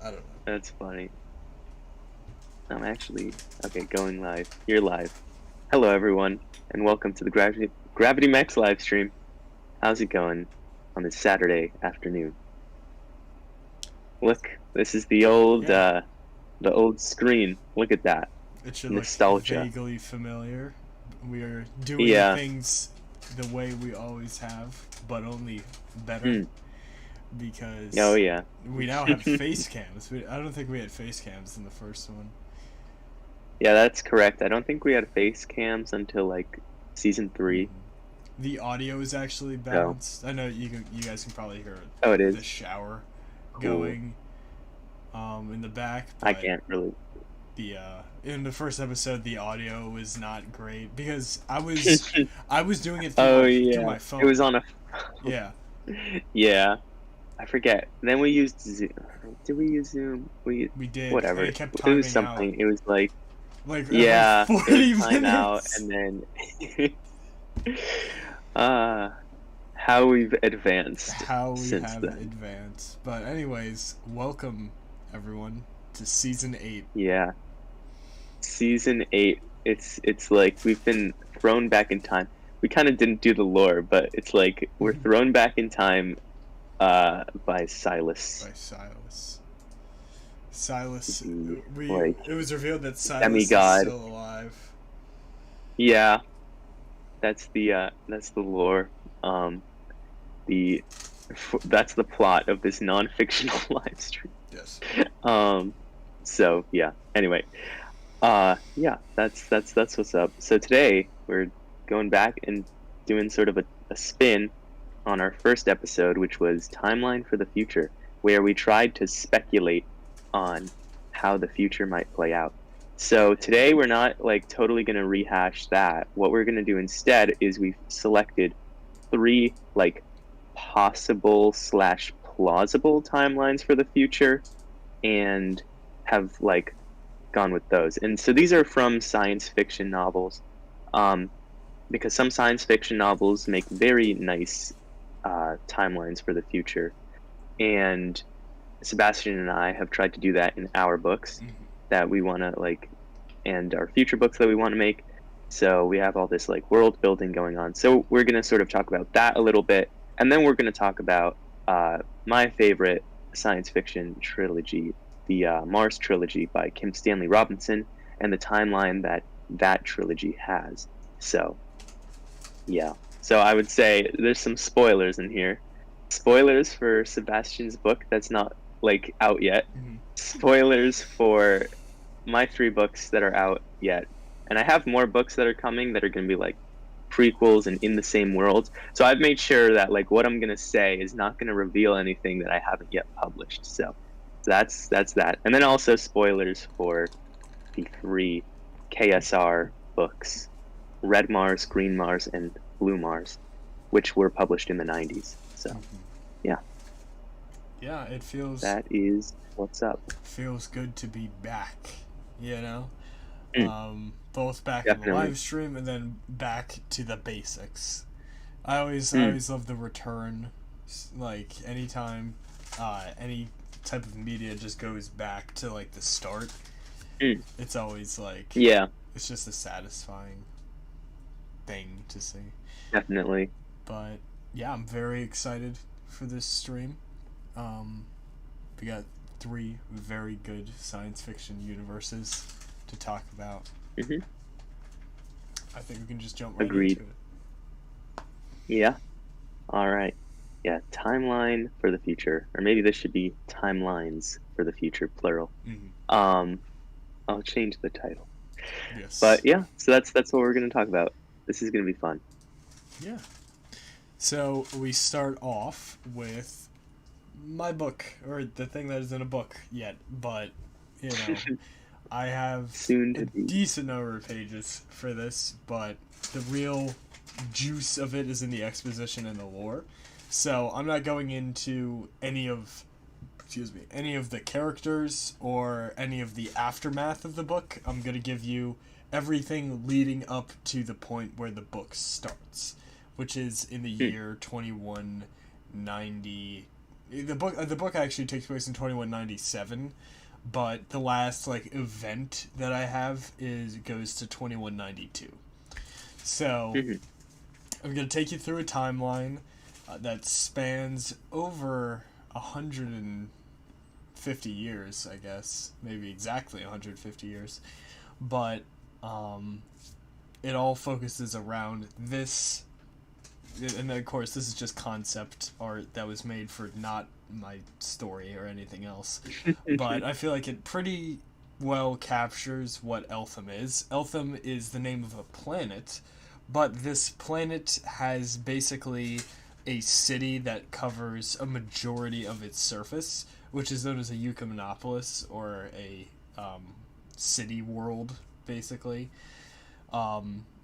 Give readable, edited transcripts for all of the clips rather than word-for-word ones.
I don't know. That's funny. I'm actually okay. Going live. You're live. Hello, everyone, and welcome to the Gravity Max live stream. How's it going on this Saturday afternoon? Look, this is the old screen. Look at that. It should Nostalgia. look vaguely familiar. We are doing things the way we always have, but only better. Because we now have face cams. I don't think we had face cams in the first one. Yeah, that's correct. I don't think we had face cams until like season 3. The audio is actually balanced. I know you guys can probably hear it is the shower going in the back. I can't really. In the first episode, the audio was not great because I was doing it through my phone. It was on a yeah. I forget. Then we used Zoom. Did we use Zoom? We did. Whatever. It kept was something. out. It was like 40 time out, and then how we've advanced. How we since have then. advanced. But anyways, welcome everyone to season 8. Yeah. Season 8. It's like we've been thrown back in time. We kind of didn't do the lore, but it's like we're thrown back in time by Silas. Silas. Like, it was revealed that Silas demigod. is still alive. Yeah. That's the lore. That's the plot of this non-fictional live stream. Yes. So yeah. Anyway. That's what's up. So today we're going back and doing sort of a spin on our first episode, which was Timeline for the Future, where we tried to speculate on how the future might play out. So today we're not like totally going to rehash that. What we're going to do instead is we've selected 3 like possible / plausible timelines for the future and have like gone with those. And so these are from science fiction novels, because some science fiction novels make very nice timelines for the future, and Sebastian and I have tried to do that in our books that we want to like, and our future books that we want to make. So we have all this like world building going on. So we're going to sort of talk about that a little bit, and then we're going to talk about my favorite science fiction trilogy, the Mars Trilogy by Stanley Robinson, and the timeline that trilogy has. So yeah. So I would say there's some spoilers in here. Spoilers for Sebastian's book that's not like out yet. Spoilers for my 3 books that are out yet. And I have more books that are coming that are going to be like prequels and in the same world. So I've made sure that like what I'm going to say is not going to reveal anything that I haven't yet published. So that's that. And then also spoilers for the 3 KSR books, Red Mars, Green Mars, and Blue Mars, which were published in the 90s. So yeah, it feels, that is what's up. Feels good to be back, you know. Both back Definitely. in the live stream and then back to the basics. I always love the return. Like anytime any type of media just goes back to like the start, it's always like it's just a satisfying thing to see. Definitely. But yeah, I'm very excited for this stream. We got 3 very good science fiction universes to talk about. I think we can just jump right into it. Yeah. All right. Yeah, timeline for the future, or maybe this should be timelines for the future, plural. I'll change the title. Yes. But yeah, so that's what we're going to talk about. This is going to be fun. Yeah. So we start off with my book, or the thing that isn't a book yet, but you know, I have a decent number of pages for this, but the real juice of it is in the exposition and the lore. So I'm not going into any of the characters or any of the aftermath of the book. I'm going to give you everything leading up to the point where the book starts, which is in the year 2190 The book actually takes place in 2197, but the last like event that I have goes to 2192. So Mhm. I'm gonna take you through a timeline that spans over 150 years, I guess, maybe exactly 150 years, but it all focuses around this. And of course, this is just concept art that was made for not my story or anything else. But I feel like it pretty well captures what Eltham is. Eltham is the name of a planet, but this planet has basically a city that covers a majority of its surface, which is known as a Eucomenopolis, or a city world, basically. A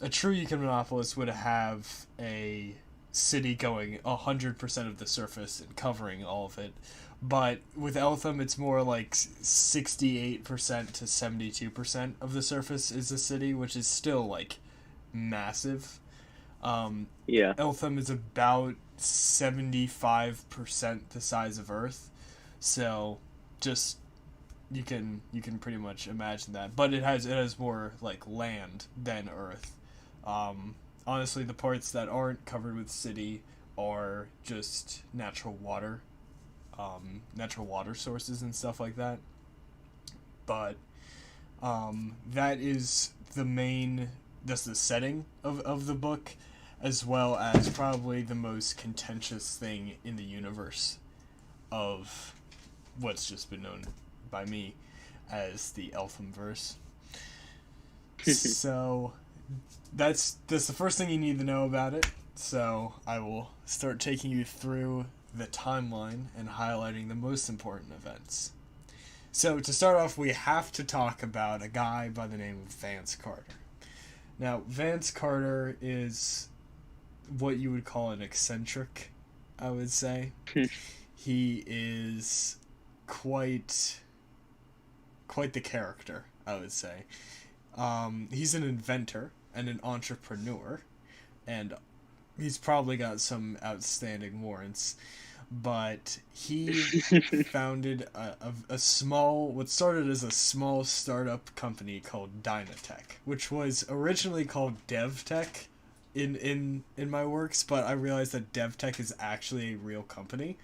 true Eucomenopolis would have a city going 100% of the surface and covering all of it. But with Eltham, it's more like 68% to 72% of the surface is a city, which is still, like, massive. Yeah. Eltham is about 75% the size of Earth. So, just you can pretty much imagine that, but it has more like land than Earth. Honestly, the parts that aren't covered with city are just natural water sources and stuff like that. But that is that's the setting of the book, as well as probably the most contentious thing in the universe of what's just been known by me as the Elthamverse. So that's the first thing you need to know about it. So I will start taking you through the timeline and highlighting the most important events. So to start off, we have to talk about a guy by the name of Vance Carter. Now, Vance Carter is what you would call an eccentric, I would say. He is quite the character, I would say. He's an inventor and an entrepreneur, and he's probably got some outstanding warrants. But he founded a small, what started as a small startup company called Dynatech, which was originally called DevTech in my works, but I realized that DevTech is actually a real company.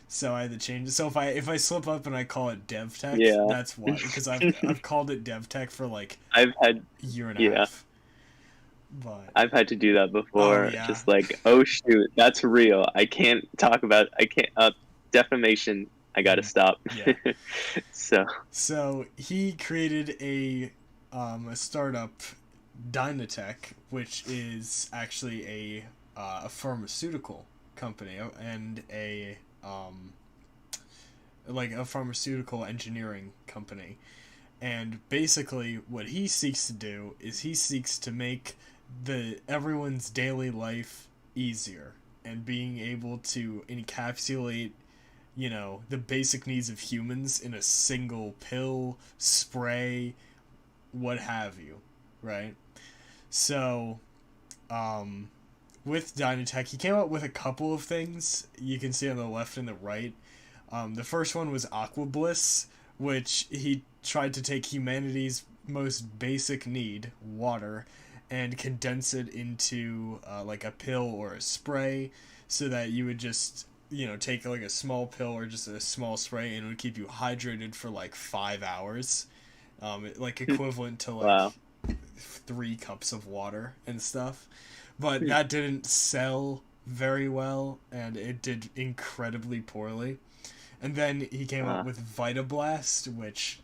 So I had to change it. So if I slip up and I call it DevTech, that's why. Because I've called it DevTech for like I've had a year and a half. But I've had to do that before. Just like, oh shoot, that's real. I can't talk about. Defamation. I gotta stop. Yeah. So he created a startup, Dynatech, which is actually a pharmaceutical company and a pharmaceutical engineering company. And basically what he seeks to do is he seeks to make everyone's daily life easier, and being able to encapsulate, the basic needs of humans in a single pill, spray, what have you, right? So, with Dynatech, he came up with a couple of things you can see on the left and the right. The first one was Aqua Bliss, which he tried to take humanity's most basic need, water, and condense it into like a pill or a spray, so that you would just take like a small pill or just a small spray, and it would keep you hydrated for like 5 hours, like equivalent to like 3 cups of water and stuff. But that didn't sell very well, and it did incredibly poorly. And then he came up with Vitablast, which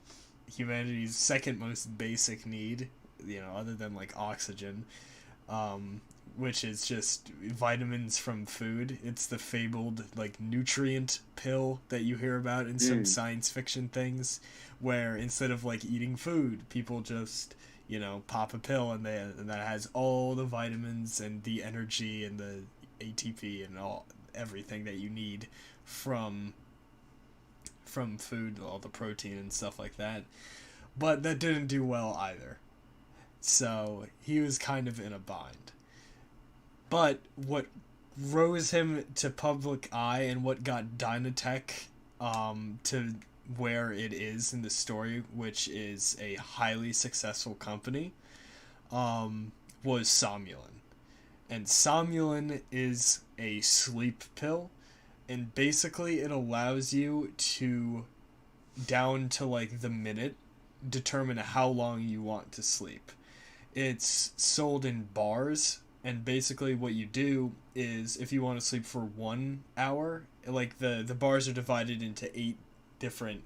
humanity's second most basic need, other than like oxygen, which is just vitamins from food. It's the fabled like nutrient pill that you hear about in some science fiction things, where instead of like eating food, people just pop a pill, and that has all the vitamins and the energy and the ATP and everything that you need from food, all the protein and stuff like that. But that didn't do well either. So he was kind of in a bind. But what rose him to public eye and what got Dynatech to where it is in the story, which is a highly successful company, was Somnolin. And Somnolin is a sleep pill, and basically it allows you to, down to like the minute, determine how long you want to sleep. It's sold in bars, and basically what you do is, if you want to sleep for 1 hour, like the bars are divided into 8 different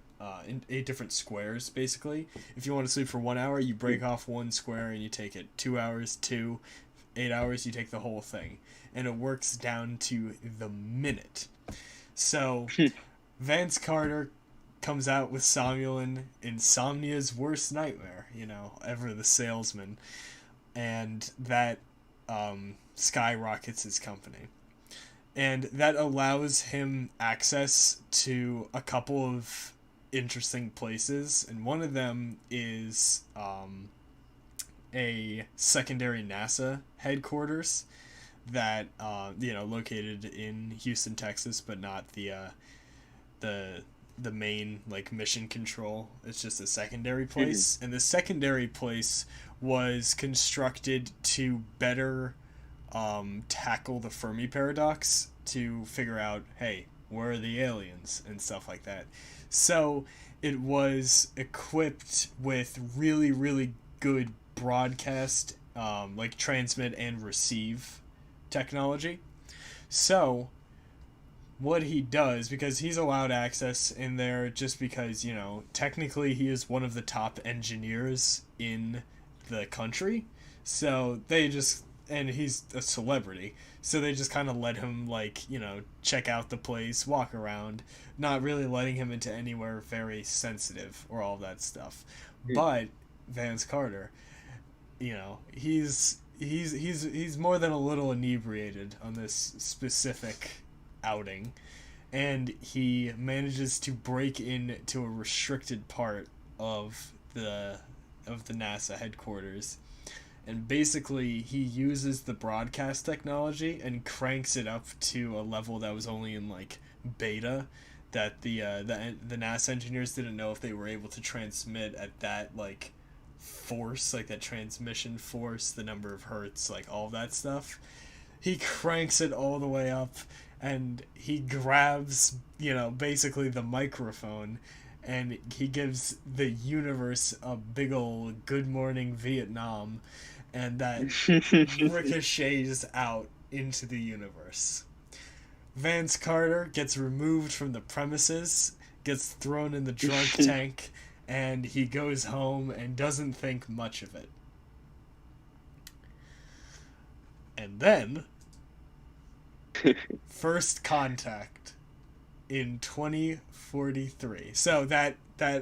squares, basically. If you want to sleep for 1 hour, you break off one square and you take it. 2 hours, 2, 8 hours, you take the whole thing. And it works down to the minute. So, Vance Carter comes out with Somnolin, insomnia's worst nightmare, ever the salesman. And that skyrockets his company. And that allows him access to a couple of interesting places, and one of them is a secondary NASA headquarters that located in Houston, Texas, but not the main like mission control. It's just a secondary place. Mm-hmm. And the secondary place was constructed to better tackle the Fermi paradox, to figure out, hey, where are the aliens and stuff like that. So it was equipped with really, really good broadcast, like transmit and receive technology. So what he does, because he's allowed access in there just because, technically he is one of the top engineers in the country. So they just, and he's a celebrity, so they just kind of let him, like, check out the place, walk around, not really letting him into anywhere very sensitive or all that stuff. But Vance Carter, he's more than a little inebriated on this specific outing, and he manages to break into a restricted part of the NASA headquarters. And basically, he uses the broadcast technology and cranks it up to a level that was only in, like, beta, that the NASA engineers didn't know if they were able to transmit at that, like, force, like that transmission force, the number of hertz, like, all that stuff. He cranks it all the way up, and he grabs, basically the microphone, and he gives the universe a big ol' Good Morning Vietnam, and that ricochets out into the universe. Vance Carter gets removed from the premises, gets thrown in the drunk tank, and he goes home and doesn't think much of it. And then, First Contact in 2043. So that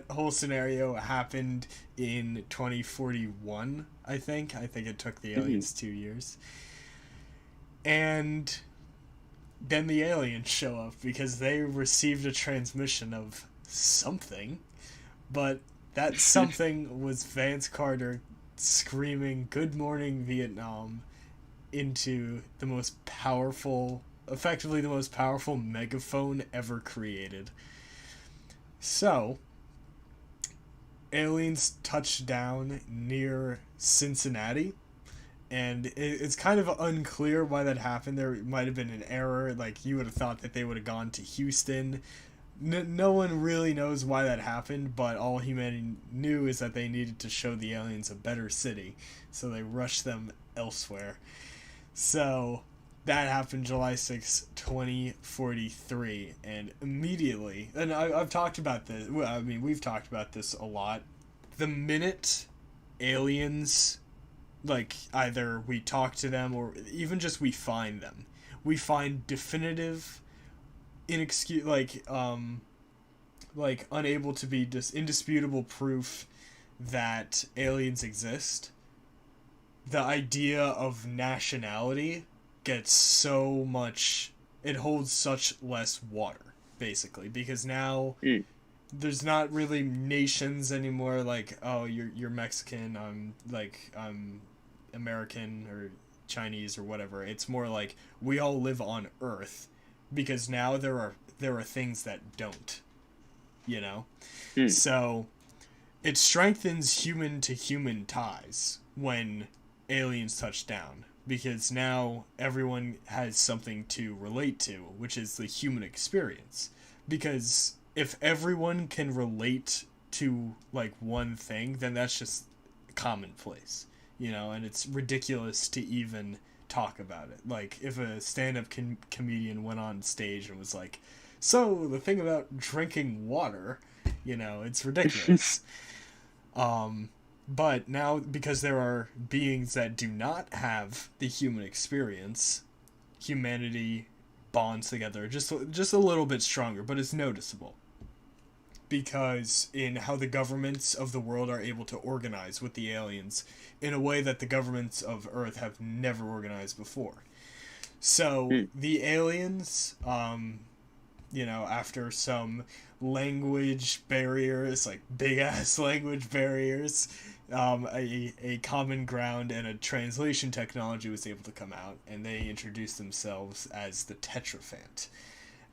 whole scenario happened in 2041, I think. I think it took the aliens 2 years. And then the aliens show up because they received a transmission of something. But that something was Vance Carter screaming "Good Morning Vietnam" into the most powerful, effectively the most powerful megaphone ever created. So, aliens touched down near Cincinnati, and it's kind of unclear why that happened. There might have been an error, like you would have thought that they would have gone to Houston. No one really knows why that happened, but all humanity knew is that they needed to show the aliens a better city, so they rushed them elsewhere. So that happened July 6, 2043, and immediately, and I've talked about this, we've talked about this a lot, the minute aliens, like, either we talk to them or even just we find them, we find definitive, unable to be indisputable proof that aliens exist, the idea of nationality gets so much, it holds such less water, basically, because now there's not really nations anymore, like, oh, you're Mexican, I'm American, or Chinese or whatever. It's more like we all live on Earth because now there are things that don't, you know? So it strengthens human to human ties when aliens touch down, because now everyone has something to relate to, which is the human experience. Because if everyone can relate to like one thing, then that's just commonplace, you know, and it's ridiculous to even talk about it. Like if a stand-up comedian went on stage and was like, so the thing about drinking water, you know, it's ridiculous. But now, because there are beings that do not have the human experience, humanity bonds together just a little bit stronger, but it's noticeable. Because in how the governments of the world are able to organize with the aliens in a way that the governments of Earth have never organized before. So the aliens, you know, after some language barriers, like big ass language barriers, a common ground and a translation technology was able to come out, and they introduced themselves as the Tetraphant.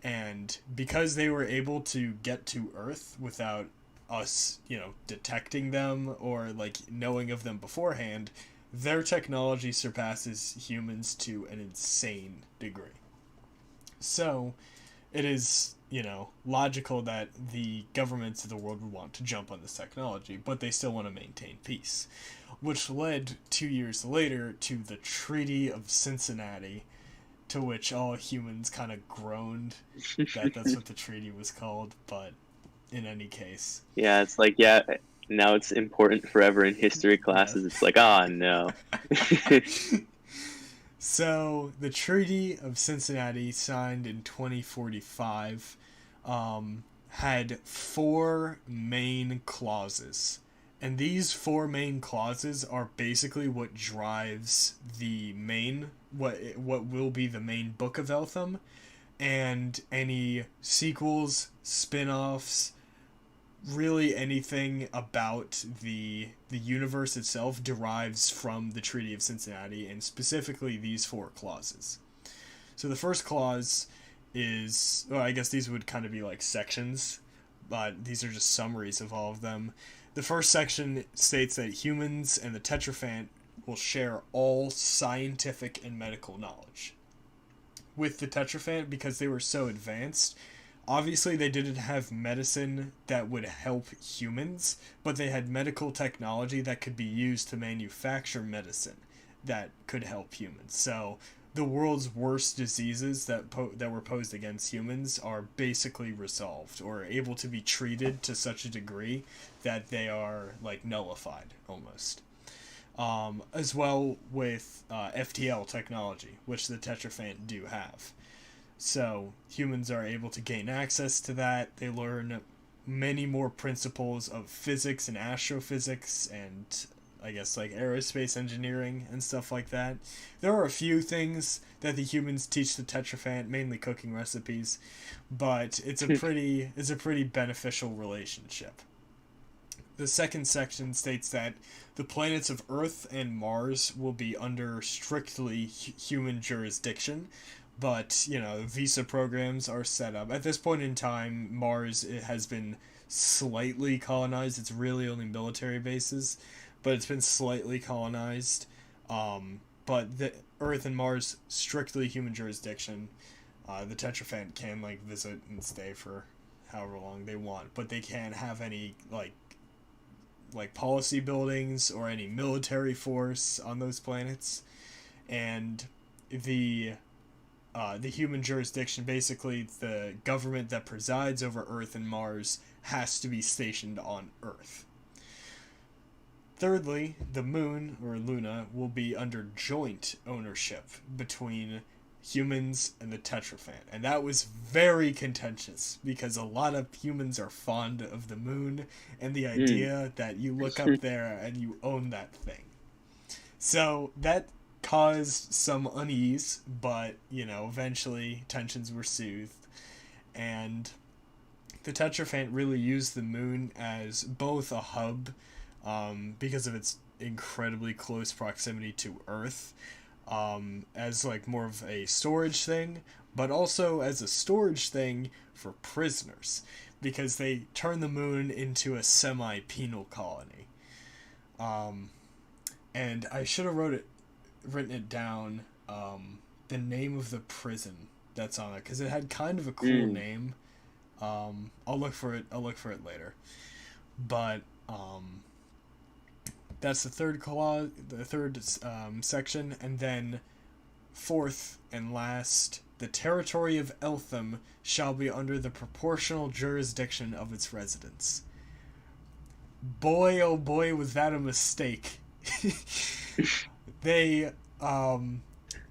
And because they were able to get to Earth without us, you know, detecting them or like knowing of them beforehand, their technology surpasses humans to an insane degree. So it is, you know, logical that the governments of the world would want to jump on this technology, but they still want to maintain peace. Which led 2 years later to the Treaty of Cincinnati, to which all humans kind of groaned that that's what the treaty was called, but in any case. Yeah, it's like, yeah, now it's important forever in history classes. Yeah. It's like, ah, no. So, the Treaty of Cincinnati, signed in 2045, had 4 main clauses. And these 4 main clauses are basically what drives the main, what will be the main book of Eltham, and any sequels, spin-offs, really anything about the universe itself derives from the Treaty of Cincinnati, and specifically these 4 clauses. So the first clause is, well, I guess these would kind of be like sections, but these are just summaries of all of them. The first section states that humans and the Tetraphant will share all scientific and medical knowledge. With the Tetraphant, because they were so advanced, obviously they didn't have medicine that would help humans, but they had medical technology that could be used to manufacture medicine that could help humans. So the world's worst diseases that were posed against humans are basically resolved or able to be treated to such a degree that they are like nullified almost. As well with FTL technology, which the Tetraphant do have. So humans are able to gain access to that. They learn many more principles of physics and astrophysics and I guess like aerospace engineering and stuff like that. There are a few things that the humans teach the Tetraphant, mainly cooking recipes, but it's a pretty beneficial relationship. The second section states that the planets of Earth and Mars will be under strictly human jurisdiction, but, you know, visa programs are set up. At this point in time, Mars has been slightly colonized. It's really only military bases, but it's been slightly colonized. But the Earth and Mars, strictly human jurisdiction. The Tetraphant can, like, visit and stay for however long they want, but they can't have any, like policy buildings or any military force on those planets. And the human jurisdiction, basically the government that presides over Earth and Mars, has to be stationed on Earth. Thirdly, the moon, or Luna, will be under joint ownership between humans and the Tetraphant. And that was very contentious, because a lot of humans are fond of the moon and the idea that you look up there and you own that thing. So that caused some unease, but, you know, eventually tensions were soothed, and the Tetraphant really used the moon as both a hub, because of its incredibly close proximity to Earth, as like more of a storage thing, but also as a storage thing for prisoners, because they turn the moon into a semi-penal colony. And I should have written it down, the name of the prison that's on it, because it had kind of a cool name. I'll look for it later. But that's the third clause, the third section, and then fourth and last, the territory of Eltham shall be under the proportional jurisdiction of its residents. Boy, oh boy, was that a mistake. They,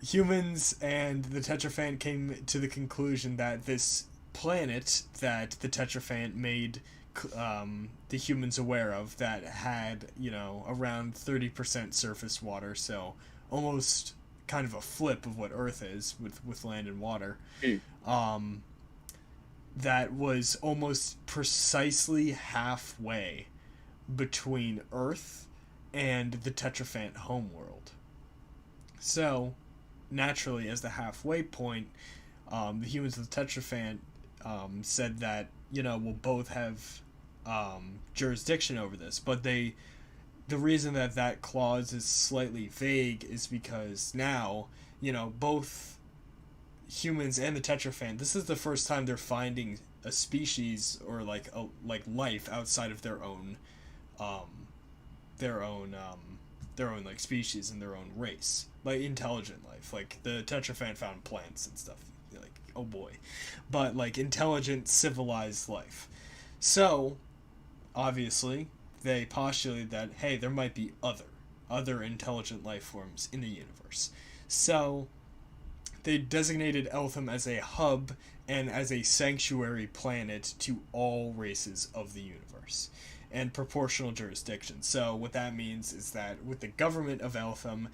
humans and the Tetraphant came to the conclusion that this planet that the Tetraphant made the humans aware of, that had, around 30% surface water, so almost kind of a flip of what Earth is with land and water, that was almost precisely halfway between Earth and the Tetraphant homeworld. So, naturally, as the halfway point, the humans of the Tetraphant said that, we'll both have jurisdiction over this, but the reason that clause is slightly vague is because now, both humans and the Tetraphant, this is the first time they're finding a species or like life outside of their own like species and their own race, like intelligent life. Like the Tetraphant found plants and stuff, like, oh boy, but like intelligent civilized life. So obviously they postulated that, hey, there might be other intelligent life forms in the universe. So they designated Eltham as a hub and as a sanctuary planet to all races of the universe, and proportional jurisdiction. So what that means is that with the government of Eltham,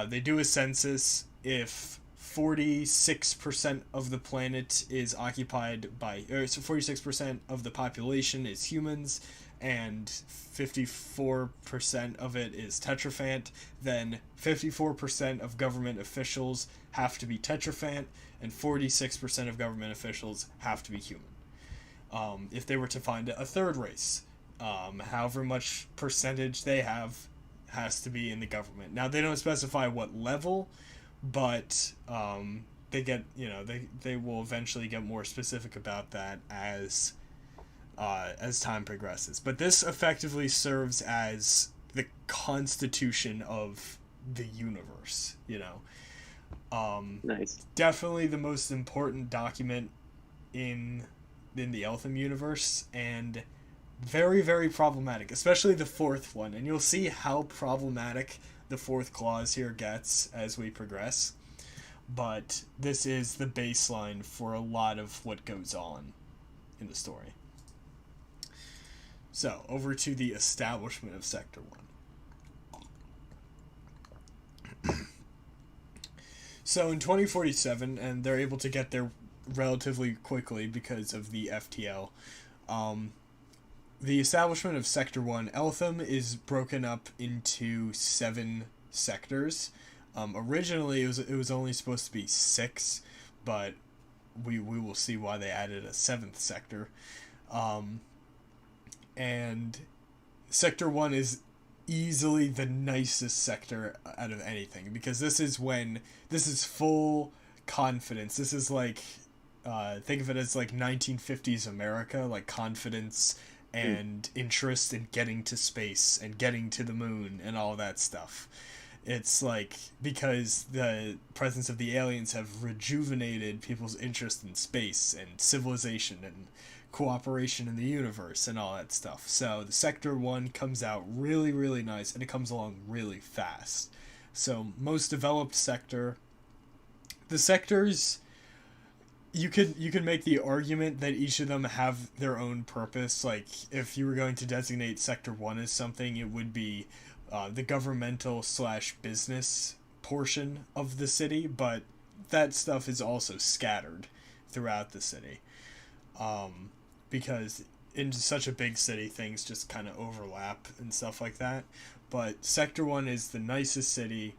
they do a census. If 46% of the planet is occupied by, so 46% of the population is humans, and 54% of it is Tetraphant, then 54% of government officials have to be Tetraphant, and 46% of government officials have to be human. If they were to find a third race, however much percentage they have has to be in the government. Now, they don't specify what level, but they get, they will eventually get more specific about that as time progresses. But this effectively serves as the constitution of the universe, Nice. Definitely the most important document in the Eltham universe, and very, very problematic, especially the fourth one. And you'll see how problematic the fourth clause here gets as we progress. But this is the baseline for a lot of what goes on in the story. So, over to the establishment of Sector 1. So, in 2047, and they're able to get there relatively quickly because of the FTL, the establishment of Sector 1, Eltham is broken up into 7 sectors. Originally, it was only supposed to be 6, but we will see why they added a 7th sector. And Sector 1 is easily the nicest sector out of anything, because this is full confidence. This is like, think of it as like 1950s America, like confidence and interest in getting to space and getting to the moon and all that stuff. It's like, because the presence of the aliens have rejuvenated people's interest in space and civilization and cooperation in the universe and all that stuff. So the Sector 1 comes out really, really nice, and it comes along really fast. So most developed sector. The sectors, you could make the argument that each of them have their own purpose. Like, if you were going to designate Sector 1 as something, it would be the governmental / business portion of the city, but that stuff is also scattered throughout the city. Because in such a big city, things just kind of overlap and stuff like that. But Sector 1 is the nicest city.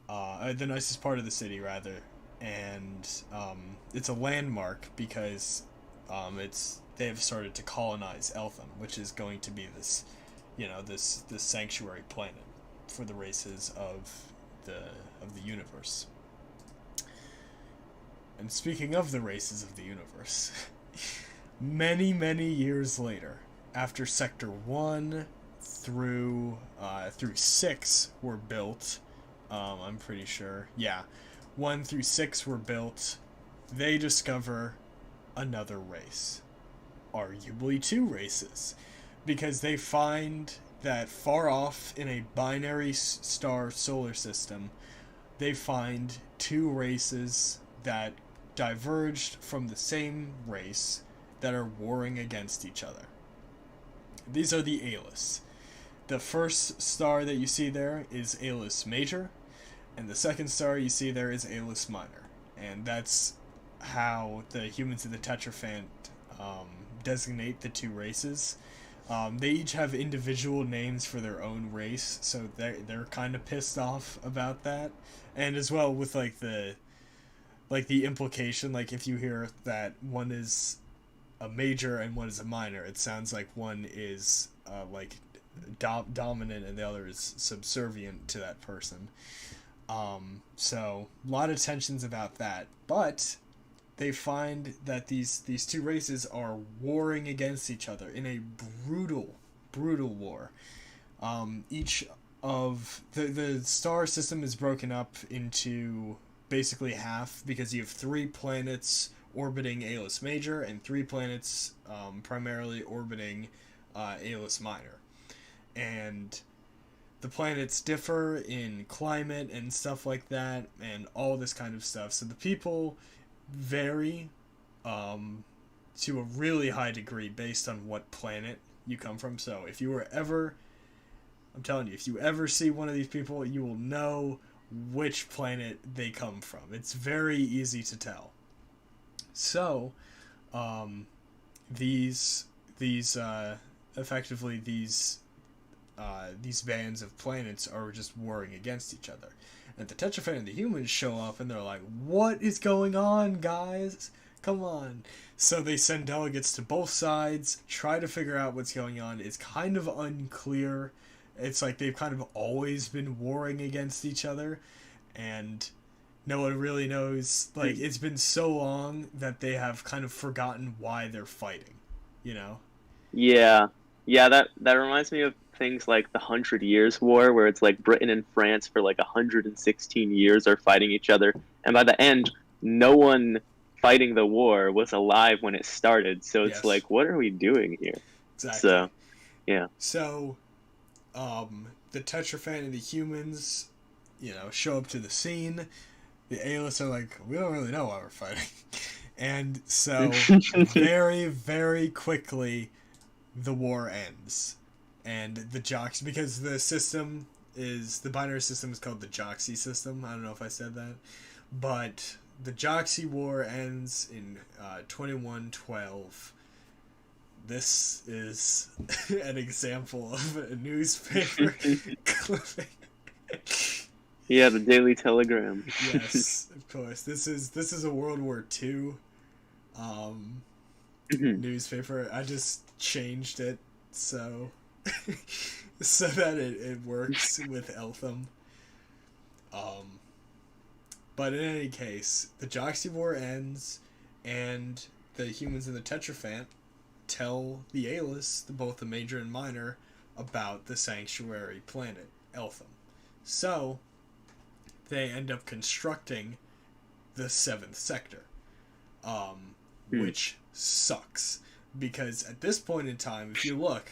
the nicest part of the city rather, and it's a landmark because they have started to colonize Eltham, which is going to be this, this sanctuary planet for the races of the universe. And speaking of the races of the universe, many, many years later, after Sector 1 through 6 were built, I'm pretty sure, 1 through 6 were built, they discover another race. Arguably two races. Because they find that far off in a binary star solar system, they find two races that diverged from the same race that are warring against each other. These are the Alis. The first star that you see there is Alis Major, and the second star you see there is Alis Minor. And that's how the humans in the Tetraphant designate the two races. They each have individual names for their own race, so they're kind of pissed off about that. And as well with the implication, like if you hear that one is a major and one is a minor, it sounds like one is dominant and the other is subservient to that person. So a lot of tensions about that, but they find that these two races are warring against each other in a brutal war. Each of the star system is broken up into basically half, because you have 3 planets orbiting Alis Major and 3 planets primarily orbiting Alis Minor. And the planets differ in climate and stuff like that, and all this kind of stuff. So the people vary to a really high degree based on what planet you come from. So if you were ever, I'm telling you, if you ever see one of these people, you will know which planet they come from. It's very easy to tell. So, these bands of planets are just warring against each other. And the Tetraphant and the humans show up and they're like, what is going on, guys? Come on. So they send delegates to both sides, try to figure out what's going on. It's kind of unclear. It's like they've kind of always been warring against each other, and no one really knows. Like, it's been so long that they have kind of forgotten why they're fighting, Yeah, that reminds me of things like the 100 Years' War, where it's like Britain and France for like 116 years are fighting each other, and by the end, no one fighting the war was alive when it started. So it's like, what are we doing here? Exactly. So, yeah. So, the Tetraphant and the humans, show up to the scene. The Alis are like, we don't really know why we're fighting. And so, very, very quickly, the war ends. And the Joxy, because the binary system is called the Joxy system. I don't know if I said that. But the Joxy War ends in 2112. This is an example of a newspaper clipping. Yeah, the Daily Telegram. Yes, of course. This is a World War II newspaper. I just changed it so that it works with Eltham. But in any case, the Joxy War ends, and the humans in the Tetraphant tell the Alis, both the major and minor, about the sanctuary planet, Eltham. So, they end up constructing the 7th sector, which sucks. Because at this point in time, if you look,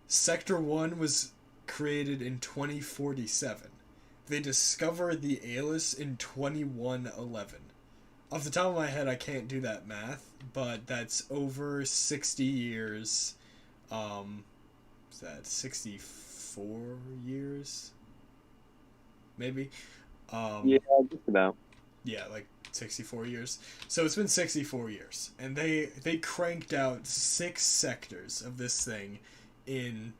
Sector 1 was created in 2047. They discovered the Alis in 2111. Off the top of my head, I can't do that math, but that's over 60 years. Is that 64 years? Maybe? Yeah, just about. Yeah, like 64 years. So it's been 64 years. And they cranked out 6 sectors of this thing in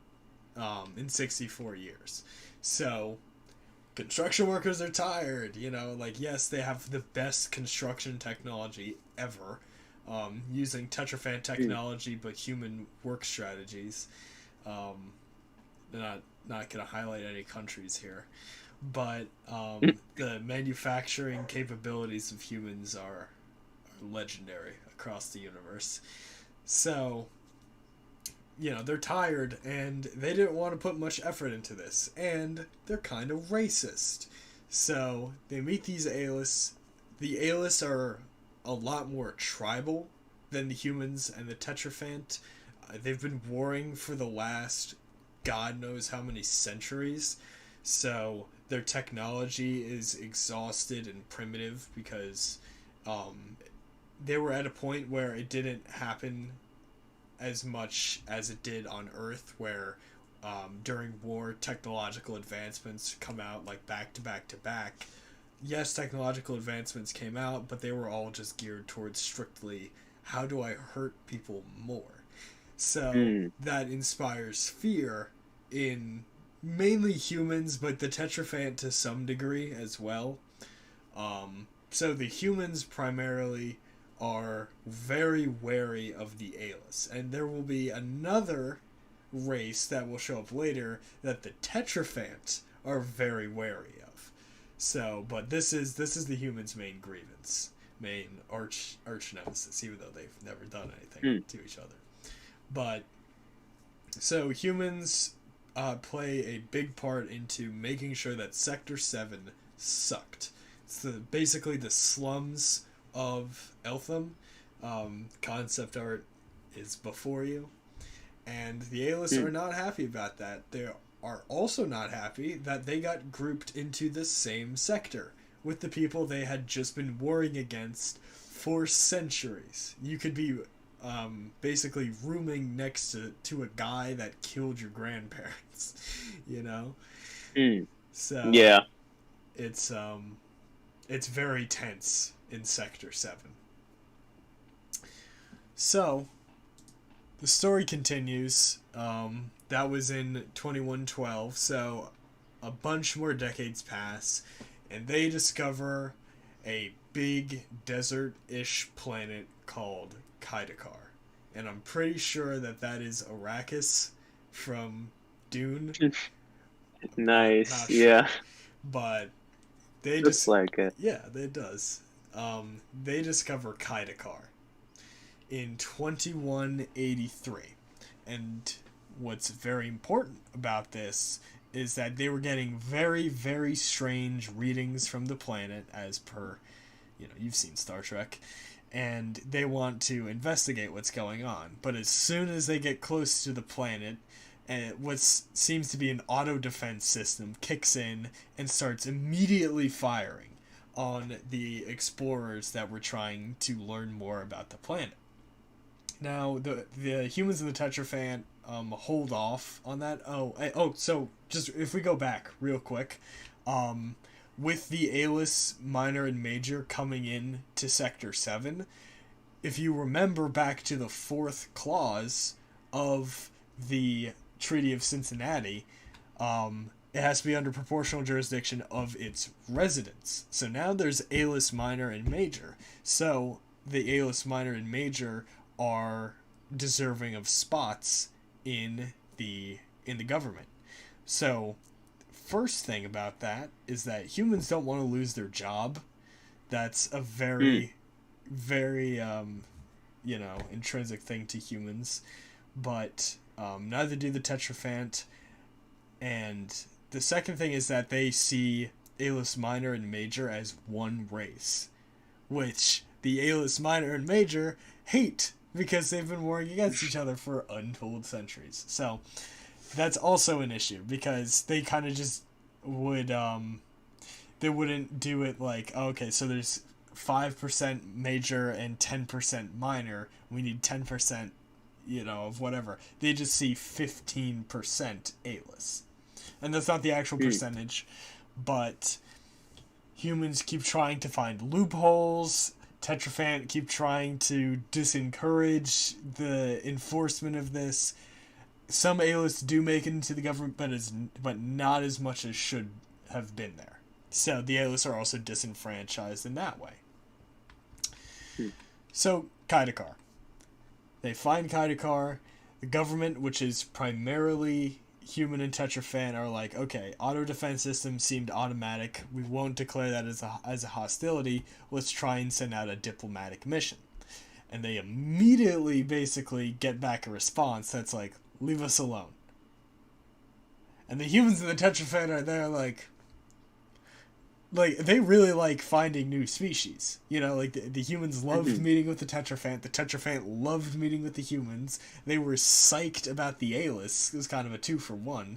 64 years. So, construction workers are tired, you know, like, yes, they have the best construction technology ever, using Tetrafan technology, but human work strategies. Not gonna highlight any countries here, but the manufacturing capabilities of humans are legendary across the universe. So, you know, they're tired, and they didn't want to put much effort into this, and they're kind of racist. So they meet these Alis. The Alis are a lot more tribal than the humans and the Tetrafant. They've been warring for the last God knows how many centuries, so their technology is exhausted and primitive because they were at a point where it didn't happen as much as it did on Earth, where during war technological advancements come out like back to back to back. Yes, technological advancements came out, but they were all just geared towards strictly how do I hurt people more. So that inspires fear in mainly humans, but the Tetrafant to some degree as well. So the humans primarily are very wary of the Alis, and there will be another race that will show up later that the Tetrafant are very wary of. So, but this is the humans' main grievance, main arch nemesis, even though they've never done anything to each other. But so humans play a big part into making sure that Sector 7 sucked. It's basically the slums of Eltham. Concept art is before you. And the Alis are not happy about that. They are also not happy that they got grouped into the same sector with the people they had just been warring against for centuries. You could be basically rooming next to a guy that killed your grandparents, you know? So yeah, it's very tense in Sector 7. So the story continues. That was in 2112, so a bunch more decades pass, and they discover a big desert-ish planet called Kaidakar. And I'm pretty sure that is Arrakis from Dune. Nice, yeah. But they just like it. Yeah, it does. They discover Kaidakar in 2183. And what's very important about this is that they were getting very, very strange readings from the planet, as per, you know, you've seen Star Trek, and they want to investigate what's going on. But as soon as they get close to the planet, what seems to be an auto-defense system kicks in and starts immediately firing on the explorers that were trying to learn more about the planet. Now, the humans in the Tetrafant hold off on that. So just if we go back real quick, with the Alis Minor and Major coming in to Sector 7, if you remember back to the 4th clause of the Treaty of Cincinnati, it has to be under proportional jurisdiction of its residents. So now there's Alis Minor and Major. So the Alis Minor and Major are deserving of spots in the government. So first thing about that is that humans don't want to lose their job. That's a very very intrinsic thing to humans, but neither do the Tetrafant. And the second thing is that they see Alis Minor and Major as one race, which the Alis Minor and Major hate because they've been warring against each other for untold centuries. So that's also an issue, because they kind of just would they wouldn't do it like, okay, so there's 5% major and 10% minor, we need 10%, of whatever. They just see 15% Alis. And that's not the actual percentage, but humans keep trying to find loopholes. Tetrafant keep trying to disencourage the enforcement of this. Some Alis do make it into the government, but not as much as should have been there. So the Alis are also disenfranchised in that way. So, Kaidakar. They find Kaidakar. The government, which is primarily human and Tetraphan, are like, okay, auto defense system seemed automatic. We won't declare that as a hostility. Let's try and send out a diplomatic mission. And they immediately basically get back a response that's like, leave us alone. And the humans and the Tetraphan are there like they really like finding new species. You know, like the humans loved meeting with the Tetraphan loved meeting with the humans. They were psyched about the Alis. It was kind of a 2-for-1.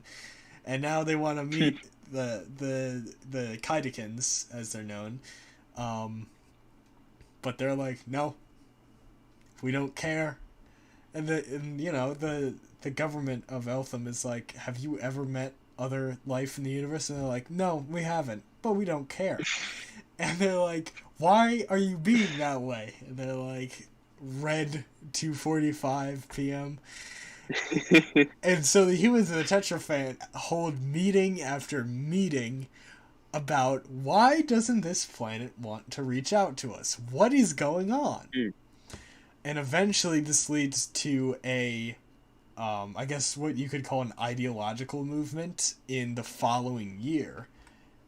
And now they want to meet the Kaidakins, as they're known. But they're like, no, we don't care. And the government of Eltham is like, have you ever met other life in the universe? And they're like, no, we haven't, but we don't care. And they're like, why are you being that way? And they're like, red 2:45 p.m. And so the humans and the Tetraphan hold meeting after meeting about why doesn't this planet want to reach out to us? What is going on? And eventually this leads to a I guess what you could call an ideological movement in the following year,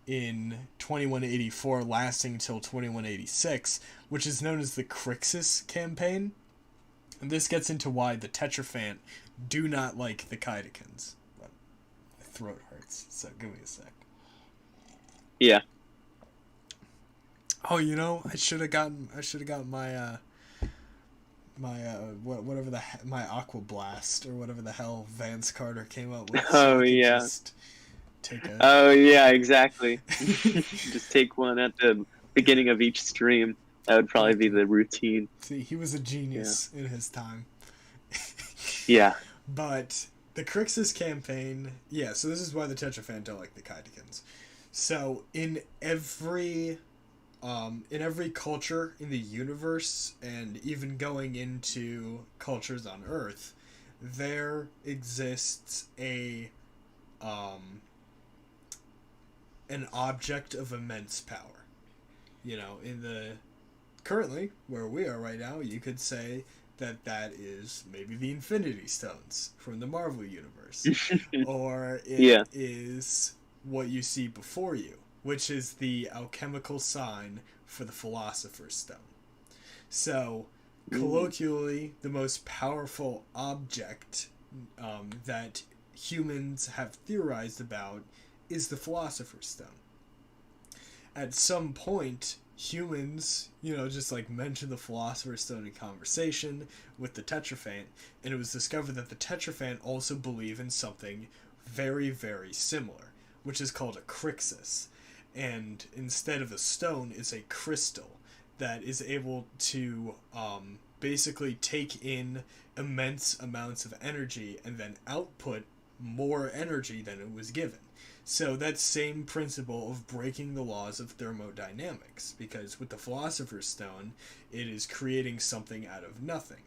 in 2184, lasting until 2186, which is known as the Crixus Campaign. And this gets into why the Tetraphan do not like the Kaidakins. But my throat hurts, so give me a sec. Yeah. Oh, I should have gotten my my Aqua Blast or whatever the hell Vance Carter came up with. Oh yeah. Oh yeah, exactly. Just take one at the beginning of each stream. That would probably be the routine. See, he was a genius in his time. Yeah. But the Crixus Campaign, so this is why the Tetraphan don't like the Kaidakins. So in every culture in the universe, and even going into cultures on Earth, there exists an object of immense power. Currently, where we are right now, you could say that is maybe the Infinity Stones from the Marvel Universe. Or it is what you see before you, which is the alchemical sign for the Philosopher's Stone. So, colloquially, the most powerful object that humans have theorized about is the Philosopher's Stone. At some point, humans, just like mentioned the Philosopher's Stone in conversation with the Tetraphan, and it was discovered that the Tetraphan also believe in something very, very similar, which is called a Crixus. And instead of a stone, it's a crystal that is able to basically take in immense amounts of energy and then output more energy than it was given. So that same principle of breaking the laws of thermodynamics, because with the Philosopher's Stone, it is creating something out of nothing,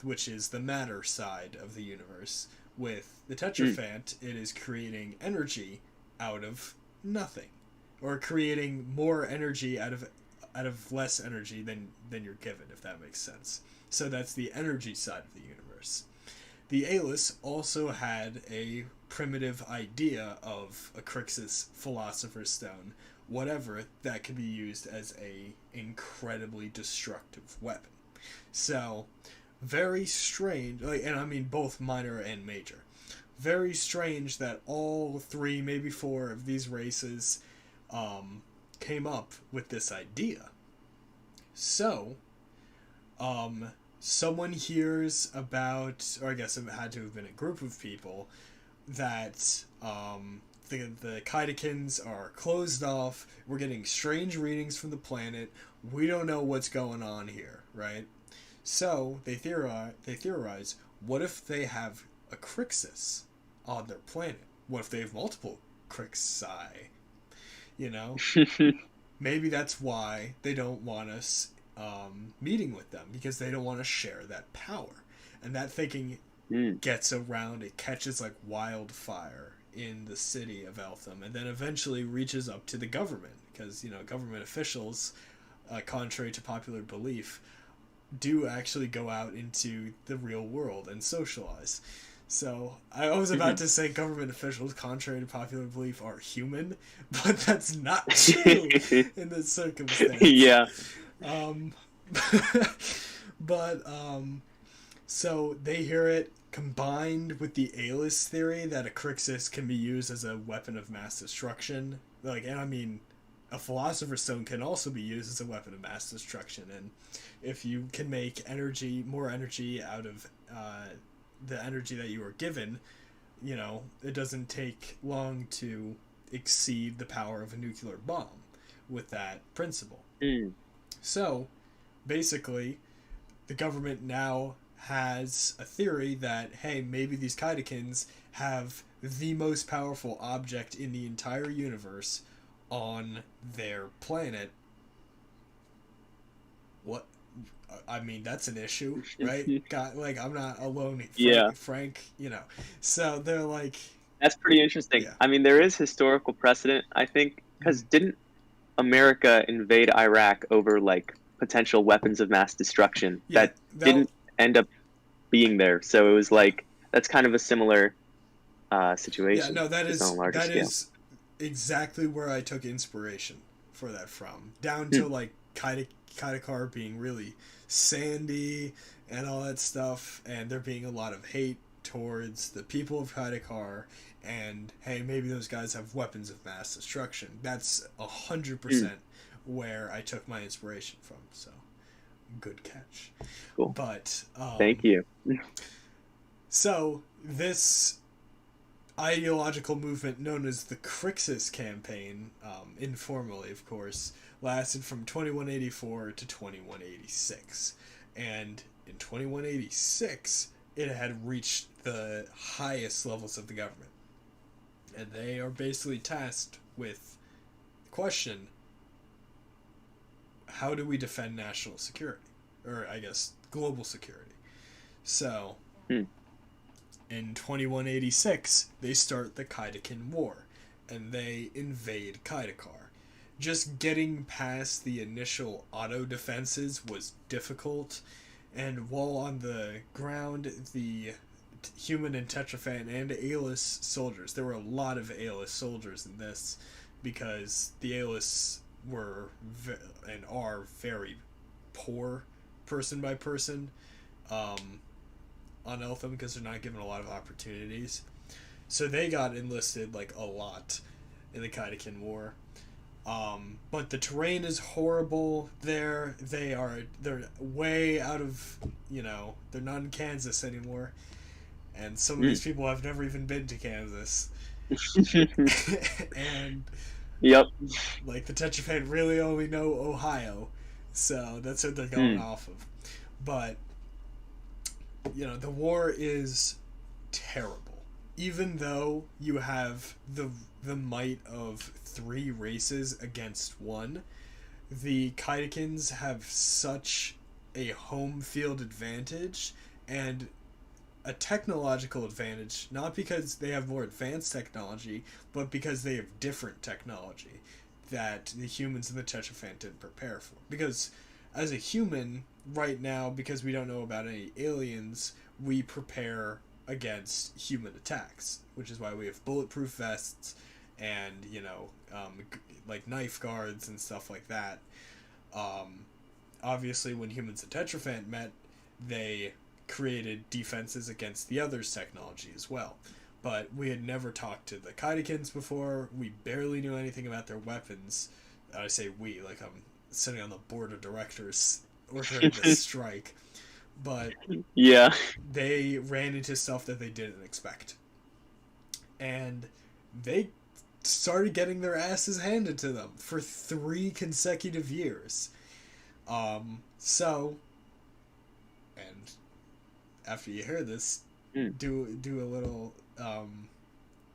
which is the matter side of the universe. With the Tetraphan, it is creating energy out of nothing, or creating more energy out of less energy than you're given, if that makes sense. So that's the energy side of the universe. The Alis also had a primitive idea of a Crixus Philosopher's Stone, whatever, that could be used as a incredibly destructive weapon. So, very strange, and I mean both minor and major. Very strange that all 3, maybe 4 of these races came up with this idea. So, someone hears about, or I guess it had to have been a group of people, that the Kaidakins are closed off, we're getting strange readings from the planet, we don't know what's going on here, right? So, they theorize, what if they have a Crixus on their planet? What if they have multiple Crixi? Maybe that's why they don't want us meeting with them, because they don't want to share that power. And that thinking gets around, it catches like wildfire in the city of Eltham, and then eventually reaches up to the government, because, government officials, contrary to popular belief, do actually go out into the real world and socialize. So, I was about to say government officials, contrary to popular belief, are human, but that's not true in this circumstance. Yeah. So they hear it, combined with the Aelus theory that a Crixus can be used as a weapon of mass destruction. A Philosopher's Stone can also be used as a weapon of mass destruction, and if you can make more energy out of the energy that you are given, it doesn't take long to exceed the power of a nuclear bomb with that principle. So, basically, the government now has a theory that, hey, maybe these Kaidakins have the most powerful object in the entire universe on their planet. What? That's an issue, right? I'm not alone. Frank, So they're like... That's pretty interesting. Yeah. There is historical precedent, I think, because didn't America invade Iraq over, potential weapons of mass destruction that didn't end up being there? So it was that's kind of a similar situation. Yeah, no, that is exactly where I took inspiration for that from. Down to, Kaidakar being really sandy and all that stuff, and there being a lot of hate towards the people of Kaidakar, and hey, maybe those guys have weapons of mass destruction. That's 100% where I took my inspiration from. So, good catch. Cool. But thank you. So this ideological movement known as the Crixus Campaign, informally of course, lasted from 2184 to 2186. And in 2186, it had reached the highest levels of the government. And they are basically tasked with the question, how do we defend national security? Or, I guess, global security. So, in 2186, they start the Kaidakin War, and they invade Kaidakar. Just getting past the initial auto defenses was difficult, and while on the ground, the human and Tetraphan and Aelus soldiers, there were a lot of Aelus soldiers in this, because the Aelus were and are very poor person by person on Eltham, because they're not given a lot of opportunities. So they got enlisted a lot in the Kaidakin War. But the terrain is horrible there. They're way out of, they're not in Kansas anymore. And some of these people have never even been to Kansas. And, yep. The Tetraphan really only know Ohio. So that's what they're going off of. But, the war is terrible. Even though you have the might of 3 races against 1, the Kaidakins have such a home field advantage and a technological advantage, not because they have more advanced technology, but because they have different technology that the humans and the Tetraphan didn't prepare for. Because as a human, right now, because we don't know about any aliens, we prepare against human attacks, which is why we have bulletproof vests and, knife guards and stuff like that. Obviously, when humans and Tetraphan met, they created defenses against the other's technology as well. But we had never talked to the Kaidakins before. We barely knew anything about their weapons. I say we, I'm sitting on the board of directors ordering the strike. But yeah, they ran into stuff that they didn't expect. And they started getting their asses handed to them for 3 consecutive years. So, and after you hear this, do a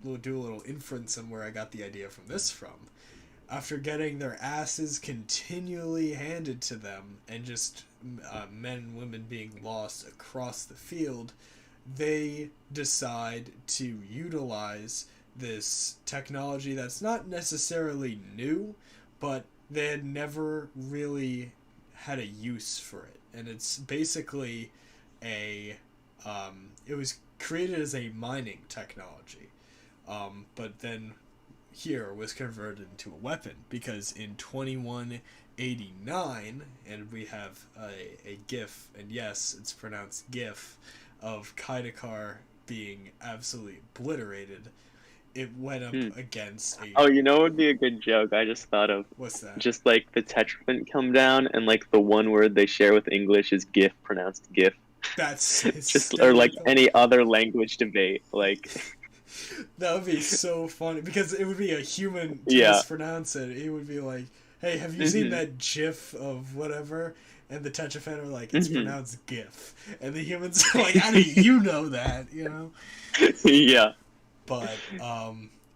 little inference on where I got the idea from this from. After getting their asses continually handed to them and just men and women being lost across the field, they decide to utilize this technology that's not necessarily new, but they had never really had a use for it. And it's basically it was created as a mining technology, but then here was converted into a weapon, because in 2189, and we have a GIF, and yes, it's pronounced GIF, of Kaidakar being absolutely obliterated. It went up against a... Oh, you know what would be a good joke I just thought of? What's that? Just like the Tetrafant come down, and like the one word they share with English is GIF, pronounced GIF. That's just, or like any other language debate, like... That would be so funny, because it would be a human to mispronounce it. It would be like, hey, have you seen that GIF of whatever? And the Tetrafan are like, it's pronounced GIF. And the humans are like, how do you know that, you know? Yeah. But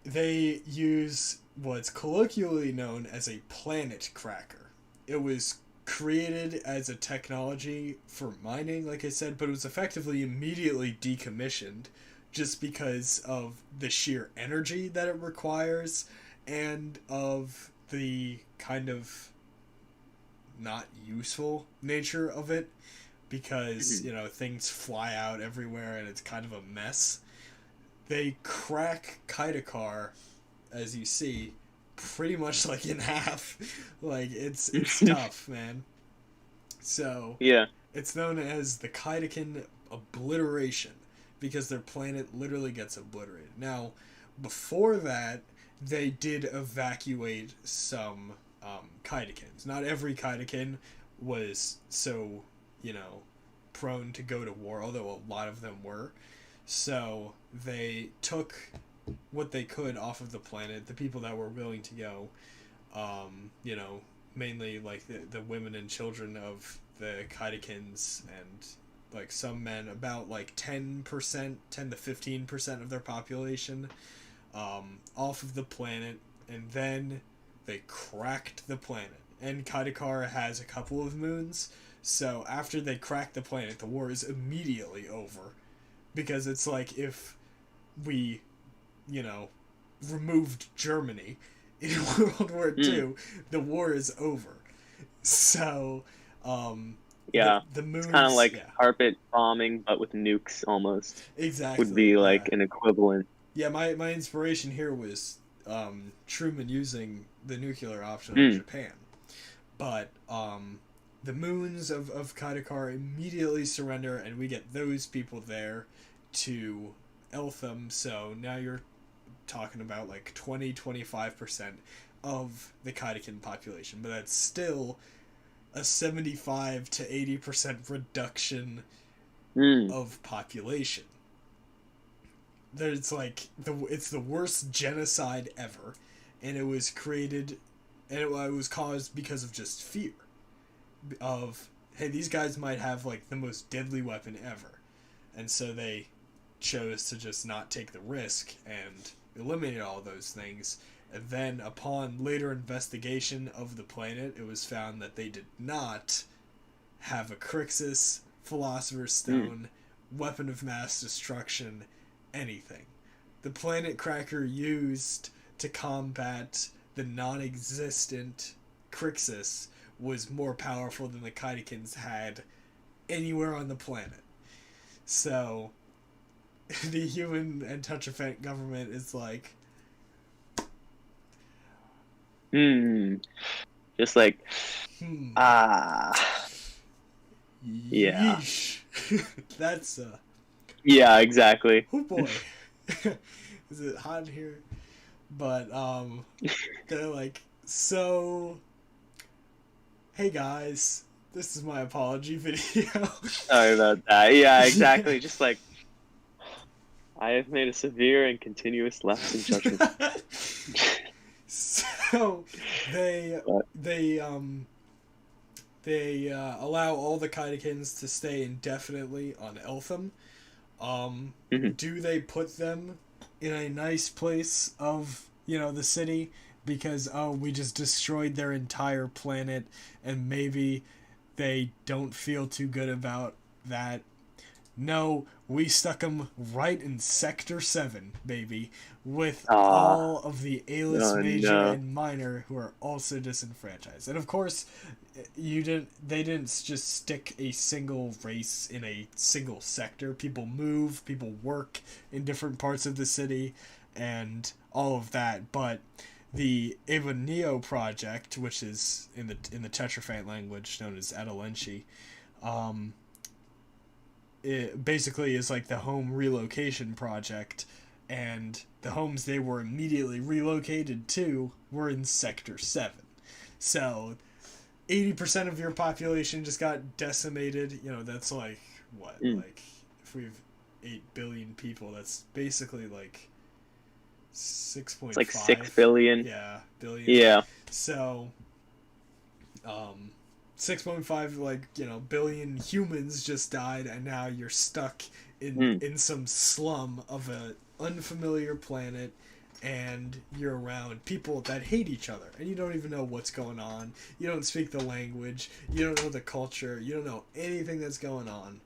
they use what's colloquially known as a planet cracker. It was created as a technology for mining, like I said, but it was effectively immediately decommissioned just because of the sheer energy that it requires and of the kind of not useful nature of it, because, you know, things fly out everywhere and it's kind of a mess. They crack Kaidakar, as you see, pretty much like in half. Like, it's tough, man. So, yeah, it's known as the Kaidakan obliteration, because their planet literally gets obliterated. Now, before that, they did evacuate some Kaidakans. Not every Kaidakan was so, you know, prone to go to war, although a lot of them were. So they took what they could off of the planet, the people that were willing to go, you know, mainly like the women and children of the Kaidakans, and like some men, about like 10%, 10 to 15% of their population, off of the planet, and then they cracked the planet. And Kaidakar has a couple of moons, so after they crack the planet, the war is immediately over. Because it's like if we, you know, removed Germany in World War II, the war is over. So, yeah, the moons, it's kind of like carpet bombing, but with nukes almost. Exactly. Would be like an equivalent. Yeah, my inspiration here was Truman using the nuclear option on Japan. But the moons of Kaidakar immediately surrender, and we get those people there to Eltham. So now you're talking about like 20-25% of the Kaidakan population, but that's still a 75 to 80% reduction of population. There's like it's the worst genocide ever, and it was created, and it was caused because of just fear of, hey, these guys might have like the most deadly weapon ever, and so they chose to just not take the risk and eliminate all those things. And then upon later investigation of the planet, it was found that they did not have a Crixus, Philosopher's Stone, weapon of mass destruction, anything. The planet cracker used to combat the non-existent Crixus was more powerful than the Kaidakans had anywhere on the planet. So the human and Tetrafant government is like, just like, yeesh. That's yeah, exactly. Oh boy. Is it hot in here? But they're like, so hey guys, this is my apology video. Sorry about that. Yeah, exactly. Just like, I have made a severe and continuous lapse in judgment. So they allow all the Kaidakans to stay indefinitely on Eltham. Do they put them in a nice place of, you know, the city because, oh, we just destroyed their entire planet and maybe they don't feel too good about that? No, we stuck them right in Sector 7, baby, with Ah, all of the A-list oh major no. and minor who are also disenfranchised. And of course, they didn't just stick a single race in a single sector. People move, people work in different parts of the city, and all of that. But the Eva Neo project, which is in the Tetrafant language known as Adelenchi, um, it basically is like the home relocation project, and the homes they were immediately relocated to were in Sector 7. So 80% of your population just got decimated. That's like, what? Mm. Like, if we have 8 billion people, that's basically like 6.5. It's like 6 billion. Yeah, billion. Yeah. So, 6.5 billion humans just died, and now you're stuck in some slum of an unfamiliar planet, and you're around people that hate each other, and you don't even know what's going on. You don't speak the language, you don't know the culture, you don't know anything that's going on,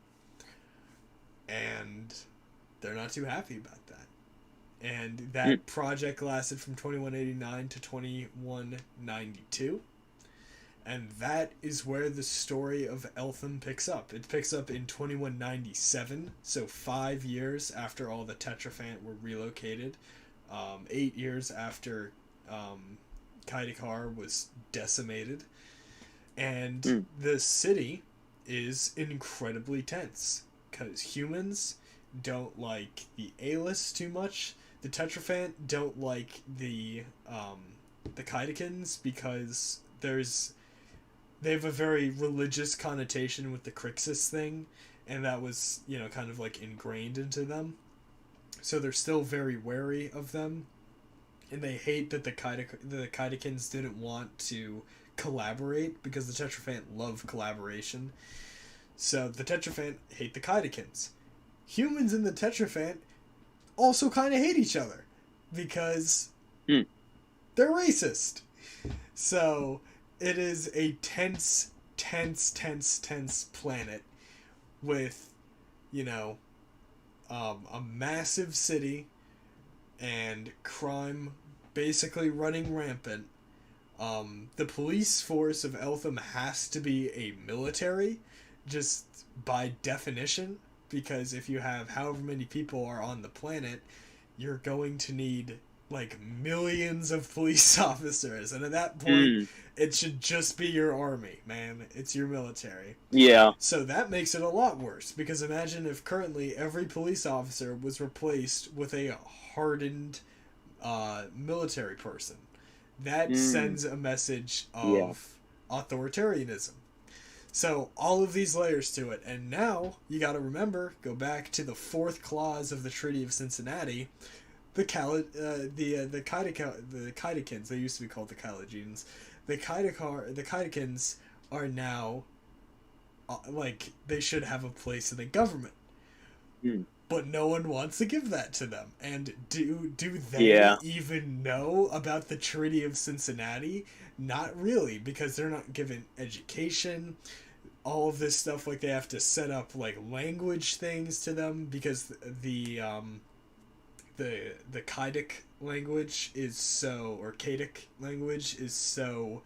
and they're not too happy about that. And that project lasted from 2189 to 2192. And that is where the story of Eltham picks up. It picks up in 2197, so 5 years after all the Tetrafant were relocated, 8 years after Kaidikar was decimated, and the city is incredibly tense because humans don't like the A-list too much. The Tetrafant don't like the Kaidikans because they have a very religious connotation with the Crixus thing, and that was, kind of like ingrained into them. So they're still very wary of them, and they hate that the Kaidikans didn't want to collaborate because the Tetrafant love collaboration. So the Tetrafant hate the Kaidikans. Humans in the Tetrafant also kind of hate each other because they're racist. So it is a tense planet with, a massive city and crime basically running rampant. The police force of Eltham has to be a military, just by definition, because if you have however many people are on the planet, you're going to need like millions of police officers, and at that point it should just be your army, man. It's your military. Yeah. So that makes it a lot worse, because imagine if currently every police officer was replaced with a hardened military person. That sends a message of authoritarianism. So all of these layers to it, and now you got to remember, go back to the 4th clause of the Treaty of Cincinnati. The Kaidikans, they used to be called the Kaledines. The Kaidikans are now they should have a place in the government. But no one wants to give that to them. And do they even know about the Treaty of Cincinnati? Not really, because they're not given education. All of this stuff, like they have to set up like language things to them, because the Kaidic language is so, or Kadic language is so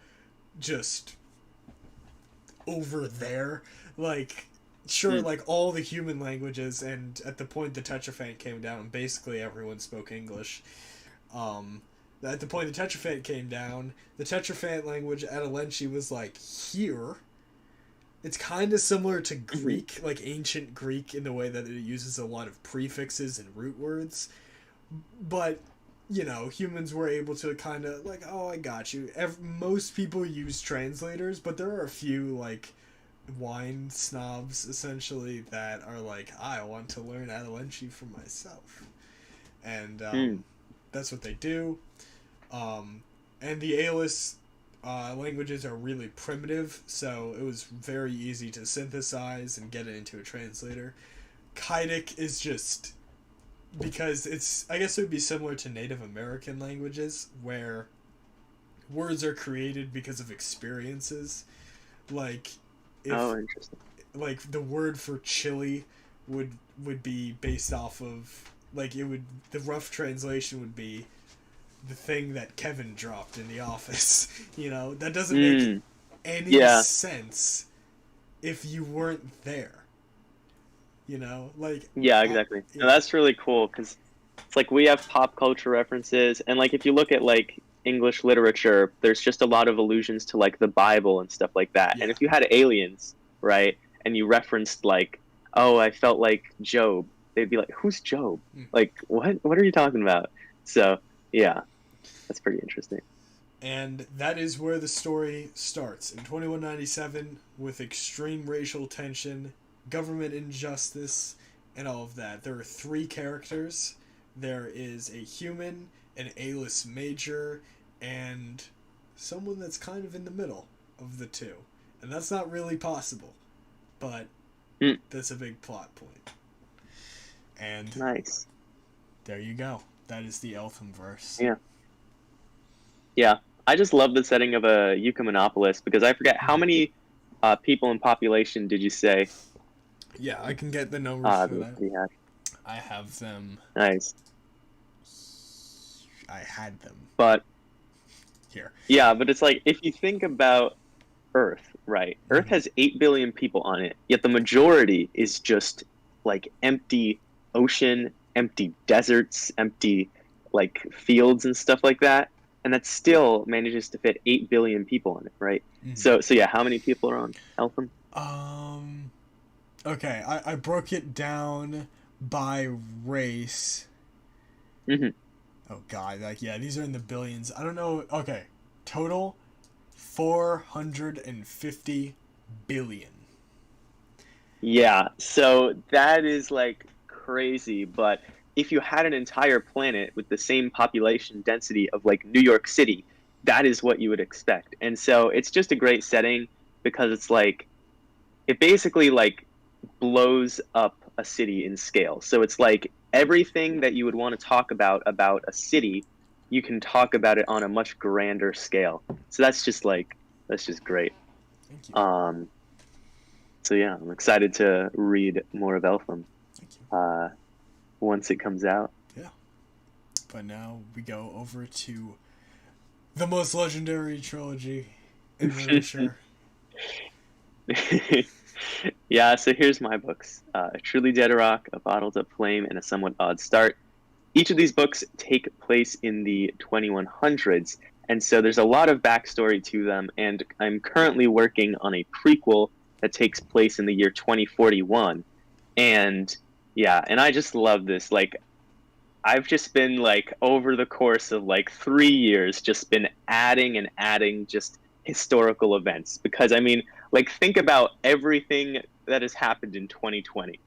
just over there. Like, sure, like all the human languages, and at the point the Tetrafant came down, basically everyone spoke English. At the point the Tetrafant came down, the Tetrafant language Adelenchi was like here. It's kind of similar to Greek, like ancient Greek, in the way that it uses a lot of prefixes and root words. But, humans were able to kind of, like, oh, I got you. Most people use translators, but there are a few, like, wine snobs, essentially, that are like, I want to learn Adelenchi for myself. And that's what they do. And the A-list languages are really primitive, so it was very easy to synthesize and get it into a translator. Kaidic is just... because I guess it would be similar to Native American languages, where words are created because of experiences. Like, interesting. Like, the word for chili would be based off of, like, the rough translation would be the thing that Kevin dropped in the office. That doesn't make any sense if you weren't there. Yeah, exactly. And that's really cool, because it's like we have pop culture references, and like if you look at like English literature, there's just a lot of allusions to like the Bible and stuff like that. Yeah. And if you had aliens, right, and you referenced like, oh, I felt like Job, they'd be like, who's Job? Like, what are you talking about? So yeah, that's pretty interesting. And that is where the story starts in 2197, with extreme racial tension, government injustice, and all of that. There are 3 characters. There is a human, an A-list major, and someone that's kind of in the middle of the two. And that's not really possible, but that's a big plot point. And nice. There you go. That is the Elthamverse. Yeah. Yeah. I just love the setting of a Eucomenopolis, because I forget how many people in population did you say? Yeah, I can get the numbers for that. Yeah. I have them. Nice. I had them. But here. Yeah, but it's like, if you think about Earth, right? Earth has 8 billion people on it, yet the majority is just like empty ocean, empty deserts, empty like fields and stuff like that. And that still manages to fit 8 billion people on it, right? So yeah, how many people are on Eltham? Okay, I broke it down by race. Oh god, like, yeah, these are in the billions. I don't know. Okay, total 450 billion. Yeah, so that is like crazy, but if you had an entire planet with the same population density of like New York City, that is what you would expect. And so it's just a great setting, because it's like, it basically like blows up a city in scale. So it's like everything that you would want to talk about a city, you can talk about it on a much grander scale. So that's just great. Thank you. So yeah, I'm excited to read more of Eltham. Thank you. Once it comes out. Yeah. But now we go over to the most legendary trilogy in literature. Yeah, so here's my books. A Truly Dead Rock, A Bottled Up Flame, and A Somewhat Odd Start. Each of these books take place in the 2100s, and so there's a lot of backstory to them, and I'm currently working on a prequel that takes place in the year 2041. And yeah, and I just love this. Like, I've just been like, over the course of like 3 years, just been adding and adding just historical events, because I mean, like, think about everything that has happened in 2020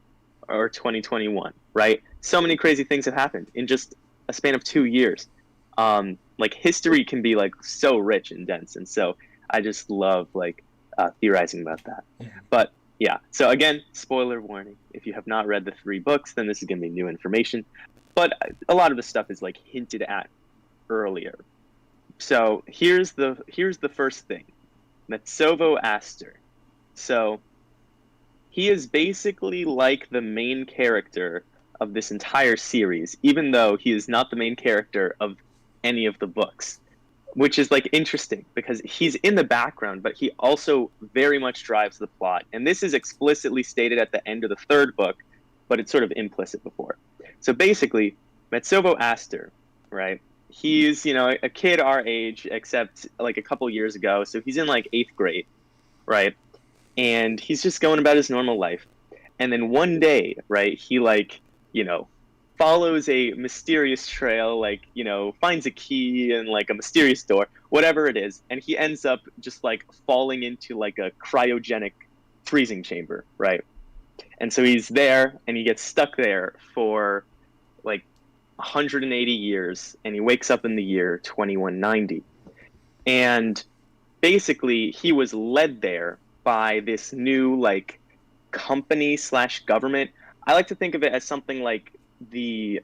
or 2021, right? So many crazy things have happened in just a span of 2 years. Like, history can be like so rich and dense, and so I just love like theorizing about that. But yeah, so again, spoiler warning, if you have not read the 3 books, then this is going to be new information. But a lot of the stuff is like hinted at earlier. So here's the first thing. Metsovo Aster. So he is basically like the main character of this entire series, even though he is not the main character of any of the books, which is like interesting, because he's in the background, but he also very much drives the plot. And this is explicitly stated at the end of the 3rd book, but it's sort of implicit before. So basically, Metsovo Aster, right? He's, a kid our age, except like a couple years ago. So he's in like 8th grade, right? And he's just going about his normal life. And then one day, right, he like, follows a mysterious trail, like, finds a key in like a mysterious door, whatever it is. And he ends up just like falling into like a cryogenic freezing chamber, right? And so he's there, and he gets stuck there for like 180 years, and he wakes up in the year 2190. And basically he was led there by this new like company / government. I like to think of it as something like the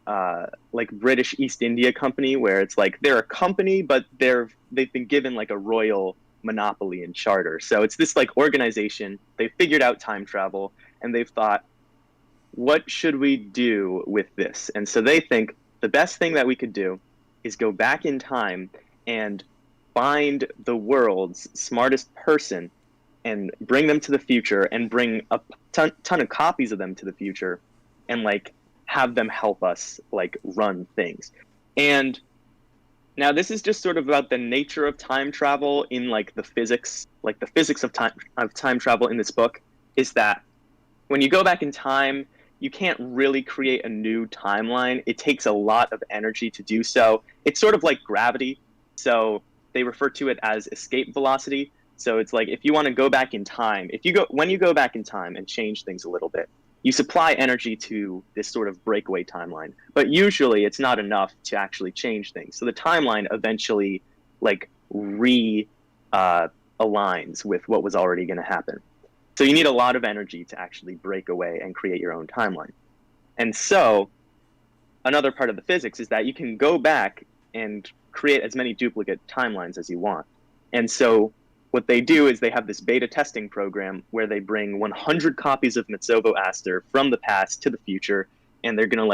like British East India Company, where it's like they're a company, but they've been given like a royal monopoly and charter. So it's this like organization. They figured out time travel, and they've thought, what should we do with this? And so they think the best thing that we could do is go back in time and find the world's smartest person and bring them to the future and bring a ton of copies of them to the future and like have them help us like run things. And now this is just sort of about the nature of time travel in like the physics of time travel in this book is that when you go back in time, you can't really create a new timeline. It takes a lot of energy to do so. It's sort of like gravity. So they refer to it as escape velocity. So it's like if you want to go back in time, when you go back in time and change things a little bit, you supply energy to this sort of breakaway timeline. But usually it's not enough to actually change things. So the timeline eventually like aligns with what was already going to happen. So you need a lot of energy to actually break away and create your own timeline. And so another part of the physics is that you can go back and create as many duplicate timelines as you want. And so what they do is they have this beta testing program where they bring 100 copies of Metsovo Aster from the past to the future, and they're gonna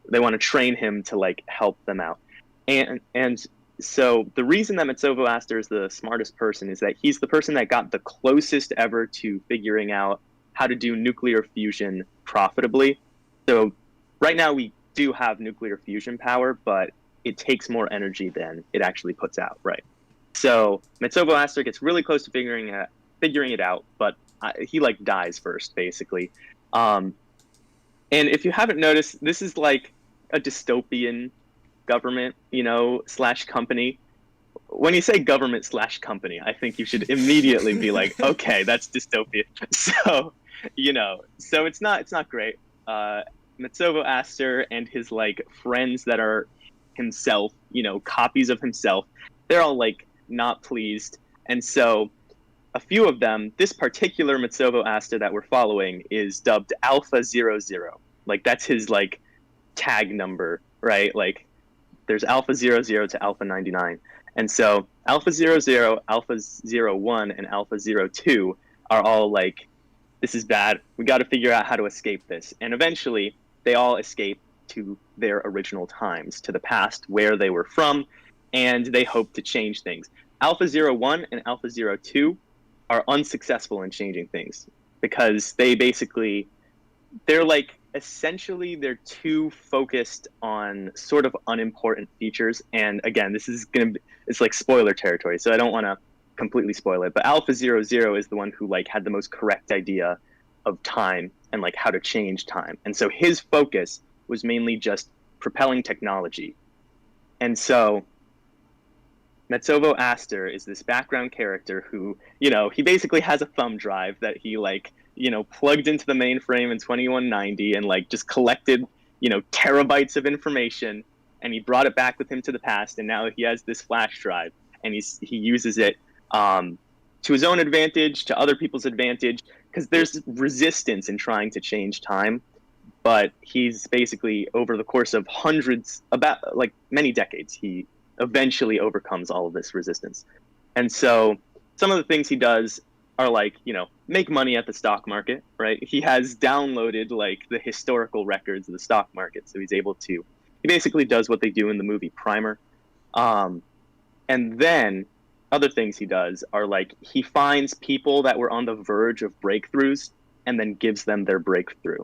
they want to train him to like help them out. And so the reason that Metsovo Aster is the smartest person is that he's the person that got the closest ever to figuring out how to do nuclear fusion profitably. So right now we do have nuclear fusion power, but it takes more energy than it actually puts out, right? So Metsovo Aster gets really close to figuring it out, but he like dies first, basically. And if you haven't noticed, this is like a dystopian government, / company. When you say government / company, I think you should immediately be like, okay, that's dystopian. So, so it's not great. Metsovo Aster and his like friends that are himself, copies of himself, they're all like not pleased. And so a few of them, this particular Metsovo Aster that we're following is dubbed Alpha 00. Like that's his like tag number, right? Like there's Alpha 00 to Alpha 99. And so Alpha 00, Alpha 01, and Alpha 02 are all like, this is bad. We got to figure out how to escape this. And eventually they all escape to their original times, to the past where they were from, and they hope to change things. Alpha 01 and Alpha 02 are unsuccessful in changing things because they're like, essentially they're too focused on sort of unimportant features. And again, it's like spoiler territory, so I don't want to completely spoil it, but Alpha 00 is the one who like had the most correct idea of time and like how to change time. And so his focus was mainly just propelling technology. And so Metsovo Aster is this background character who, he basically has a thumb drive that he like, plugged into the mainframe in 2190 and like just collected, terabytes of information, and he brought it back with him to the past. And now he has this flash drive and he uses it to his own advantage, to other people's advantage, because there's resistance in trying to change time. But he's basically, over the course of many decades, he eventually overcomes all of this resistance. And so some of the things he does are like, make money at the stock market, right? He has downloaded like the historical records of the stock market. So he basically does what they do in the movie Primer. And then other things he does are like, he finds people that were on the verge of breakthroughs and then gives them their breakthrough.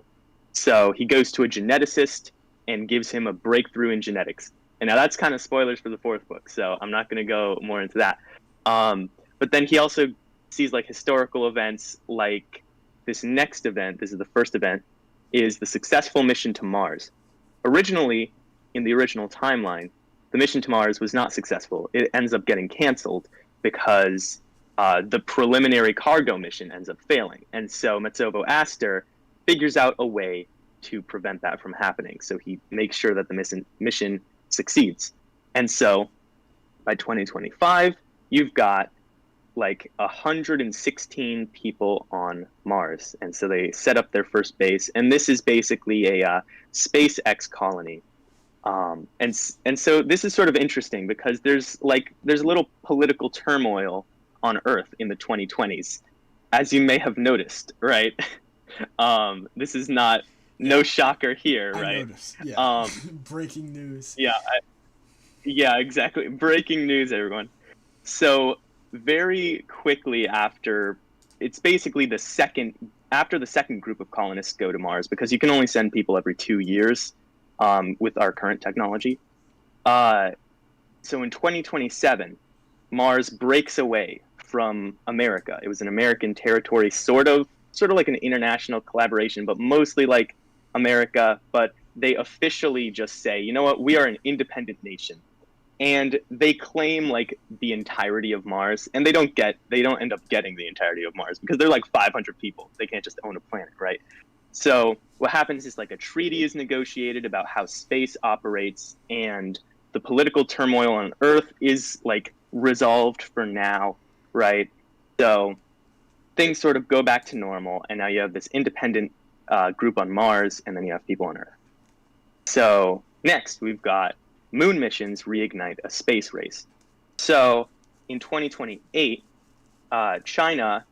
So he goes to a geneticist and gives him a breakthrough in genetics. And now that's kind of spoilers for the fourth book, so I'm not going to go more into that. But then he also sees like historical events, like this next event, this is the first event, is the successful mission to Mars. Originally, in the original timeline, the mission to Mars was not successful. It ends up getting canceled because the preliminary cargo mission ends up failing. And so Metsovo Aster figures out a way to prevent that from happening. So he makes sure that the mission succeeds. And so by 2025, you've got like 116 people on Mars. And so they set up their first base. And this is basically a SpaceX colony. And so this is sort of interesting because there's a little political turmoil on Earth in the 2020s, as you may have noticed, right? This is not no shocker here, I right? noticed. Yeah. Breaking news. Yeah, exactly. Breaking news, everyone. So very quickly after, it's basically after the second group of colonists go to Mars, because you can only send people every 2 years with our current technology. So in 2027, Mars breaks away from America. It was an American territory, sort of like an international collaboration, but mostly like America. But they officially just say, you know what, we are an independent nation. And they claim like the entirety of Mars, and they don't end up getting the entirety of Mars because they're like 500 people. They can't just own a planet, right? So what happens is like a treaty is negotiated about how space operates, and the political turmoil on Earth is like resolved for now, right? So things sort of go back to normal, and now you have this independent group on Mars, and then you have people on Earth. So next we've got moon missions reignite a space race. So in 2028, China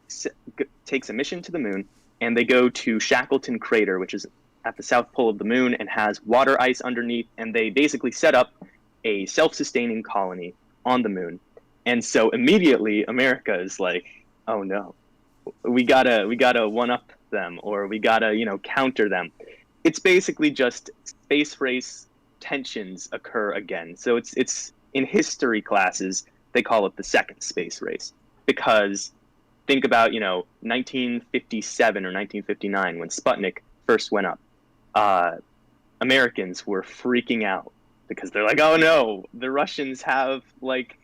takes a mission to the moon, and they go to Shackleton Crater, which is at the south pole of the moon and has water ice underneath, and they basically set up a self-sustaining colony on the moon. And so immediately America is like, oh no, we gotta one-up them, or we gotta, counter them. It's basically just space race tensions occur again. So it's in history classes, they call it the second space race, because think about 1957 or 1959 when Sputnik first went up. Americans were freaking out because they're like, oh no, the Russians have like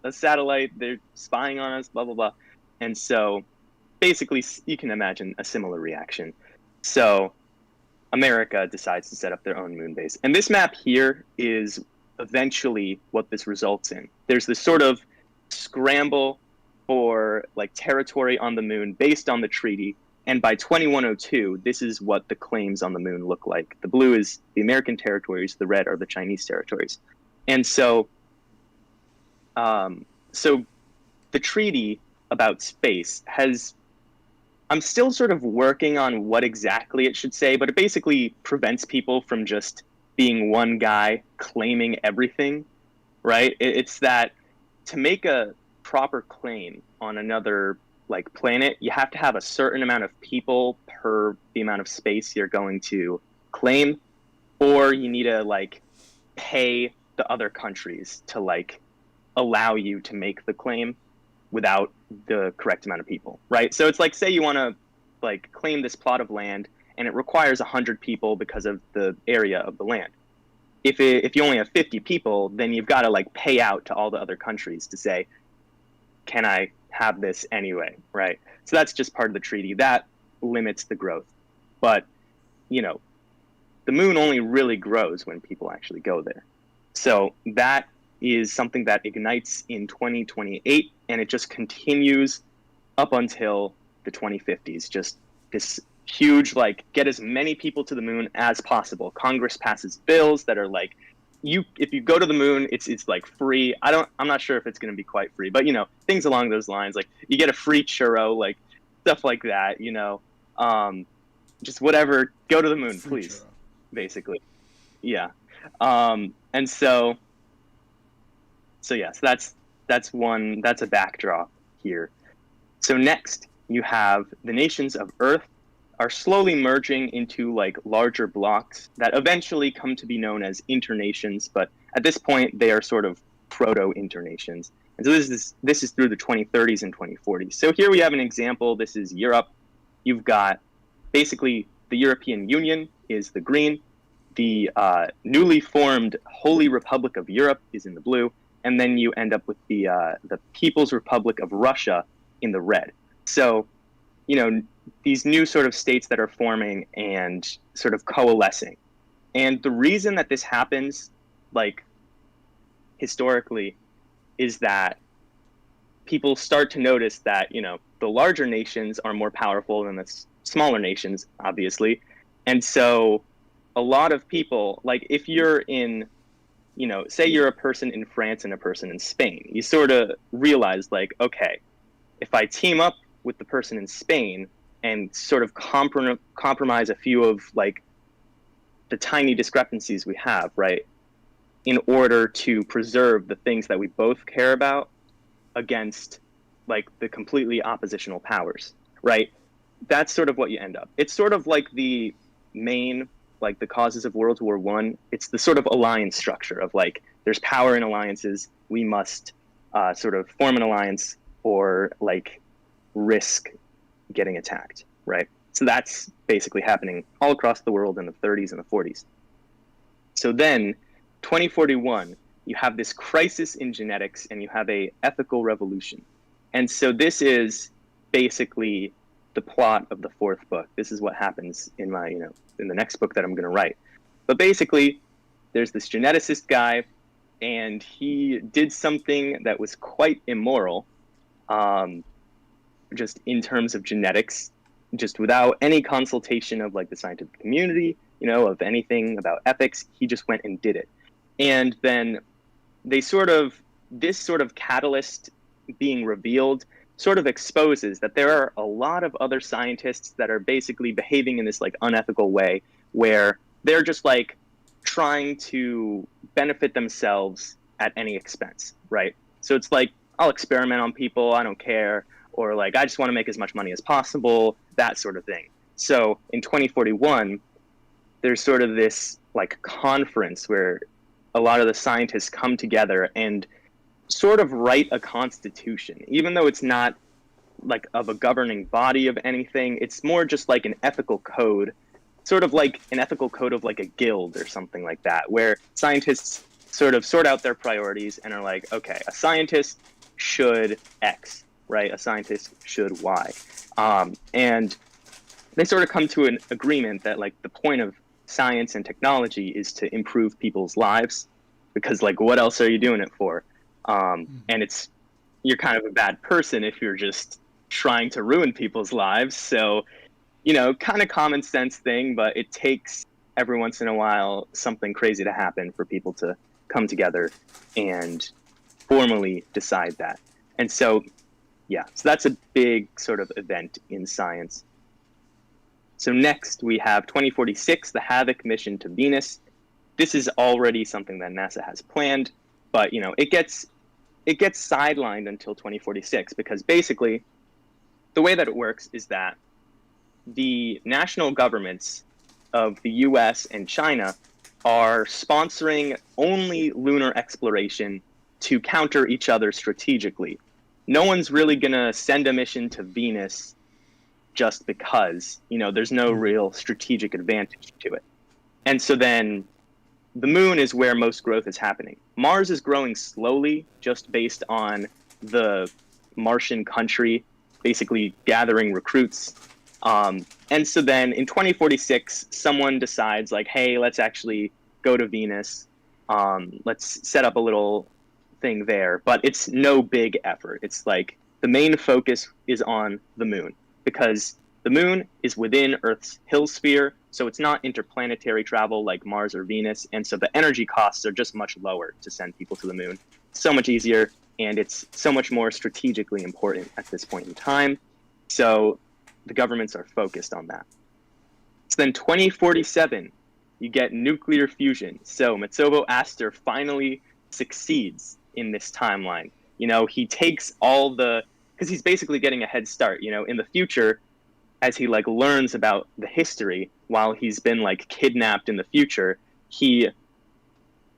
a satellite, they're spying on us, blah blah blah. And so basically you can imagine a similar reaction. So America decides to set up their own moon base. And this map here is eventually what this results in. There's this sort of scramble for like territory on the moon based on the treaty. And by 2102, this is what the claims on the moon look like. The blue is the American territories, the red are the Chinese territories. And so, so the treaty about space I'm still sort of working on what exactly it should say, but it basically prevents people from just being one guy claiming everything, right? It's that to make a proper claim on another like planet, you have to have a certain amount of people per the amount of space you're going to claim, or you need to like pay the other countries to like allow you to make the claim without the correct amount of people, right? So it's like, say you want to like claim this plot of land and it requires 100 people because of the area of the land. If you only have 50 people, then you've got to like pay out to all the other countries to say, can I have this anyway, right? So that's just part of the treaty. That limits the growth. But, the moon only really grows when people actually go there. So that is something that ignites in 2028, and it just continues up until the 2050s. Just this huge, like, get as many people to the moon as possible. Congress passes bills that are like, if you go to the moon, it's like free. I'm not sure if it's going to be quite free, but things along those lines, like you get a free churro, like stuff like that, just whatever, go to the moon, free please, churro. Basically. Yeah. And so that's a backdrop here. So next you have the nations of Earth are slowly merging into like larger blocks that eventually come to be known as internations, but at this point they are sort of proto-internations. And so this is through the 2030s and 2040s. So here we have an example. This is Europe. You've got basically the European Union is the green, the newly formed Holy Republic of Europe is in the blue, and then you end up with the People's Republic of Russia in the red. So, these new sort of states that are forming and sort of coalescing. And the reason that this happens, like, historically, is that people start to notice that, the larger nations are more powerful than the smaller nations, obviously. And so a lot of people, like, if you're in, say you're a person in France and a person in Spain, you sort of realize, like, okay, if I team up with the person in Spain and sort of compromise a few of like the tiny discrepancies we have, right, in order to preserve the things that we both care about against like the completely oppositional powers, right? That's sort of what you end up. It's sort of like the main, like the causes of World War One. It's the sort of alliance structure of like, there's power in alliances. We must sort of form an alliance or like risk getting attacked, right? So that's basically happening all across the world in the 30s and the 40s. So then 2041, you have this crisis in genetics and you have a ethical revolution. And so this is basically the plot of the fourth book. This is what happens in my, in the next book that I'm going to write. But basically, there's this geneticist guy, and he did something that was quite immoral, just in terms of genetics, just without any consultation of like the scientific community, of anything about ethics. He just went and did it. And then this sort of catalyst being revealed sort of exposes that there are a lot of other scientists that are basically behaving in this like unethical way where they're just like trying to benefit themselves at any expense, right? So it's like, I'll experiment on people, I don't care, or like, I just want to make as much money as possible, that sort of thing. So in 2041, there's sort of this like conference where a lot of the scientists come together and sort of write a constitution, even though it's not like of a governing body of anything. It's more just like an ethical code, sort of like an ethical code of like a guild or something like that, where scientists sort of sort out their priorities and are like, okay, a scientist should X, right? A scientist should Y. And they sort of come to an agreement that like the point of science and technology is to improve people's lives, because like what else are you doing it for? And you're kind of a bad person if you're just trying to ruin people's lives. So, kind of common sense thing, but it takes every once in a while something crazy to happen for people to come together and formally decide that. And so, yeah, so that's a big sort of event in science. So next we have 2046, the Havoc mission to Venus. This is already something that NASA has planned, but it gets sidelined until 2046 because basically the way that it works is that the national governments of the US and China are sponsoring only lunar exploration to counter each other strategically. No one's really going to send a mission to Venus just because, there's no real strategic advantage to it. And so then the moon is where most growth is happening. Mars is growing slowly just based on the Martian country basically gathering recruits. And so then in 2046, someone decides like, hey, let's actually go to Venus. Let's set up a little thing there. But it's no big effort. It's like the main focus is on the moon because the moon is within Earth's Hill sphere. So it's not interplanetary travel like Mars or Venus. And so the energy costs are just much lower to send people to the moon. So much easier. And it's so much more strategically important at this point in time. So the governments are focused on that. So then 2047, you get nuclear fusion. So Metsobo Astor finally succeeds in this timeline. He takes because he's basically getting a head start, in the future, as he like learns about the history while he's been like kidnapped in the future, he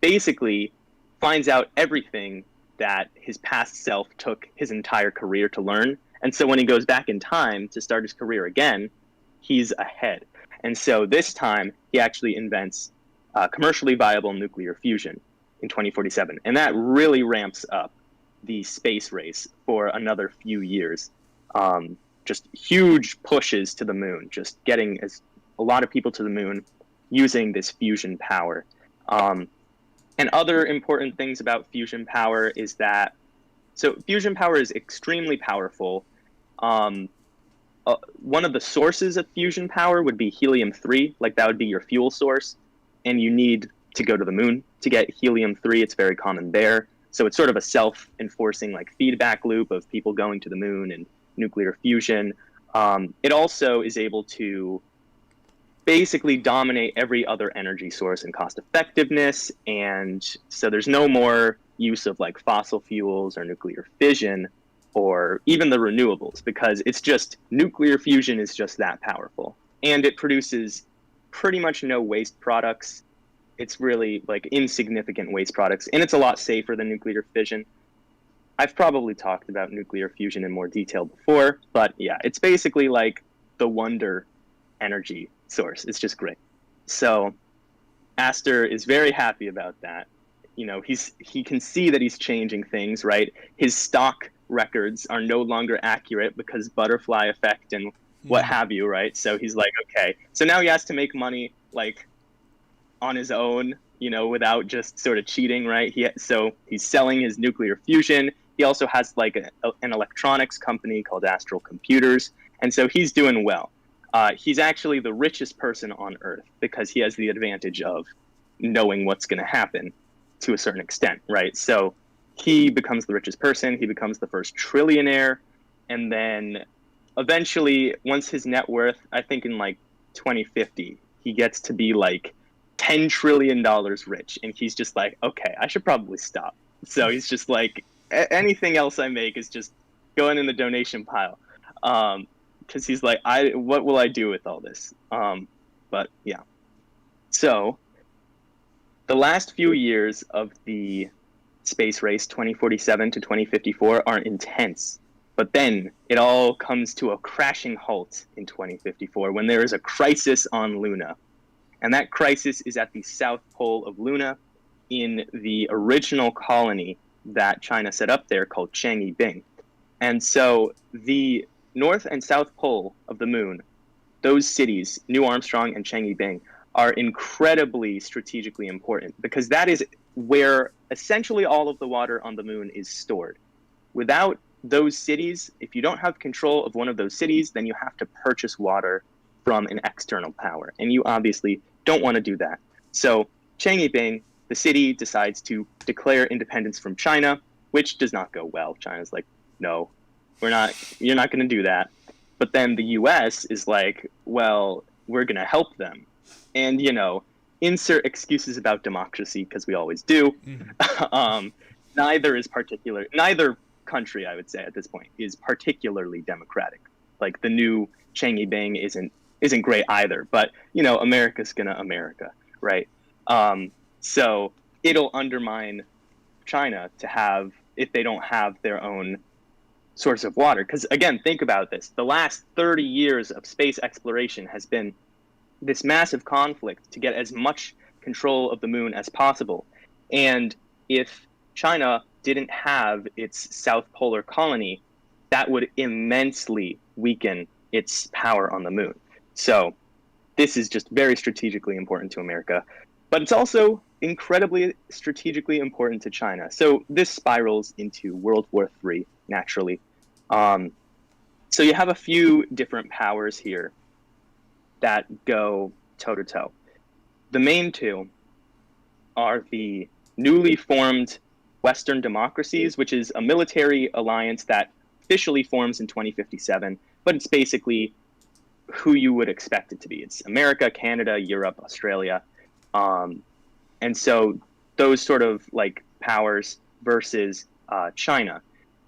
basically finds out everything that his past self took his entire career to learn. And so when he goes back in time to start his career again, he's ahead. And so this time he actually invents commercially viable nuclear fusion in 2047. And that really ramps up the space race for another few years. Just huge pushes to the moon, just getting a lot of people to the moon using this fusion power. And other important things about fusion power is that, so fusion power is extremely powerful. One of the sources of fusion power would be helium-3, like that would be your fuel source. And you need to go to the moon to get helium-3. It's very common there. So it's sort of a self-enforcing like feedback loop of people going to the moon and nuclear fusion. It also is able to basically dominate every other energy source in cost effectiveness. And so there's no more use of like fossil fuels or nuclear fission or even the renewables, because it's just nuclear fusion is just that powerful. And it produces pretty much no waste products. It's really like insignificant waste products, and it's a lot safer than nuclear fission. I've probably talked about nuclear fusion in more detail before, but yeah, it's basically like the wonder energy source. It's just great. So Astor is very happy about that. You know, he can see that he's changing things, right? His stock records are no longer accurate because butterfly effect and what have you, right? So he's like, okay. So now he has to make money like on his own, you know, without just sort of cheating, right? So he's selling his nuclear fusion. He also has like an electronics company called Astral Computers, and so he's doing well. He's actually the richest person on Earth because he has the advantage of knowing what's going to happen to a certain extent, right? So he becomes the richest person. He becomes the first trillionaire, and then eventually, once his net worth, I think in like 2050, he gets to be like $10 trillion rich, and he's just like, okay, I should probably stop. So he's just like, anything else I make is just going in the donation pile, because he's like, what will I do with all this? But yeah. So the last few years of the space race, 2047 to 2054, are intense. But then it all comes to a crashing halt in 2054 when there is a crisis on Luna. And that crisis is at the south pole of Luna in the original colony that China set up there called Chang'e-Bing. And so the north and south pole of the moon, those cities, New Armstrong and Chang'e-Bing, are incredibly strategically important because that is where essentially all of the water on the moon is stored. Without those cities, if you don't have control of one of those cities, then you have to purchase water from an external power. And you obviously don't want to do that. So Chang'e-Bing, the city, decides to declare independence from China, which does not go well. China's like, no, you're not going to do that. But then the US is like, well, we're going to help them. And, you know, insert excuses about democracy, because we always do. Neither country, I would say at this point, is particularly democratic. Like the new Chang'e-Bing isn't great either. But, you know, America's going to America, right? So it'll undermine China to have, if they don't have their own source of water. Because again, think about this. The last 30 years of space exploration has been this massive conflict to get as much control of the moon as possible. And if China didn't have its south polar colony, that would immensely weaken its power on the moon. So this is just very strategically important to America. But it's also incredibly strategically important to China. So this spirals into World War III, naturally. So you have a few different powers here that go toe-to-toe. The main two are the newly formed Western democracies, which is a military alliance that officially forms in 2057, but it's basically who you would expect it to be. It's America, Canada, Europe, Australia. And so those sort of like powers versus China.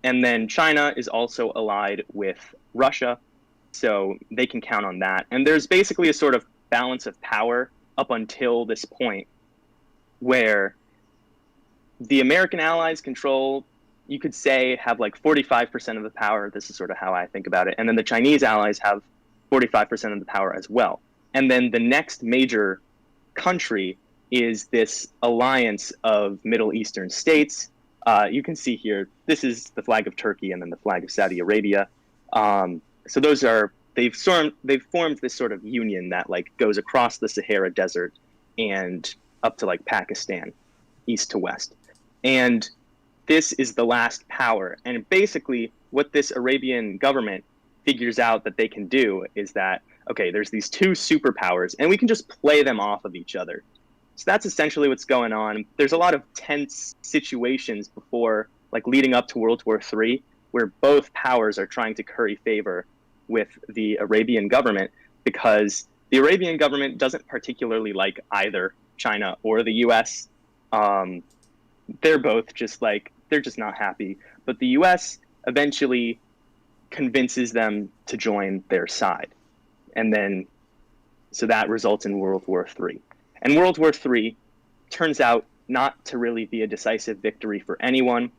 And then China is also allied with Russia, so they can count on that. And there's basically a sort of balance of power up until this point where the American allies control, you could say, have like 45% of the power. This is sort of how I think about it. And then the Chinese allies have 45% of the power as well. And then the next major country is this alliance of Middle Eastern states. You can see here, this is the flag of Turkey and then the flag of Saudi Arabia. So those are, they've formed this sort of union that like goes across the Sahara Desert and up to like Pakistan, east to west. And this is the last power. And basically what this Arabian government figures out that they can do is that, okay, there's these two superpowers and we can just play them off of each other. So that's essentially what's going on. There's a lot of tense situations before, like leading up to World War III, where both powers are trying to curry favor with the Arabian government because The Arabian government doesn't particularly like either China or the US. They're both just like, they're just not happy. But the US eventually convinces them to join their side. And then, so that results in World War III. And World War III turns out not to really be a decisive victory for anyone.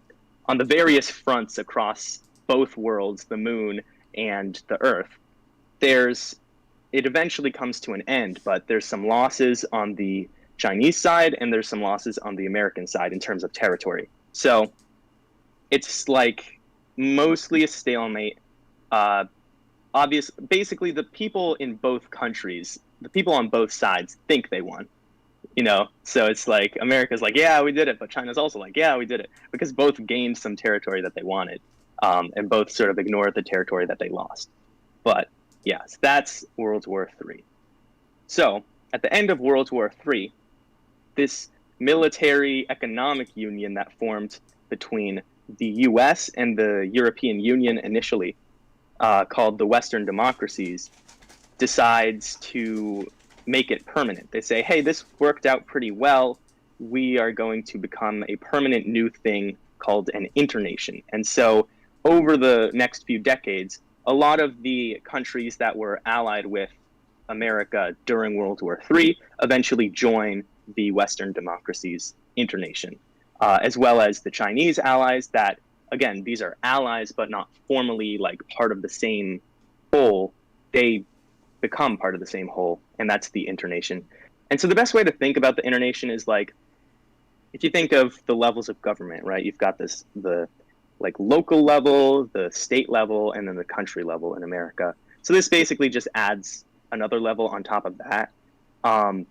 On the various fronts across both worlds, the moon and the Earth, it eventually comes to an end, but there's some losses on the Chinese side and there's some losses on the American side in terms of territory. So it's like mostly a stalemate. Basically the people in both countries, the people on both sides think they won. So it's like America's like, yeah, we did it, but China's also like, yeah, we did it, because both gained some territory that they wanted, and both sort of ignored the territory that they lost. But yes, that's World War III. So at the end of World War III, this military economic union that formed between the US and the European Union initially, called the Western democracies, decides to make it permanent. They say, hey, this worked out pretty well. We are going to become a permanent new thing called an internation. And so over the next few decades, a lot of the countries that were allied with America during World War III eventually join the Western democracies internation, as well as the Chinese allies that, again, these are allies, but not formally like part of the same whole. They become part of the same whole, and that's the internation. And so the best way to think about the internation is like, if you think of the levels of government, right? You've got the like local level, the state level, and then the country level in America. So this basically just adds another level on top of that. And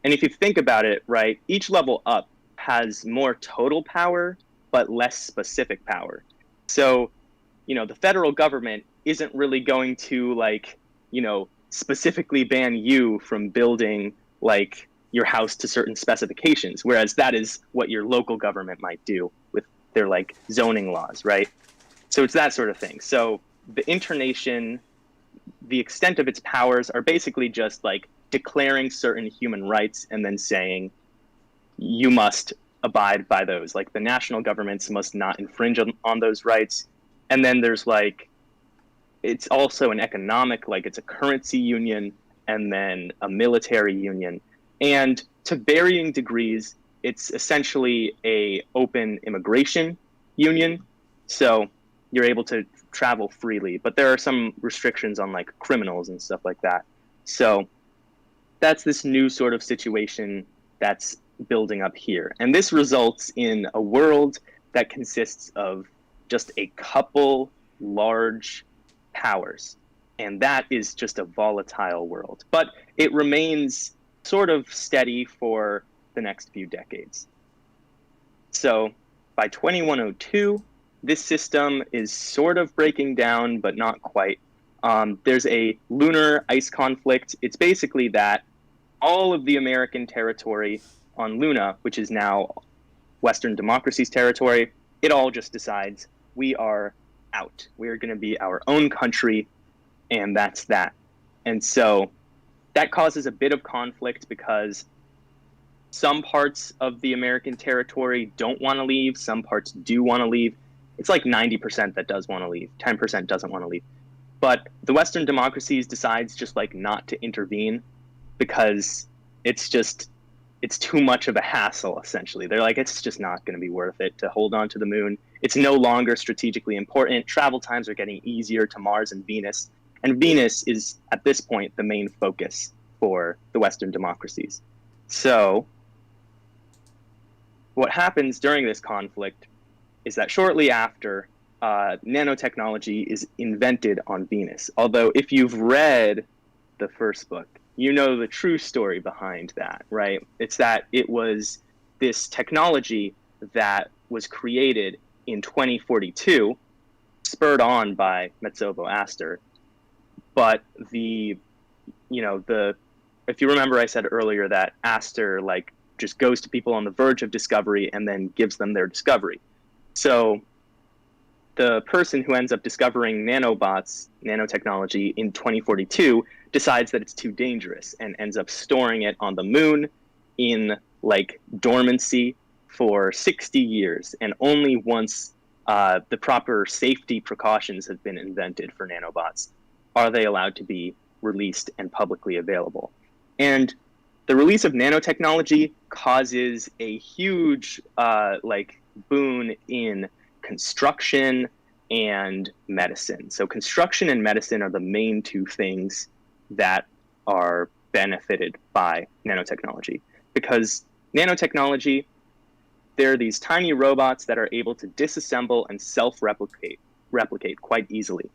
if you think about it, right, each level up has more total power, but less specific power. So, the federal government isn't really going to like, specifically ban you from building like your house to certain specifications, whereas that is what your local government might do with their like zoning laws, right? So it's that sort of thing. So the internation, the extent of its powers are basically just like declaring certain human rights and then saying you must abide by those. Like the national governments must not infringe on those rights. And then there's like, it's also an economic, like it's a currency union and then a military union. And to varying degrees, it's essentially a open immigration union. So you're able to travel freely, but there are some restrictions on like criminals and stuff like that. So that's this new sort of situation that's building up here. And this results in a world that consists of just a couple large powers. And that is just a volatile world. But it remains sort of steady for the next few decades. So by 2102, this system is sort of breaking down, but not quite. There's a lunar ice conflict. It's basically that all of the American territory on Luna, which is now Western democracies territory, it all just decides we are out. We are going to be our own country, and that's that. And so that causes a bit of conflict because some parts of the American territory don't want to leave, some parts do want to leave. It's like 90% that does want to leave, 10% doesn't want to leave. But the Western democracies decides just like not to intervene because it's too much of a hassle, essentially. They're like, it's just not going to be worth it to hold on to the moon. It's no longer strategically important. Travel times are getting easier to Mars and Venus. And Venus is, at this point, the main focus for the Western democracies. So what happens during this conflict is that shortly after, nanotechnology is invented on Venus. Although if you've read the first book, you know the true story behind that, right? It's that it was this technology that was created in 2042, spurred on by Metsovo Astor. But if you remember, I said earlier that Astor like just goes to people on the verge of discovery and then gives them their discovery. So the person who ends up discovering nanotechnology in 2042 decides that it's too dangerous and ends up storing it on the moon in like dormancy for 60 years. And only once the proper safety precautions have been invented for nanobots are they allowed to be released and publicly available. And the release of nanotechnology causes a huge boon in construction and medicine. So construction and medicine are the main two things that are benefited by nanotechnology, because nanotechnology, there are these tiny robots that are able to disassemble and self-replicate quite easily.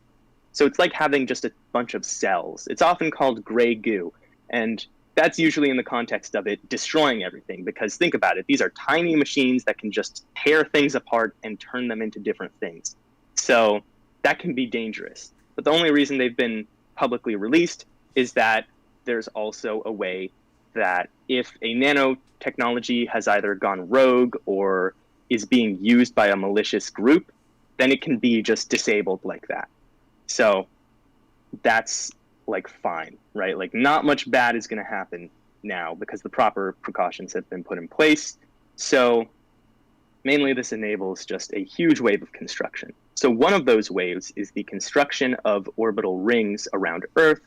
So it's like having just a bunch of cells. It's often called gray goo, and that's usually in the context of it destroying everything, because think about it, these are tiny machines that can just tear things apart and turn them into different things. So that can be dangerous. But the only reason they've been publicly released is that there's also a way that if a nanotechnology has either gone rogue or is being used by a malicious group, then it can be just disabled like that. So that's like fine, right? Like not much bad is going to happen now because the proper precautions have been put in place. So mainly this enables just a huge wave of construction. So one of those waves is the construction of orbital rings around Earth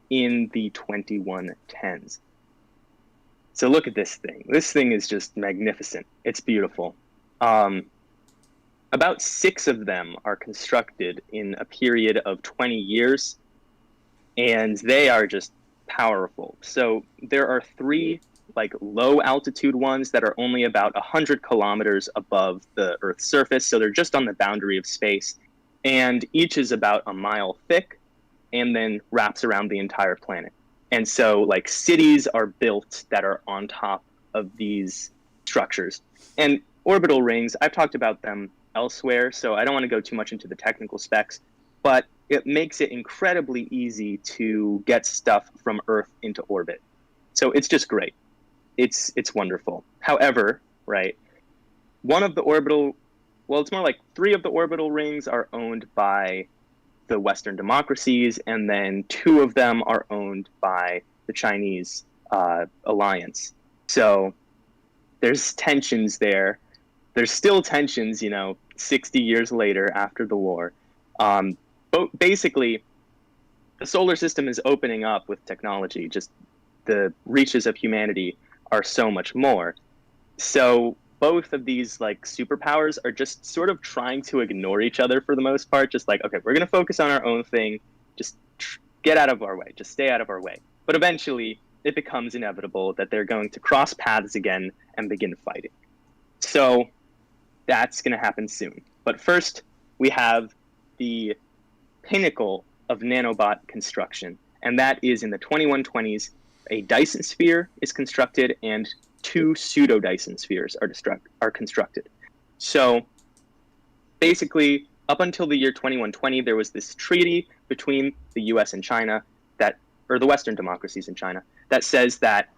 in the 2110s. So look at this thing. This thing is just magnificent. It's beautiful. About 6 of them are constructed in a period of 20 years, and they are just powerful. So there are 3 like low altitude ones that are only about 100 kilometers above the Earth's surface. So they're just on the boundary of space, and each is about a mile thick and then wraps around the entire planet. And so like cities are built that are on top of these structures. And orbital rings, I've talked about them elsewhere, so I don't want to go too much into the technical specs, but it makes it incredibly easy to get stuff from Earth into orbit. So it's just great. It's wonderful. However, right, it's more like 3 of the orbital rings are owned by the Western democracies, and then 2 of them are owned by the Chinese alliance. So there's tensions there. There's still tensions, 60 years later after the war. But basically, the solar system is opening up with technology. Just the reaches of humanity are so much more. So both of these like superpowers are just sort of trying to ignore each other for the most part. Just like, okay, we're going to focus on our own thing. Just get out of our way. Just stay out of our way. But eventually, it becomes inevitable that they're going to cross paths again and begin fighting. So that's going to happen soon. But first, we have the pinnacle of nanobot construction, and that is in the 2120s. A Dyson sphere is constructed, and 2 pseudo Dyson spheres are constructed. So basically, up until the year 2120, there was this treaty between the US and China or the Western democracies in China, that says that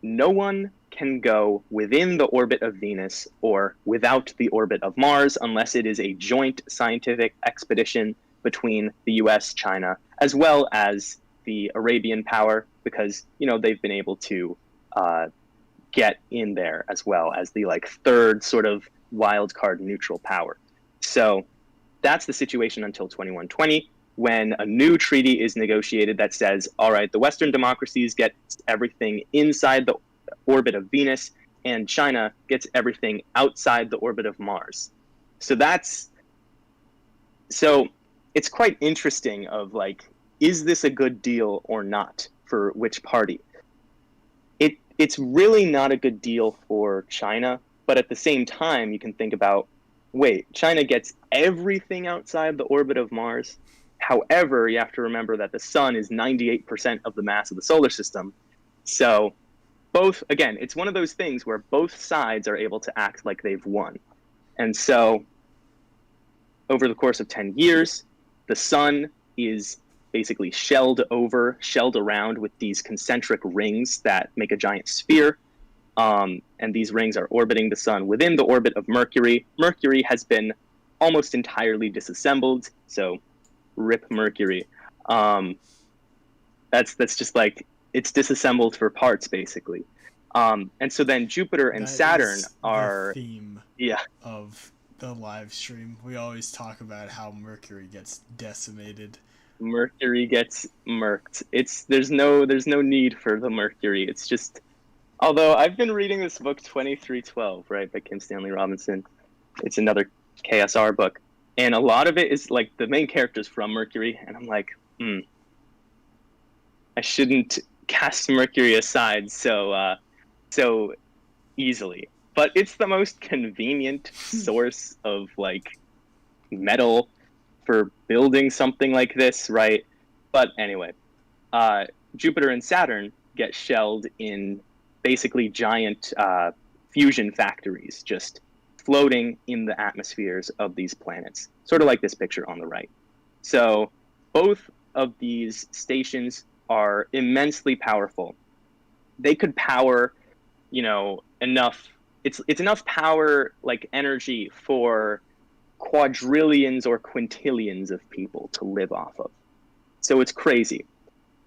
no one can go within the orbit of Venus or without the orbit of Mars unless it is a joint scientific expedition between the US, China, as well as the Arabian power, because, they've been able to get in there as well as the like 3rd sort of wild card neutral power. So that's the situation until 2120, when a new treaty is negotiated that says, all right, the Western democracies get everything inside the orbit of Venus, and China gets everything outside the orbit of Mars. So it's quite interesting of like, is this a good deal or not for which party? It's really not a good deal for China, but at the same time, you can think about, wait, China gets everything outside the orbit of Mars. However, you have to remember that the sun is 98% of the mass of the solar system. So again, it's one of those things where both sides are able to act like they've won. And so over the course of 10 years, the sun is basically shelled around with these concentric rings that make a giant sphere. And these rings are orbiting the sun within the orbit of Mercury. Mercury has been almost entirely disassembled, so rip Mercury. That's just like, it's disassembled for parts, basically. And so then Jupiter and That Saturn is the are, theme yeah, of the live stream. We always talk about how Mercury gets decimated. Mercury gets murked. There's no need for the Mercury. It's just, although I've been reading this book 2312, right, by Kim Stanley Robinson. It's another KSR book, and a lot of it is like the main character's from Mercury, and I'm like, I shouldn't cast Mercury aside so easily. But it's the most convenient source of like metal for building something like this, right? But anyway, Jupiter and Saturn get shelled in basically giant fusion factories, just floating in the atmospheres of these planets, sort of like this picture on the right. So both of these stations are immensely powerful. They could power, enough. It's enough power, like energy, for quadrillions or quintillions of people to live off of. So it's crazy.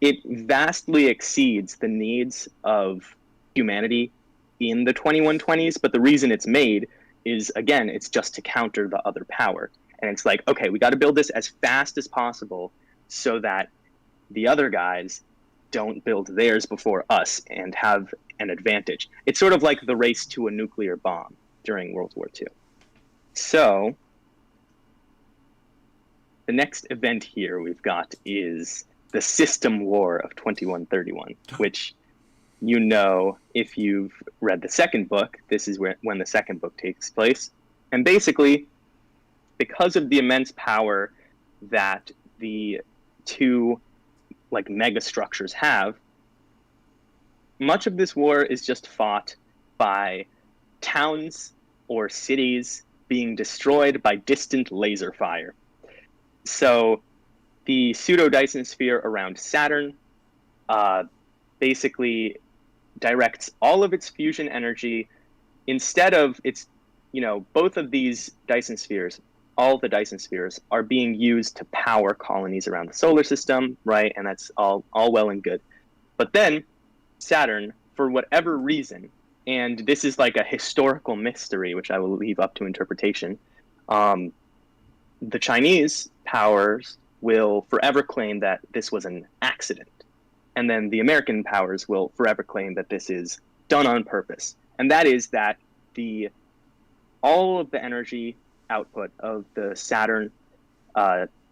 It vastly exceeds the needs of humanity in the 2120s, but the reason it's made is, again, it's just to counter the other power. And it's like, okay, we got to build this as fast as possible so that the other guys don't build theirs before us and have an advantage. It's sort of like the race to a nuclear bomb during World War II. So the next event here we've got is the System War of 2131, which, if you've read the second book, this is when the second book takes place. And basically, because of the immense power that the two like megastructures have, much of this war is just fought by towns or cities being destroyed by distant laser fire. So the pseudo-Dyson sphere around Saturn basically directs all of its fusion energy, instead of its, both of these Dyson spheres, all the Dyson spheres are being used to power colonies around the solar system, right? And that's all well and good. But then Saturn, for whatever reason, and this is like a historical mystery, which I will leave up to interpretation, the Chinese powers will forever claim that this was an accident. And then the American powers will forever claim that this is done on purpose. And that is that all of the energy output of the Saturn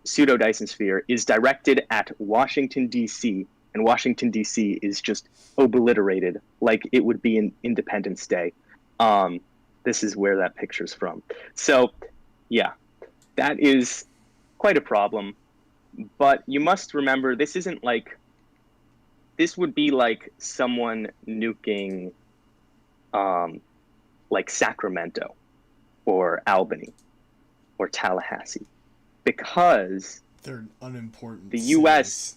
pseudo-Dyson sphere is directed at Washington, D.C., and Washington, D.C. is just obliterated like it would be in Independence Day. This is where that picture's from. So, yeah, that is quite a problem. But you must remember, this would be like someone nuking like Sacramento or Albany or Tallahassee, because they're unimportant. The U.S.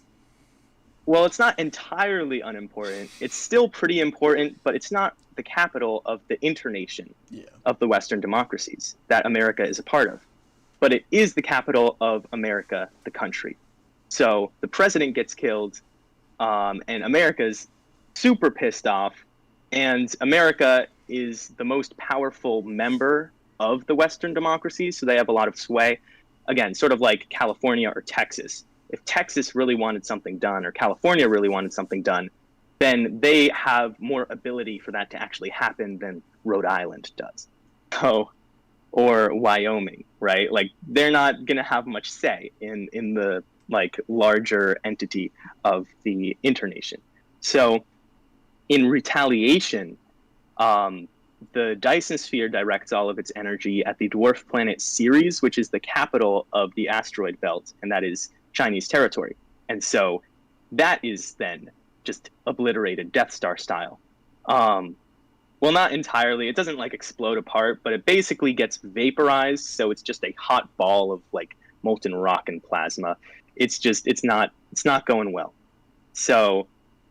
Well, it's not entirely unimportant. It's still pretty important, but it's not the capital of the internation of the Western democracies that America is a part of. But it is the capital of America, the country. So the president gets killed, and America's super pissed off, and America is the most powerful member of the Western democracies, so they have a lot of sway. Again, sort of like California or Texas. If Texas really wanted something done, or California really wanted something done, then they have more ability for that to actually happen than Rhode Island does. Or Wyoming, right? Like, they're not going to have much say in the like larger entity of the internation. So in retaliation, the Dyson sphere directs all of its energy at the dwarf planet Ceres, which is the capital of the asteroid belt, and that is Chinese territory. And so that is then just obliterated Death Star style. Well, not entirely. It doesn't like explode apart, but it basically gets vaporized. So it's just a hot ball of like molten rock and plasma. It's not going well. So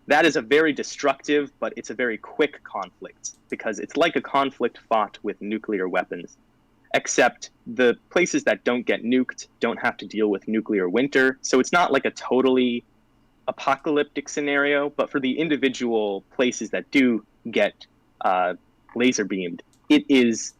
that is a very destructive, but it's a very quick conflict, because it's like a conflict fought with nuclear weapons, except the places that don't get nuked don't have to deal with nuclear winter. So it's not like a totally apocalyptic scenario, but for the individual places that do get laser beamed, it is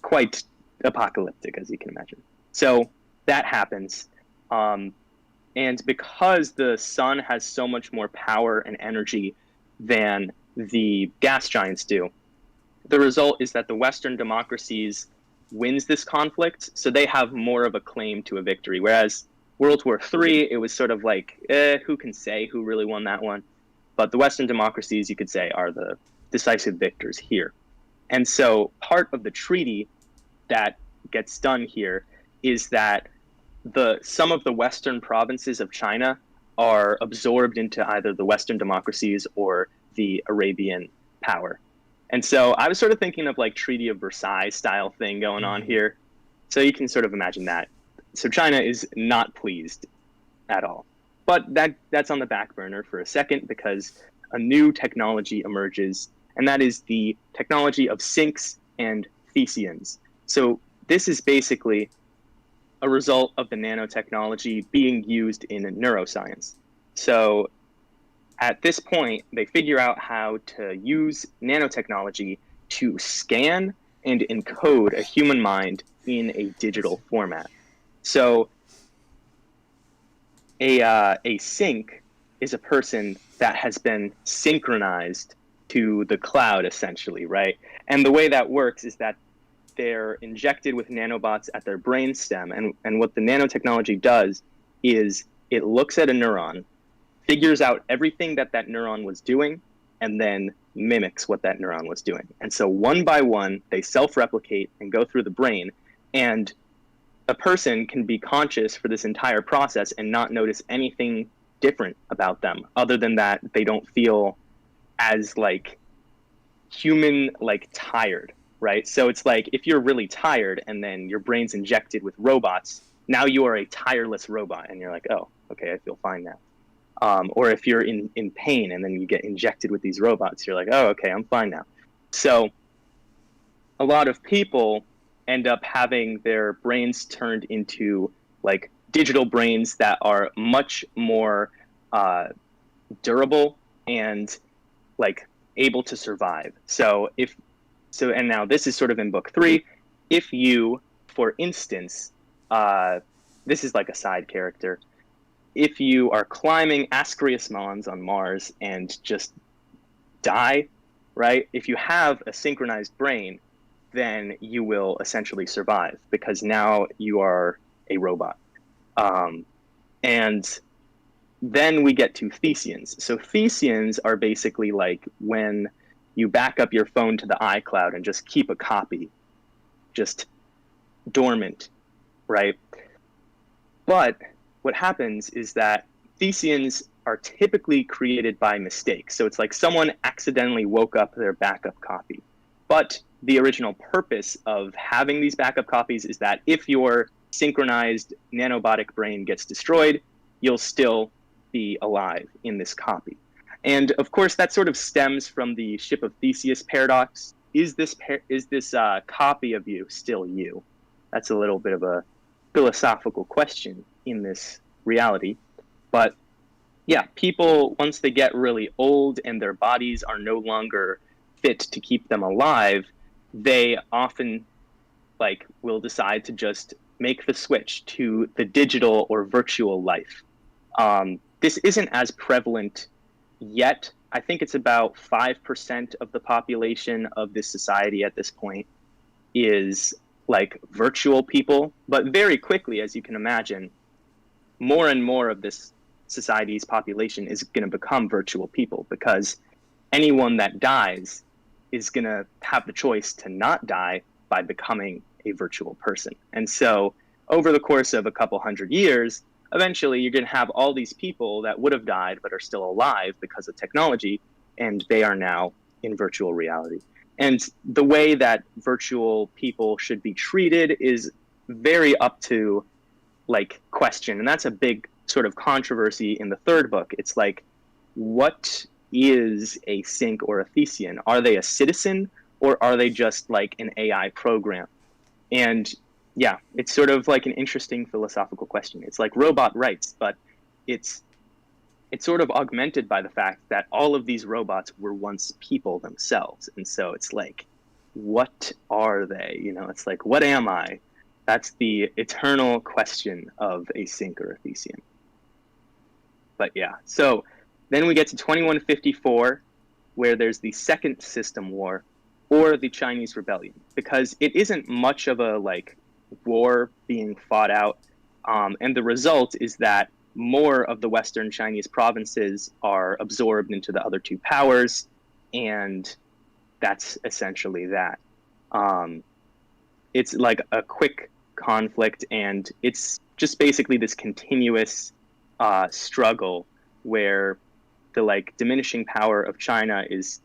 quite apocalyptic, as you can imagine. So that happens. And because the sun has so much more power and energy than the gas giants do, the result is that the Western democracies wins this conflict, so they have more of a claim to a victory. Whereas World War III, it was sort of like, who can say who really won that one? But the Western democracies, you could say, are the decisive victors here. And so part of the treaty that gets done here is that some of the Western provinces of China are absorbed into either the Western democracies or the Arabian power. And so I was sort of thinking of like Treaty of Versailles style thing going on here. So you can sort of imagine that. So China is not pleased at all. But that's on the back burner for a second because a new technology emerges, and that is the technology of syncs and Theseans. So this is basically a result of the nanotechnology being used in neuroscience. So at this point, they figure out how to use nanotechnology to scan and encode a human mind in a digital format. So a sync is a person that has been synchronized to the cloud, essentially, right? And the way that works is that they're injected with nanobots at their brainstem. And what the nanotechnology does is it looks at a neuron, figures out everything that neuron was doing, and then mimics what that neuron was doing. And so one by one, they self-replicate and go through the brain. And a person can be conscious for this entire process and not notice anything different about them, other than that they don't feel as like human, like tired, right? So it's like if you're really tired and then your brain's injected with robots, now you are a tireless robot and you're like, oh, okay, I feel fine now. Or if you're in pain and then you get injected with these robots, you're like, oh, okay, I'm fine now. So a lot of people end up having their brains turned into like digital brains that are much more durable and like able to survive. And now this is sort of in book 3. If you, for instance, this is like a side character. If you are climbing Ascarius Mons on Mars and just die, right? If you have a synchronized brain, then you will essentially survive because now you are a robot. And then we get to Theseans. So Theseans are basically like when you back up your phone to the iCloud and just keep a copy, just dormant, right? But what happens is that Theseans are typically created by mistake. So it's like someone accidentally woke up their backup copy. But the original purpose of having these backup copies is that if your synchronized nanobotic brain gets destroyed, you'll still be alive in this copy. And of course, that sort of stems from the Ship of Theseus paradox. Is this copy of you still you? That's a little bit of a philosophical question in this reality. But yeah, people, once they get really old and their bodies are no longer fit to keep them alive, they often like will decide to just make the switch to the digital or virtual life. This isn't as prevalent yet. I think it's about 5% of the population of this society at this point is like virtual people. But very quickly, as you can imagine, more and more of this society's population is going to become virtual people because anyone that dies is going to have the choice to not die by becoming a virtual person. And so over the course of a couple hundred years, eventually you're going to have all these people that would have died but are still alive because of technology, and they are now in virtual reality. And the way that virtual people should be treated is very up to like question. And that's a big sort of controversy in the 3rd book. It's like, what is a sync or a Thesean? Are they a citizen or are they just like an AI program? And yeah, it's sort of like an interesting philosophical question. It's like robot rights, but it's it's sort of augmented by the fact that all of these robots were once people themselves. And so it's like, what are they? You know, it's like, what am I? That's the eternal question of a Sync or a Thesean. But yeah, so then we get to 2154, where there's the Second System War, or the Chinese Rebellion, because it isn't much of a like war being fought out, and the result is that more of the Western Chinese provinces are absorbed into the other two powers, and that's essentially that. It's like a quick conflict, and it's just basically this continuous struggle where the like diminishing power of China is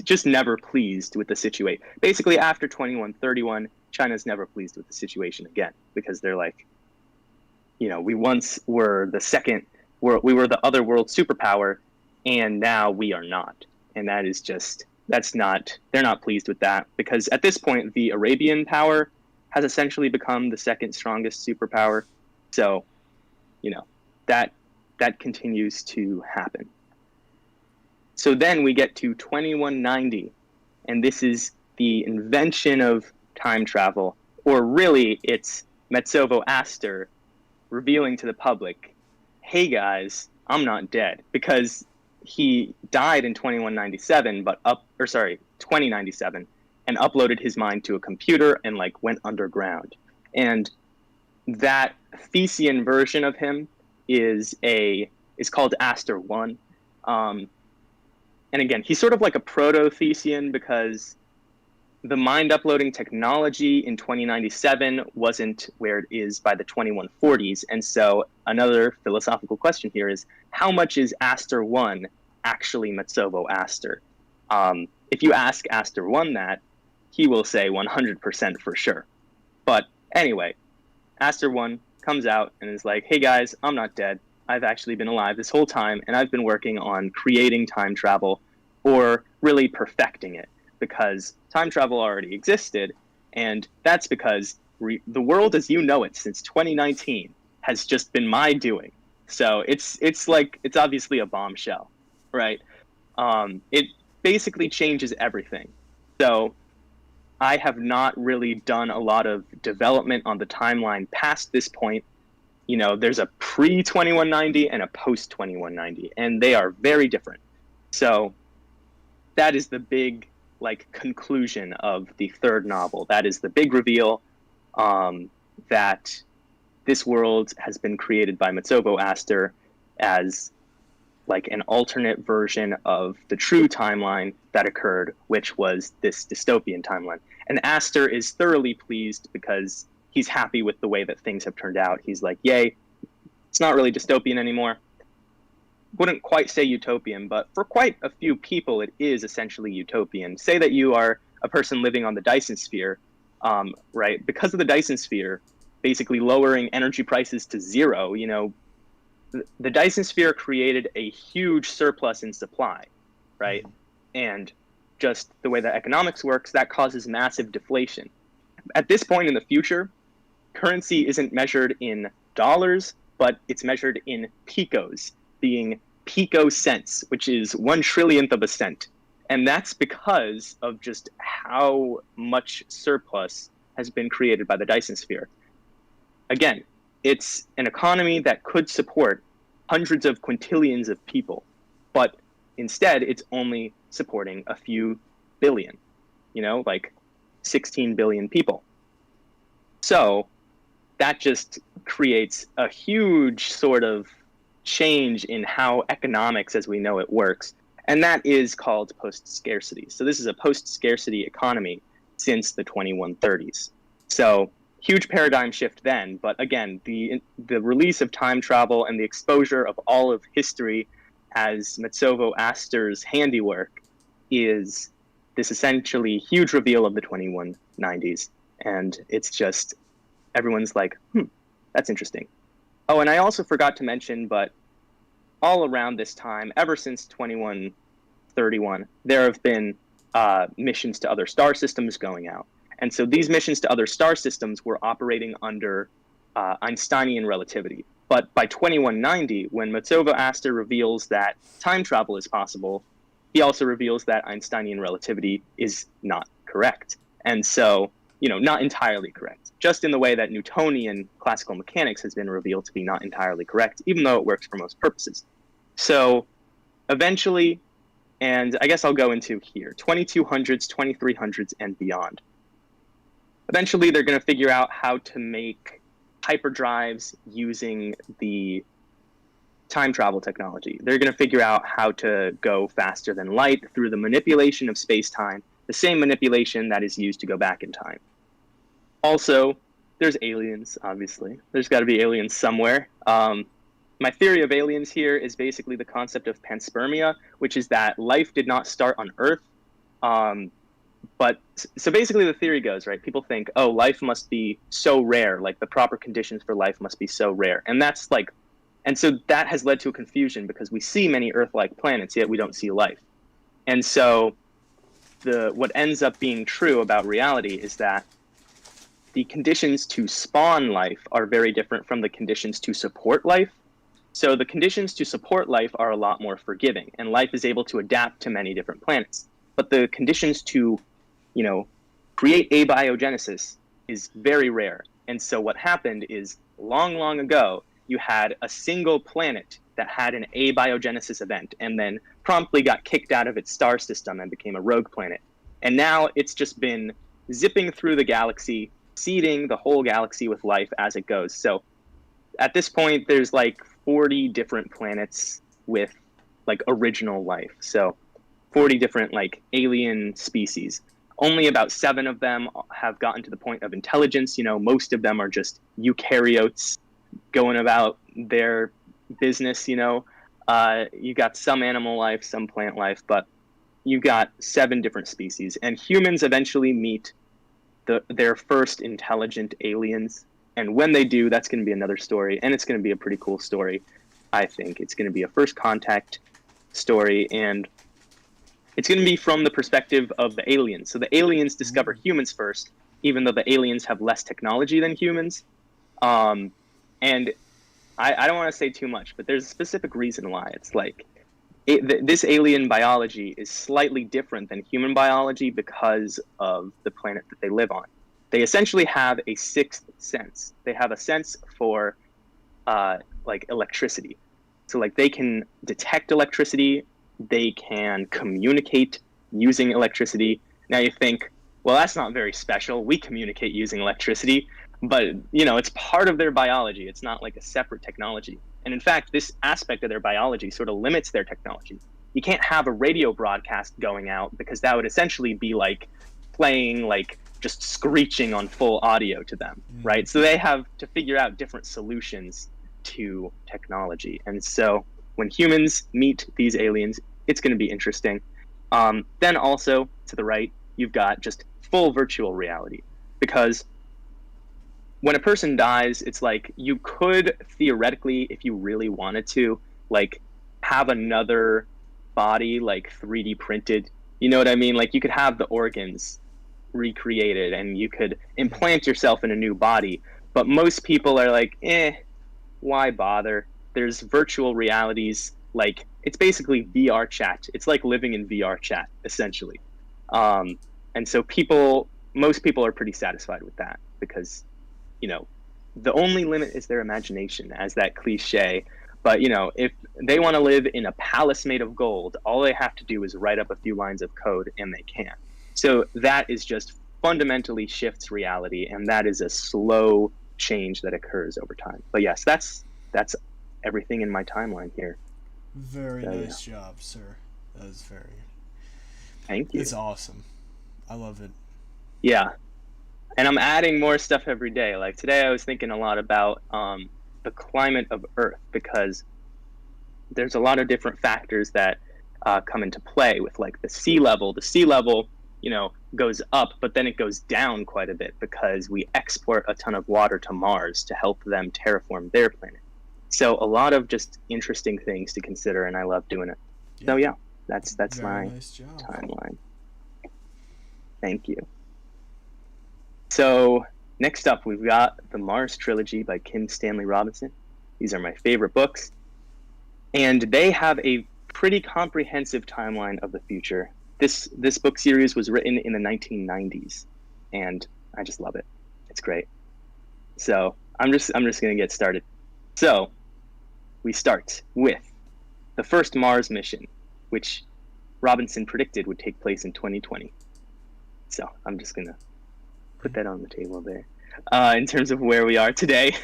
just never pleased with the situation. Basically, after 2131, China's never pleased with the situation again, because they're like, you know, we once were we were the other world superpower, and now we are not. And that is just, they're not pleased with that, because at this point, the Arabian power has essentially become the second strongest superpower. So, you know, that continues to happen. So then we get to 2190, and this is the invention of time travel, or really it's Metsovo Astor revealing to the public, hey guys, I'm not dead, because he died in 2097 and uploaded his mind to a computer and like went underground. And that Thesean version of him is called Astor 1. And again, he's sort of like a proto-Thesean, because the mind uploading technology in 2097 wasn't where it is by the 2140s. And so another philosophical question here is, how much is Astor 1 actually Metsovo Astor? If you ask Astor 1 that, he will say 100% for sure. But anyway, Astor 1 comes out and is like, hey guys, I'm not dead. I've actually been alive this whole time, and I've been working on creating time travel, or really perfecting it, because time travel already existed, and that's because the world as you know it since 2019 has just been my doing. So it's obviously a bombshell, right? It basically changes everything. So I have not really done a lot of development on the timeline past this point. You know, there's a pre-2190 and a post-2190, and they are very different. So that is the big like conclusion of the third novel. That is the big reveal, that this world has been created by Metsovo Astor as like an alternate version of the true timeline that occurred, which was this dystopian timeline. And Astor is thoroughly pleased because he's happy with the way that things have turned out. He's like, yay, it's not really dystopian anymore. Wouldn't quite say utopian, but for quite a few people, it is essentially utopian. Say that you are a person living on the Dyson sphere, right? Because of the Dyson sphere, basically lowering energy prices to zero, you know, the Dyson sphere created a huge surplus in supply, right? And just the way that economics works, that causes massive deflation. At this point in the future, currency isn't measured in dollars, but it's measured in picos, being picocents, which is 1/trillionth of a cent. And that's because of just how much surplus has been created by the Dyson sphere. Again, it's an economy that could support hundreds of quintillions of people, but instead it's only supporting a few billion, you know, like 16 billion people. So that just creates a huge sort of change in how economics as we know it works. And that is called post-scarcity. So this is a post-scarcity economy since the 2130s. So huge paradigm shift then. But again, the release of time travel and the exposure of all of history as Metsovo Astor's handiwork is this essentially huge reveal of the 2190s. And it's just, everyone's like, that's interesting. Oh, and I also forgot to mention, but all around this time, ever since 2131, there have been missions to other star systems going out. And so these missions to other star systems were operating under Einsteinian relativity. But by 2190, when Matsuo Astor reveals that time travel is possible, he also reveals that Einsteinian relativity is not correct. And so, not entirely correct, just in the way that Newtonian classical mechanics has been revealed to be not entirely correct, even though it works for most purposes. So eventually, and I guess I'll go into here, 2200s, 2300s, and beyond. Eventually, they're going to figure out how to make hyperdrives using the time travel technology. They're going to figure out how to go faster than light through the manipulation of space-time, the same manipulation that is used to go back in time. Also, there's aliens, obviously. There's got to be aliens somewhere. My theory of aliens here is basically the concept of panspermia, which is that life did not start on Earth. So basically the theory goes, right? People think, oh, life must be so rare, like the proper conditions for life must be so rare. And so that has led to a confusion because we see many Earth-like planets, yet we don't see life. And so what ends up being true about reality is that the conditions to spawn life are very different from the conditions to support life. So the conditions to support life are a lot more forgiving, and life is able to adapt to many different planets. But the conditions to, create abiogenesis is very rare. And so what happened is long, long ago, you had a single planet that had an abiogenesis event and then promptly got kicked out of its star system and became a rogue planet. And now it's just been zipping through the galaxy, seeding the whole galaxy with life as it goes. So at this point, there's like 40 different planets with like original life. So 40 different like alien species. Only about 7 of them have gotten to the point of intelligence. Most of them are just eukaryotes going about their business. You got some animal life, some plant life, but you got 7 different species. And humans eventually meet their first intelligent aliens. And when they do, that's going to be another story. And it's going to be a pretty cool story, I think. It's going to be a first contact story. And it's going to be from the perspective of the aliens. So the aliens discover humans first, even though the aliens have less technology than humans. And I don't want to say too much, but there's a specific reason why. It's like this alien biology is slightly different than human biology because of the planet that they live on. They essentially have a sixth sense. They have a sense for like electricity. So like they can detect electricity. They can communicate using electricity. Now you think, well, that's not very special. We communicate using electricity, but it's part of their biology. It's not like a separate technology. And in fact, this aspect of their biology sort of limits their technology. You can't have a radio broadcast going out because that would essentially be like playing like just screeching on full audio to them, right? So they have to figure out different solutions to technology. And so when humans meet these aliens, it's going to be interesting. Then also to the right, you've got just full virtual reality, because when a person dies, it's like you could theoretically, if you really wanted to, like have another body like 3D printed. You know what I mean? Like you could have the organs recreated and you could implant yourself in a new body. But most people are like, why bother? There's virtual realities. Like it's basically VR chat. It's like living in VR chat, essentially. And so most people are pretty satisfied with that because, the only limit is their imagination, as that cliche. But, if they want to live in a palace made of gold, all they have to do is write up a few lines of code and they can. So that is just fundamentally shifts reality, and that is a slow change that occurs over time. But yes, that's everything in my timeline here. Very nice job, sir. That is very... Thank you. It's awesome. I love it. Yeah. And I'm adding more stuff every day. Like today I was thinking a lot about the climate of Earth, because there's a lot of different factors that come into play with like the sea level. The sea level, goes up, but then it goes down quite a bit because we export a ton of water to Mars to help them terraform their planet. So a lot of just interesting things to consider, and I love doing it. Yeah. So yeah, that's my timeline. Thank you. So next up, we've got the Mars Trilogy by Kim Stanley Robinson. These are my favorite books. And they have a pretty comprehensive timeline of the future. This book series was written in the 1990s, and I just love it. It's great. So I'm just going to get started. So we start with the first Mars mission, which Robinson predicted would take place in 2020. So I'm just going to put that on the table there. In terms of where we are today,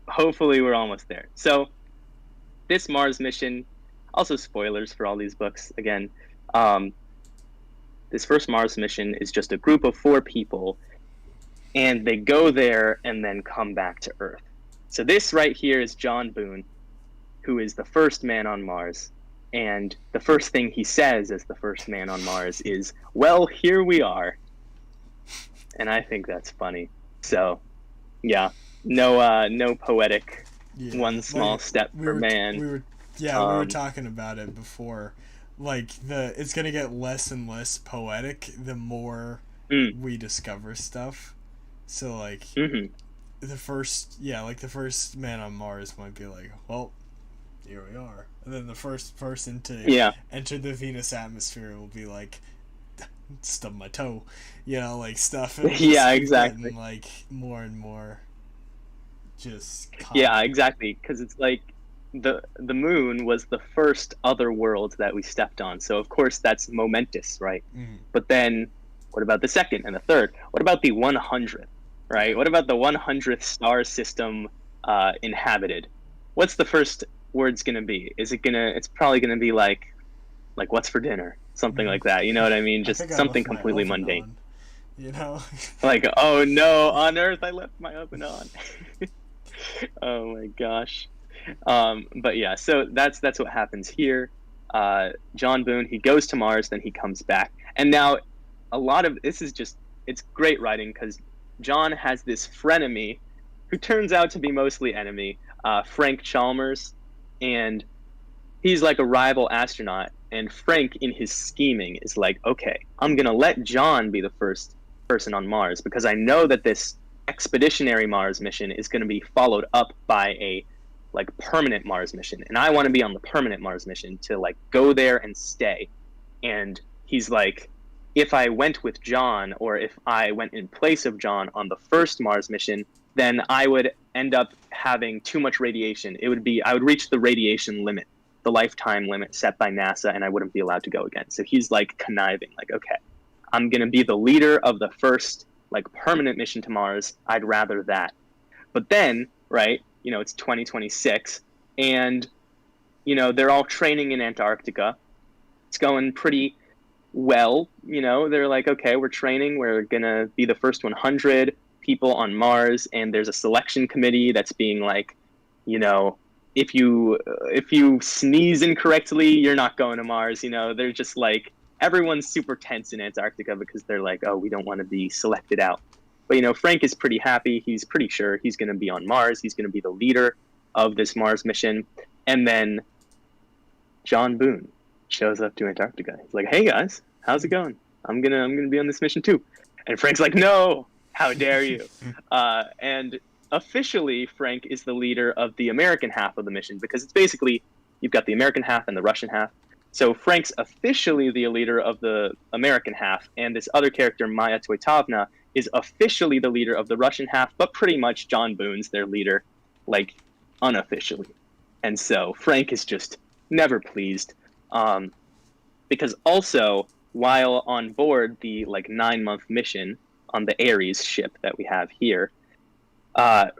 hopefully we're almost there. So this Mars mission, also spoilers for all these books again, this first Mars mission is just a group of 4 people, and they go there and then come back to Earth. So this right here is John Boone, who is the first man on Mars. And the first thing he says as the first man on Mars is, "Well, here we are." And I think that's funny. So, yeah, no poetic one small step for man. We were talking about it before. Like, it's gonna get less and less poetic the more we discover stuff. So, like, the first man on Mars might be like, "Well, here we are," and then the first person to enter the Venus atmosphere will be like, "Stub my toe," like stuff. Exactly. Getting, like, more and more. Just exactly, because it's like the moon was the first other world that we stepped on, so of course that's momentous, right? But then what about the second and the third? What about the 100th, right? What about the 100th star system inhabited? What's the first word's gonna be? It's probably gonna be like what's for dinner, something like that, you know what I mean? Just something completely mundane on, like, oh no, on Earth I left my oven on. Oh my gosh. But yeah, so that's what happens here. John Boone, he goes to Mars, then he comes back. And now a lot of this is just, it's great writing, because John has this frenemy who turns out to be mostly enemy, Frank Chalmers, and he's like a rival astronaut. And Frank, in his scheming, is like, okay, I'm gonna let John be the first person on Mars, because I know that this expeditionary Mars mission is going to be followed up by a permanent Mars mission, and I want to be on the permanent Mars mission to go there and stay. And he's like, if I went with John, or if I went in place of John on the first Mars mission, then I would end up having too much radiation. I would reach the radiation limit, the lifetime limit set by NASA, and I wouldn't be allowed to go again. So he's conniving, okay, I'm going to be the leader of the first permanent mission to Mars. I'd rather that. But then, right, it's 2026, and they're all training in Antarctica. It's going pretty well. They're like, okay, we're training, we're gonna be the first 100 people on Mars, and there's a selection committee that's being if you sneeze incorrectly, you're not going to Mars. They're just everyone's super tense in Antarctica, because they're like, oh, we don't want to be selected out. But, Frank is pretty happy. He's pretty sure he's going to be on Mars. He's going to be the leader of this Mars mission. And then John Boone shows up to Antarctica. He's like, hey, guys, how's it going? I'm gonna be on this mission, too. And Frank's like, no, how dare you? And officially, Frank is the leader of the American half of the mission, because it's basically, you've got the American half and the Russian half. So Frank's officially the leader of the American half, and this other character, Maya Toitovna, is officially the leader of the Russian half, but pretty much John Boone's their leader, unofficially. And so Frank is just never pleased, because also, while on board the 9-month mission on the Ares ship that we have here,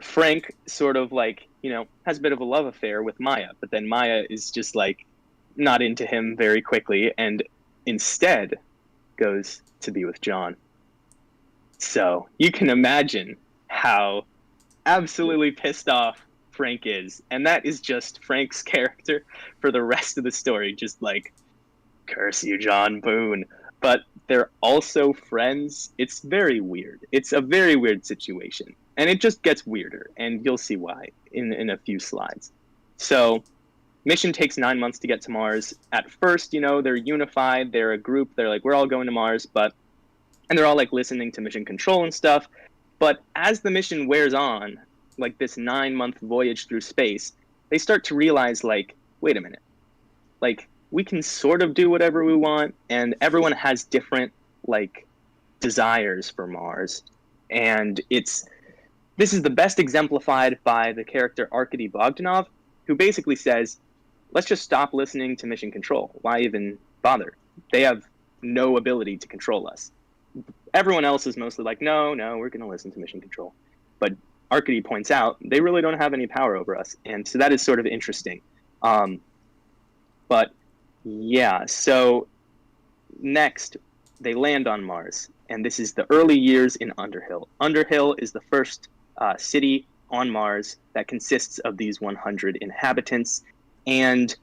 Frank sort of has a bit of a love affair with Maya, but then Maya is just not into him very quickly, and instead goes to be with John. So you can imagine how absolutely pissed off Frank is, and that is just Frank's character for the rest of the story, just curse you, John Boone. But they're also friends. It's very weird. It's a very weird situation, and it just gets weirder, and you'll see why in a few slides. So mission takes 9 months to get to Mars. At first, they're unified. They're a group. They're we're all going to Mars, and they're all listening to mission control and stuff. But as the mission wears on, like this 9-month voyage through space, they start to realize, like, wait a minute, like, we can sort of do whatever we want, and everyone has different, like, desires for Mars. And this is the best exemplified by the character Arkady Bogdanov, who basically says, let's just stop listening to mission control. Why even bother? They have no ability to control us. Everyone else is mostly like, no, we're going to listen to mission control. But Arkady points out, they really don't have any power over us. And so that is sort of interesting. But yeah, so next, they land on Mars. And this is the early years in Underhill. Underhill is the first city on Mars that consists of these 100 inhabitants. And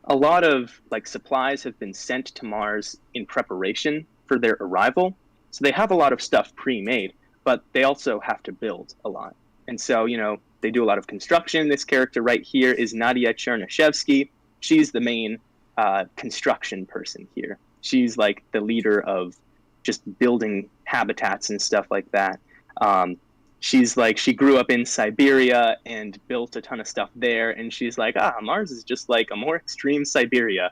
a lot of like supplies have been sent to Mars in preparation for their arrival. So they have a lot of stuff pre-made, but they also have to build a lot. And so, they do a lot of construction. This character right here is Nadia Chernyshevsky. She's the main construction person here. She's like the leader of just building habitats and stuff like that. She grew up in Siberia and built a ton of stuff there. And she's like, Mars is just like a more extreme Siberia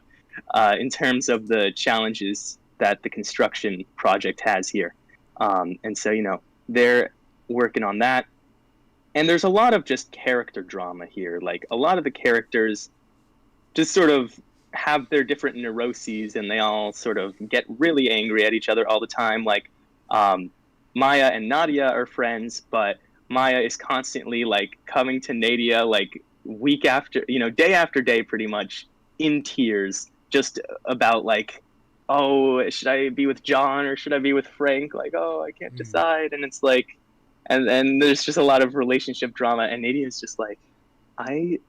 in terms of the challenges that the construction project has here. And so, they're working on that. And there's a lot of just character drama here. Like, a lot of the characters just sort of have their different neuroses, and they all sort of get really angry at each other all the time. Like, Maya and Nadia are friends, but Maya is constantly like coming to Nadia like week after, day after day, pretty much in tears, just about like, oh, should I be with John or should I be with Frank? Like, oh, I can't decide. And it's like, and there's just a lot of relationship drama, and Nadia is just like, I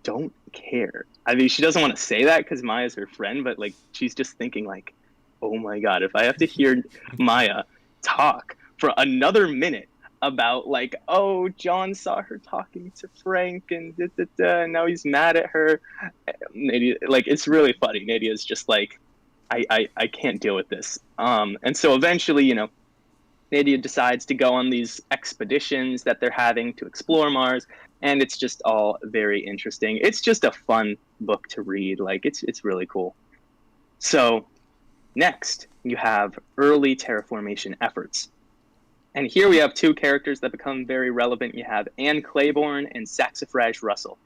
don't care. I mean, she doesn't want to say that because Maya's her friend, but like, she's just thinking like, oh my God, if I have to hear Maya talk for another minute about like, oh, John saw her talking to Frank and and now he's mad at her. Nadia, like, it's really funny. Nadia's just like, I can't deal with this. And so eventually, Nadia decides to go on these expeditions that they're having to explore Mars, and it's just all very interesting. It's just a fun book to read. Like, it's really cool. So next, you have early terraformation efforts. And here we have two characters that become very relevant. You have Anne Claiborne and Saxifrage Russell.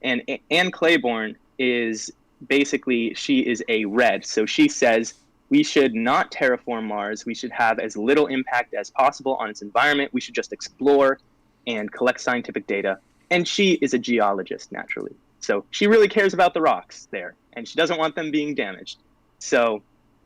And Anne Claiborne is basically, she is a red. So she says, we should not terraform Mars. We should have as little impact as possible on its environment. We should just explore and collect scientific data. And she is a geologist, naturally. So she really cares about the rocks there, and she doesn't want them being damaged. So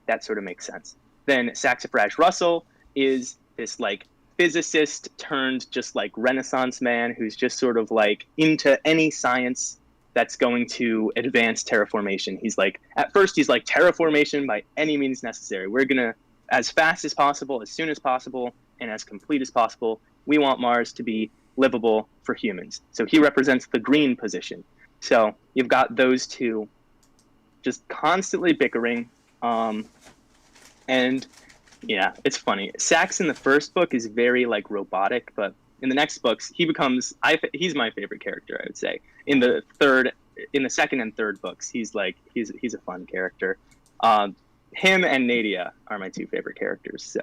that sort of makes sense. Then Saxifrage Russell is this like physicist turned just like Renaissance man who's just sort of like into any science that's going to advance terraformation. He's like, at first he's like, terraformation by any means necessary. We're gonna, as fast as possible, as soon as possible, and as complete as possible, we want Mars to be livable for humans. So he represents the green position. So you've got those two just constantly bickering. And yeah, it's funny. Sax in the first book is very like robotic, but in the next books, he becomes, he's my favorite character, I would say. In the second and third books, he's a fun character. Him and Nadia are my two favorite characters. So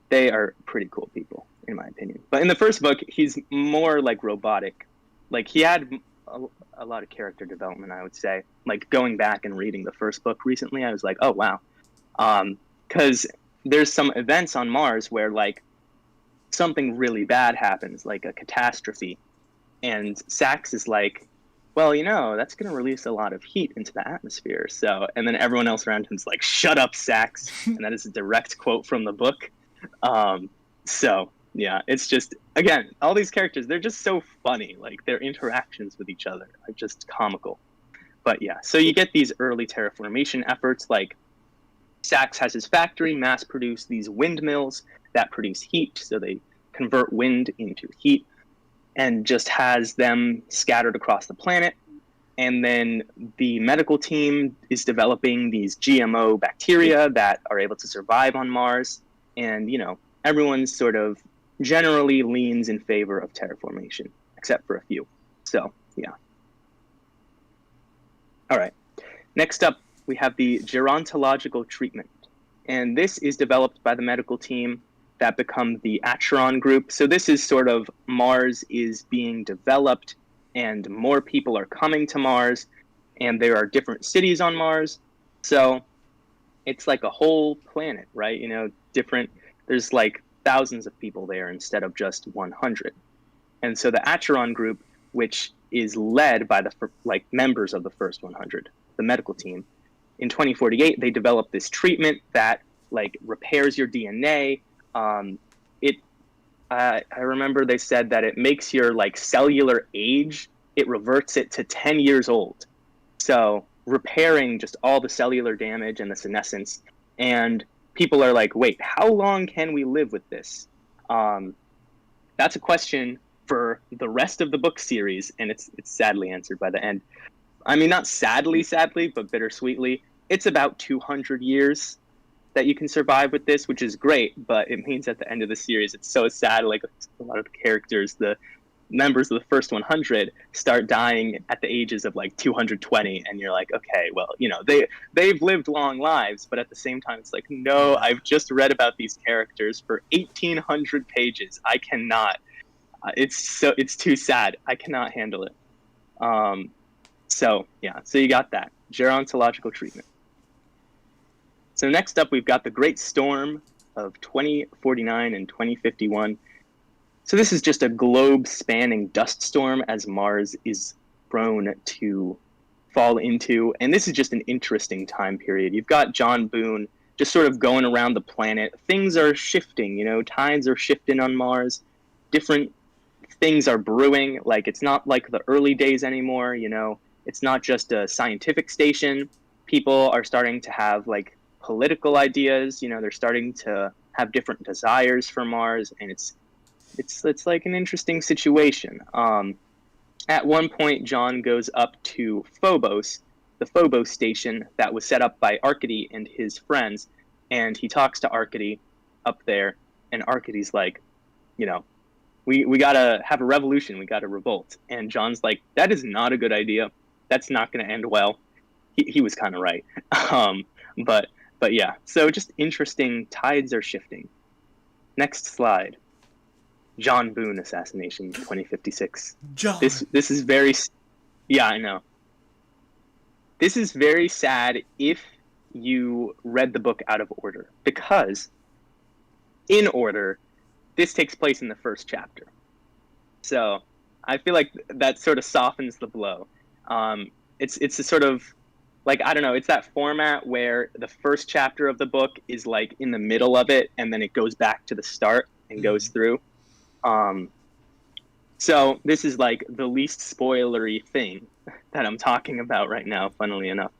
they are pretty cool people, in my opinion. But in the first book, he's more like robotic. Like, he had a lot of character development, I would say. Like, going back and reading the first book recently, I was like, oh, wow. Because there's some events on Mars where, like, something really bad happens, like a catastrophe. And Sax is like, well, that's going to release a lot of heat into the atmosphere. So, and then everyone else around him's like, shut up, Sax. And that is a direct quote from the book. So, yeah, it's just, again, all these characters, they're just so funny. Like, their interactions with each other are just comical. But yeah, so you get these early terraformation efforts, like Sax has his factory mass produce these windmills that produce heat, so they convert wind into heat, and just has them scattered across the planet. And then the medical team is developing these GMO bacteria that are able to survive on Mars. And, everyone sort of generally leans in favor of terraformation. except for a few. So, yeah. All right. Next up, we have the Gerontological Treatment. And this is developed by the medical team that become the Acheron group. So this is sort of Mars is being developed and more people are coming to Mars and there are different cities on Mars. So it's like a whole planet, right? You know, there's like thousands of people there instead of just 100. And so the Acheron group, which is led by the members of the first 100, the medical team, in 2048, they developed this treatment that like repairs your DNA. I remember they said that it makes your like cellular age, it reverts it to 10 years old. So repairing just all the cellular damage and the senescence. And people are like, wait, how long can we live with this? That's a question for the rest of the book series, and it's sadly answered by the end. I mean, not sadly, but bittersweetly. It's about 200 years that you can survive with this, which is great, but it means at the end of the series, it's so sad. Like a lot of the characters, the members of the first 100 start dying at the ages of like 220, and you're like, okay, well, you know, they've lived long lives, but at the same time, it's like, no, I've just read about these characters for 1,800 pages. I cannot. It's too sad. I cannot handle it. So you got that Gerontological Treatment. So next up, we've got the Great Storm of 2049 and 2051. So this is just a globe-spanning dust storm as Mars is prone to fall into. And this is just an interesting time period. You've got John Boone just sort of going around the planet. Things are shifting, you know, tides are shifting on Mars. Different things are brewing. Like, it's not like the early days anymore, you know. It's not just a scientific station. People are starting to have, like, political ideas, you know, they're starting to have different desires for Mars, and it's like an interesting situation. At one point, John goes up to Phobos, the Phobos station that was set up by Arcady and his friends, and he talks to Arkady up there, and Arkady's like, you know, we gotta have a revolution, we gotta revolt. And John's like, that is not a good idea. That's not gonna end well. He was kind of right. But yeah, so just interesting. Tides are shifting. Next slide. John Boone assassination, 2056. John. This is very, yeah, I know. This is very sad if you read the book out of order, because in order, this takes place in the first chapter. So I feel like that sort of softens the blow. It's a sort of, like, I don't know, it's that format where the first chapter of the book is like in the middle of it, and then it goes back to the start and goes through. So this is like the least spoilery thing that I'm talking about right now, funnily enough.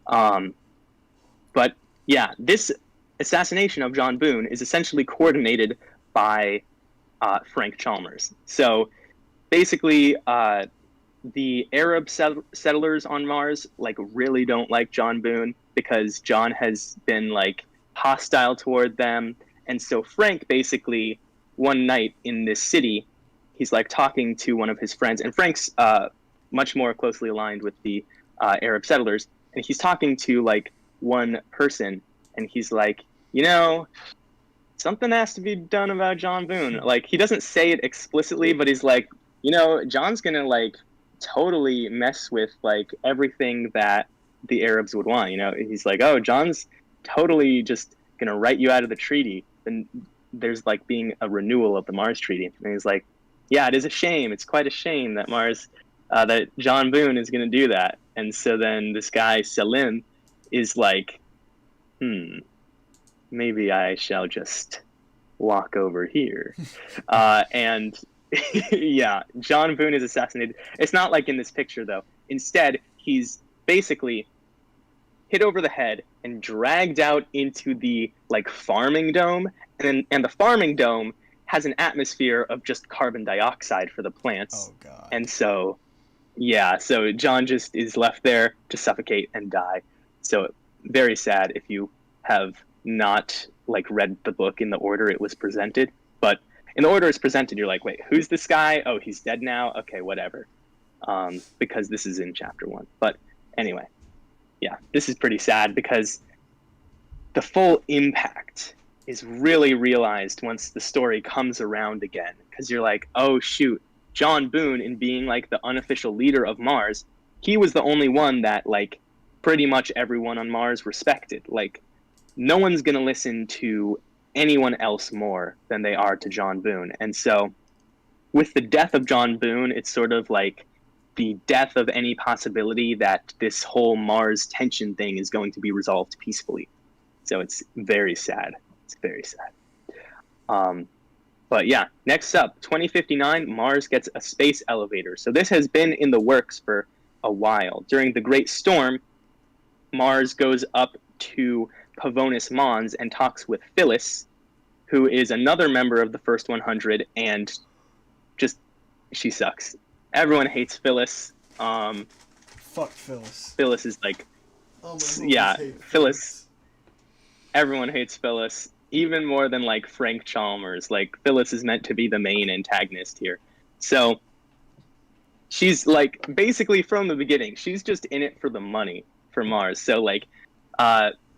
But yeah, this assassination of John Boone is essentially coordinated by Frank Chalmers. So basically, the Arab settlers on Mars like really don't like John Boone because John has been like hostile toward them. And so Frank basically one night in this city, he's like talking to one of his friends, and Frank's much more closely aligned with the Arab settlers. And he's talking to like one person, and he's like, you know, something has to be done about John Boone. Like, he doesn't say it explicitly, but he's like, you know, John's gonna like totally mess with like everything that the Arabs would want. You know, he's like, oh, John's totally just gonna write you out of the treaty. And there's like being a renewal of the Mars Treaty. And he's like, yeah, it is a shame. It's quite a shame that that John Boone is gonna do that. And so then this guy Selim is like, maybe I shall just walk over here. And yeah, John Boone is assassinated. It's not like in this picture, though. Instead, he's basically hit over the head and dragged out into the like farming dome, and the farming dome has an atmosphere of just carbon dioxide for the plants. Oh God. And so, yeah, so John just is left there to suffocate and die. So very sad if you have not like read the book in the order it was presented, but in the order it's presented, you're like, wait, who's this guy? Oh, he's dead now? Okay, whatever. Because this is in chapter 1. But anyway, yeah, this is pretty sad because the full impact is really realized once the story comes around again. Because you're like, oh, shoot, John Boone, in being like the unofficial leader of Mars, he was the only one that like pretty much everyone on Mars respected. Like, no one's going to listen to anyone else more than they are to John Boone. And so with the death of John Boone, it's sort of like the death of any possibility that this whole Mars tension thing is going to be resolved peacefully. So it's very sad. It's very sad. But yeah, next up, 2059, Mars gets a space elevator. So this has been in the works for a while. During the Great Storm, Mars goes up to Pavonis Mons and talks with Phyllis, who is another member of the First 100, and just, she sucks. Everyone hates Phyllis. Fuck Phyllis. Phyllis is like, Phyllis. Everyone hates Phyllis, even more than like Frank Chalmers. Like, Phyllis is meant to be the main antagonist here. So she's like, basically from the beginning, she's just in it for the money for Mars. So like,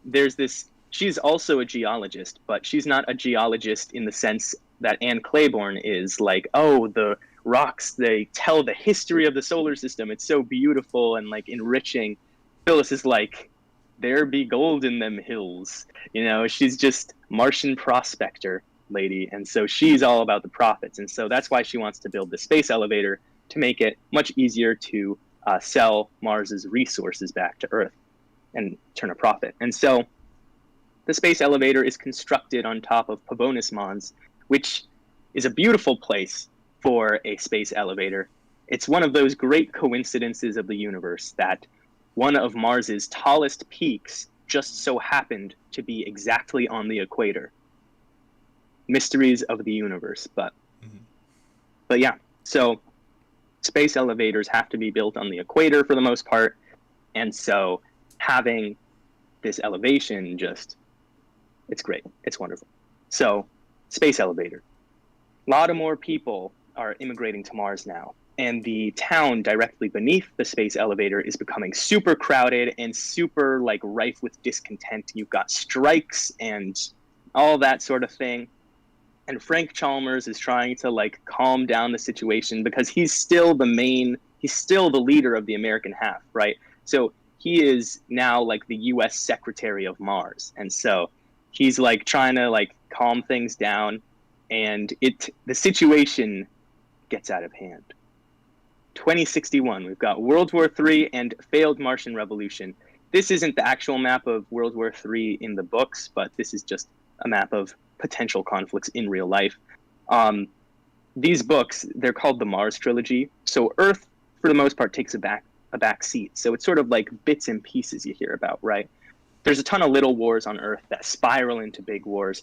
there's this, she's also a geologist, but she's not a geologist in the sense that Anne Claiborne is, like, oh, the rocks, they tell the history of the solar system, it's so beautiful and like enriching. Phyllis is like, there be gold in them hills, you know. She's just Martian prospector lady, and so she's all about the profits. And so that's why she wants to build the space elevator, to make it much easier to sell Mars's resources back to Earth and turn a profit. And so the space elevator is constructed on top of Pavonis Mons, which is a beautiful place for a space elevator. It's one of those great coincidences of the universe that one of Mars's tallest peaks just so happened to be exactly on the equator. Mysteries of the universe, but yeah. So space elevators have to be built on the equator for the most part, and so having this elevation, just, it's great. It's wonderful. So space elevator. A lot of more people are immigrating to Mars now, and the town directly beneath the space elevator is becoming super crowded and super like rife with discontent. You've got strikes and all that sort of thing. And Frank Chalmers is trying to like calm down the situation because he's still the leader of the American half, right? So he is now like the US Secretary of Mars. And so he's like trying to like calm things down, and the situation gets out of hand. 2061, we've got World War III and failed Martian Revolution. This isn't the actual map of World War III in the books, but this is just a map of potential conflicts in real life. These books, they're called the Mars Trilogy. So Earth, for the most part, takes a back seat. So it's sort of like bits and pieces you hear about, right? There's a ton of little wars on Earth that spiral into big wars.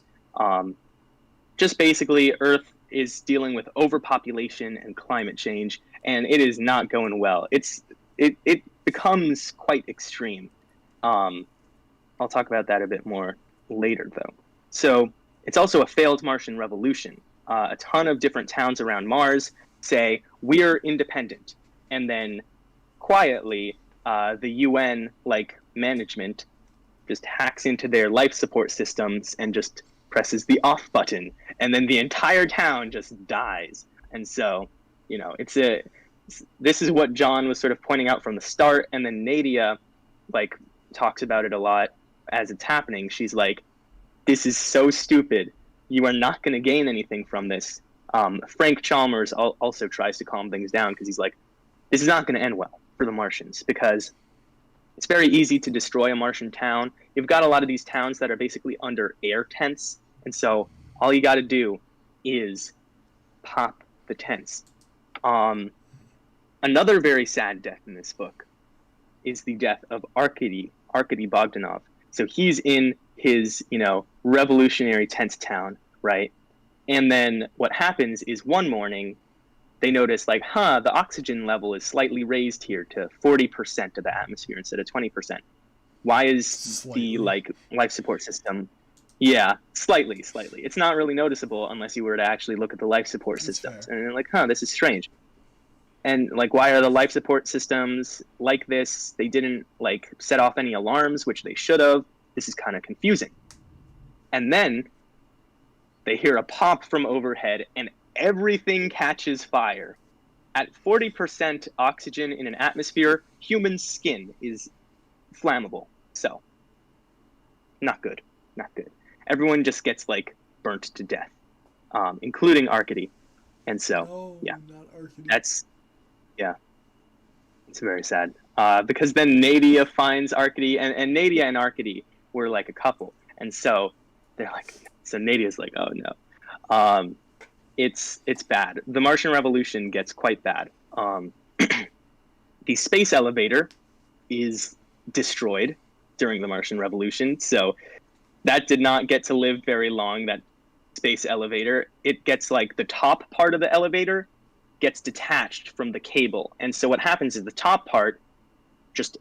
Just basically, Earth is dealing with overpopulation and climate change, and it is not going well. It becomes quite extreme. I'll talk about that a bit more later, though. So it's also a failed Martian Revolution. A ton of different towns around Mars say, we're independent. And then quietly, the UN like management just hacks into their life support systems and just presses the off button, and then the entire town just dies. And so, you know, this is what John was sort of pointing out from the start, and then Nadia like talks about it a lot as it's happening. She's like, this is so stupid. You are not going to gain anything from this. Frank Chalmers also tries to calm things down because he's like, this is not going to end well for the Martians, because it's very easy to destroy a Martian town. You've got a lot of these towns that are basically under air tents, and so all you got to do is pop the tents. Another very sad death in this book is the death of Arkady Bogdanov. So he's in his, revolutionary tent town, right? And then what happens is one morning they notice like, the oxygen level is slightly raised here to 40% of the atmosphere instead of 20%. Why is the life support system Yeah, slightly. It's not really noticeable unless you were to actually look at the life support That's systems. fair. And you're like, huh, this is strange. And like, why are the life support systems like this? They didn't like set off any alarms, which they should have. This is kind of confusing. And then they hear a pop from overhead and everything catches fire. At 40% oxygen in an atmosphere, human skin is flammable. So, not good. Not good. Everyone just gets like burnt to death, including Arkady. And so, No, yeah, not Arcadie. yeah, it's very sad. Because then Nadia finds Arkady, and Nadia and Arkady were like a couple. And so they're like, so Nadia's like, oh no. It's bad. The Martian Revolution gets quite bad. The space elevator is destroyed during the Martian Revolution, so that did not get to live very long. That space elevator, it gets like the top part of the elevator gets detached from the cable, and so what happens is the top part just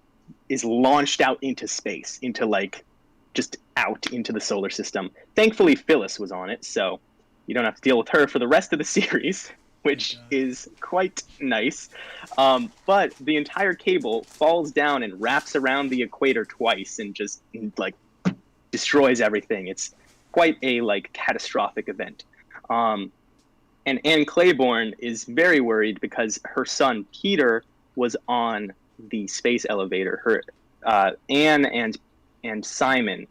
is launched out into space, into like just out into the solar system. Thankfully, Phyllis was on it, so you don't have to deal with her for the rest of the series, which is quite nice. But the entire cable falls down and wraps around the equator twice and just like destroys everything. It's quite a like catastrophic event. And Anne Claiborne is very worried because her son Peter was on the space elevator. Anne and Simon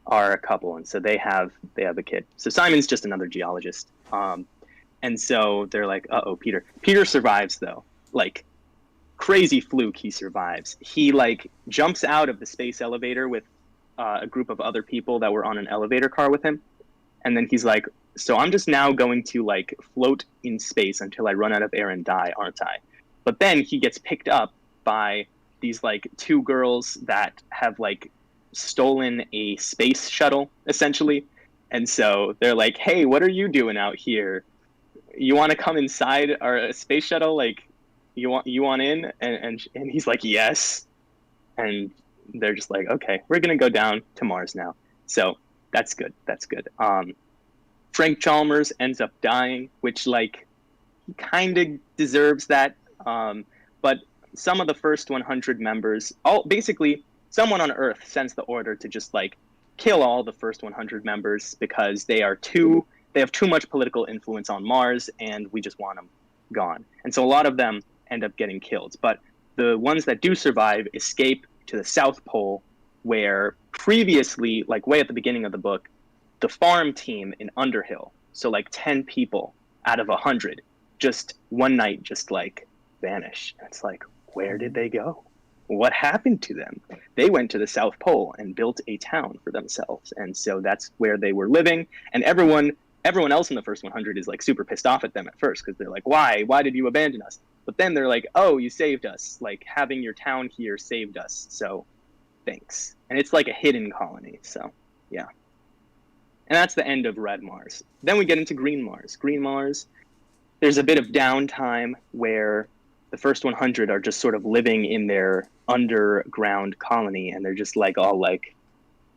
are a couple, and so they have a kid. So Simon's just another geologist, and so they're like, "Uh-oh, Peter." Peter survives though, like crazy fluke. He survives. He like jumps out of the space elevator with a group of other people that were on an elevator car with him, and then he's like, "So I'm just now going to like float in space until I run out of air and die, aren't I?" But then he gets picked up by these like two girls that have like stolen a space shuttle essentially, and so they're like, "Hey, what are you doing out here? You want to come inside our space shuttle? Like, you want in?" And he's like, "Yes." And they're just like, "Okay, we're gonna go down to Mars now." So that's good. Frank Chalmers ends up dying, which like he kind of deserves that. But some of the first 100 members, basically someone on Earth sends the order to just like kill all the first 100 members because they have too much political influence on Mars, and we just want them gone. And so a lot of them end up getting killed. But the ones that do survive escape to the South Pole, where previously, like way at the beginning of the book, the farm team in Underhill, so like 10 people out of 100, just one night just like vanish. It's like, where did they go? What happened to them? They went to the South Pole and built a town for themselves, and so that's where they were living. And everyone else in the first 100 is like super pissed off at them at first because they're like, why did you abandon us? But then they're like, oh, you saved us. Like having your town here saved us, so thanks. And it's like a hidden colony, so yeah. And that's the end of Red Mars. Then we get into Green Mars. Green Mars, there's a bit of downtime where the first 100 are just sort of living in their underground colony, and they're just like all like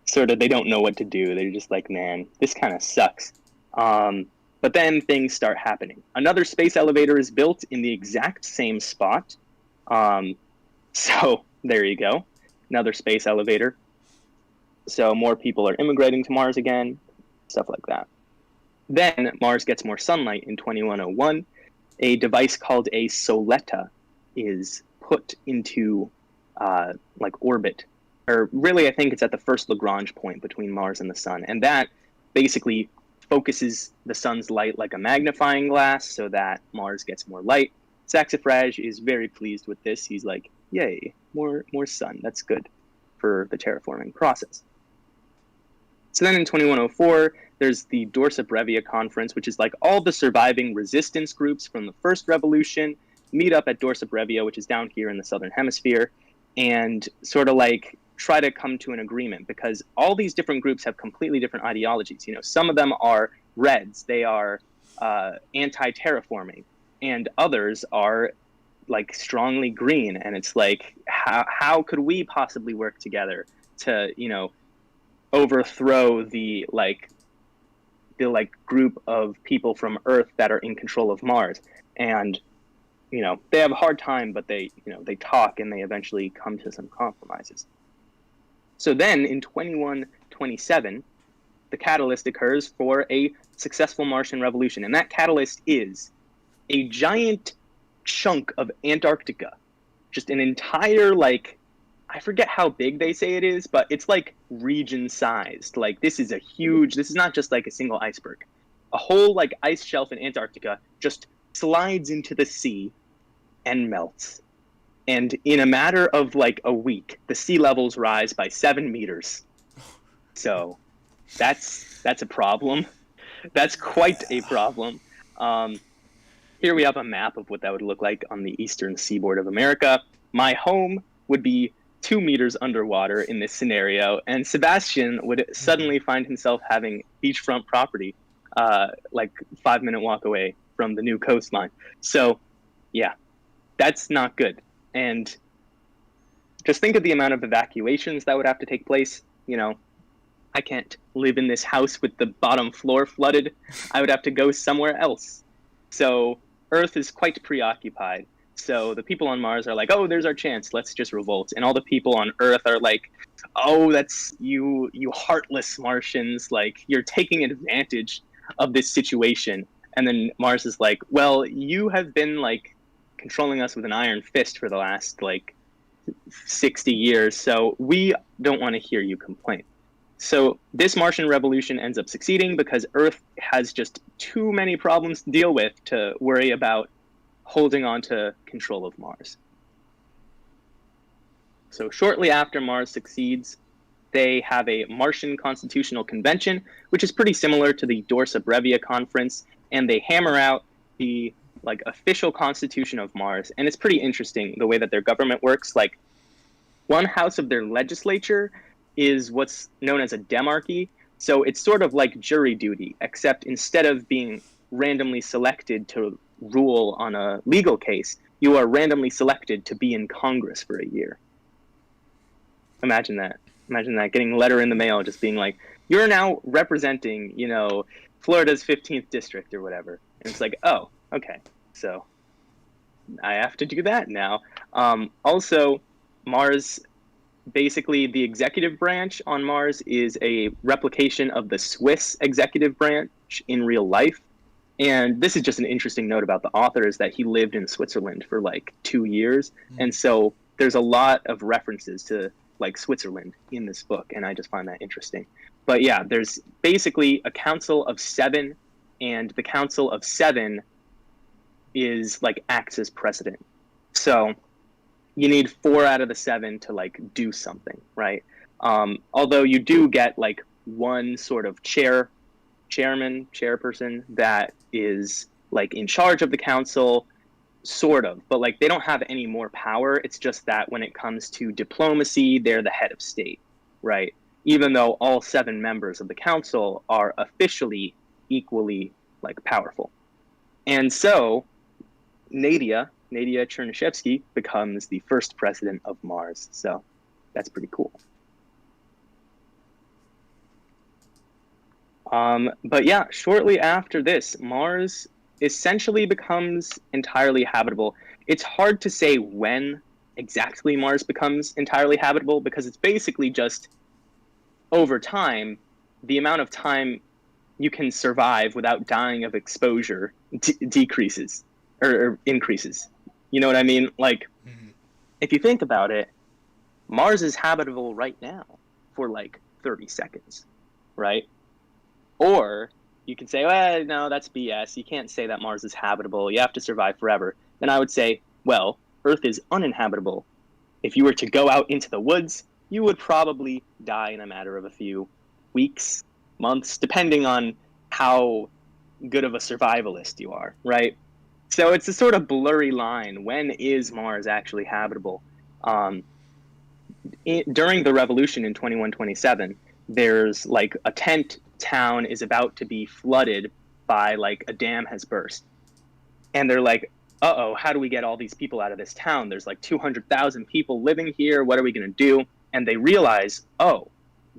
sort of, they don't know what to do. They're just like, man, this kind of sucks. But then things start happening. Another space elevator is built in the exact same spot. So there you go. Another space elevator. So more people are immigrating to Mars again, stuff like that. Then Mars gets more sunlight in 2101. A device called a soletta is put into like orbit, or really I think it's at the first Lagrange point between Mars and the sun, and that basically focuses the sun's light like a magnifying glass so that Mars gets more light. Saxifrage is very pleased with this. He's like, yay, more sun, that's good for the terraforming process. So then in 2104, there's the Dorsa Brevia Conference, which is like all the surviving resistance groups from the first revolution meet up at Dorsa Brevia, which is down here in the southern hemisphere, and sort of like try to come to an agreement, because all these different groups have completely different ideologies. You know, some of them are Reds, they are anti-terraforming, and others are like strongly green. And it's like, how could we possibly work together to, you know, overthrow the group of people from Earth that are in control of Mars. And they have a hard time, but they talk and they eventually come to some compromises. So then in 2127, the catalyst occurs for a successful Martian Revolution. And that catalyst is a giant chunk of Antarctica, just an entire, I forget how big they say it is, but it's region sized. This is not just a single iceberg. A whole ice shelf in Antarctica just slides into the sea and melts. And in a matter of a week, the sea levels rise by 7 meters. So that's a problem. That's quite a problem. Here we have a map of what that would look like on the eastern seaboard of America. My home would be 2 meters underwater in this scenario, and Sebastian would suddenly find himself having beachfront property, 5-minute walk away from the new coastline. So, yeah, that's not good. And just think of the amount of evacuations that would have to take place. I can't live in this house with the bottom floor flooded. I would have to go somewhere else. So Earth is quite preoccupied. So the people on Mars are like, oh, there's our chance. Let's just revolt. And all the people on Earth are like, oh, that's you heartless Martians. You're taking advantage of this situation. And then Mars is like, well, you have been controlling us with an iron fist for the last 60 years. So we don't want to hear you complain. So this Martian Revolution ends up succeeding because Earth has just too many problems to deal with to worry about holding on to control of Mars. So shortly after Mars succeeds, they have a Martian Constitutional Convention, which is pretty similar to the Dorsa Brevia Conference, and they hammer out the official constitution of Mars. And it's pretty interesting the way that their government works. One house of their legislature is what's known as a demarchy. So it's sort of like jury duty, except instead of being randomly selected to rule on a legal case, you are randomly selected to be in Congress for a year. Imagine that. Imagine that, getting a letter in the mail just being like, you're now representing, Florida's 15th district or whatever. And it's like, oh, okay. So I have to do that now. Also, Mars, basically the executive branch on Mars is a replication of the Swiss executive branch in real life. And this is just an interesting note about the author, is that he lived in Switzerland for 2 years. And so there's a lot of references to Switzerland in this book. And I just find that interesting. But yeah, there's basically a council of 7, and the council of 7 is acts as president. So you need 4 out of the 7 to do something, right? Although you do get one sort of chairperson that is in charge of the council, sort of, but they don't have any more power. It's just that when it comes to diplomacy, they're the head of state, right? Even though all 7 members of the council are officially equally powerful. And so Nadia Chernyshevsky becomes the first president of Mars. So that's pretty cool. But yeah, shortly after this, Mars essentially becomes entirely habitable. It's hard to say when exactly Mars becomes entirely habitable, because it's basically just over time, the amount of time you can survive without dying of exposure decreases or increases. You know what I mean? If you think about it, Mars is habitable right now for 30 seconds, right? Or you could say, well, no, that's BS. You can't say that Mars is habitable. You have to survive forever. Then I would say, well, Earth is uninhabitable. If you were to go out into the woods, you would probably die in a matter of a few weeks, months, depending on how good of a survivalist you are, right? So it's a sort of blurry line. When is Mars actually habitable? During the revolution in 2127, there's a tent town is about to be flooded by a dam has burst. And they're like, uh-oh, how do we get all these people out of this town? There's 200,000 people living here. What are we going to do? And they realize, oh,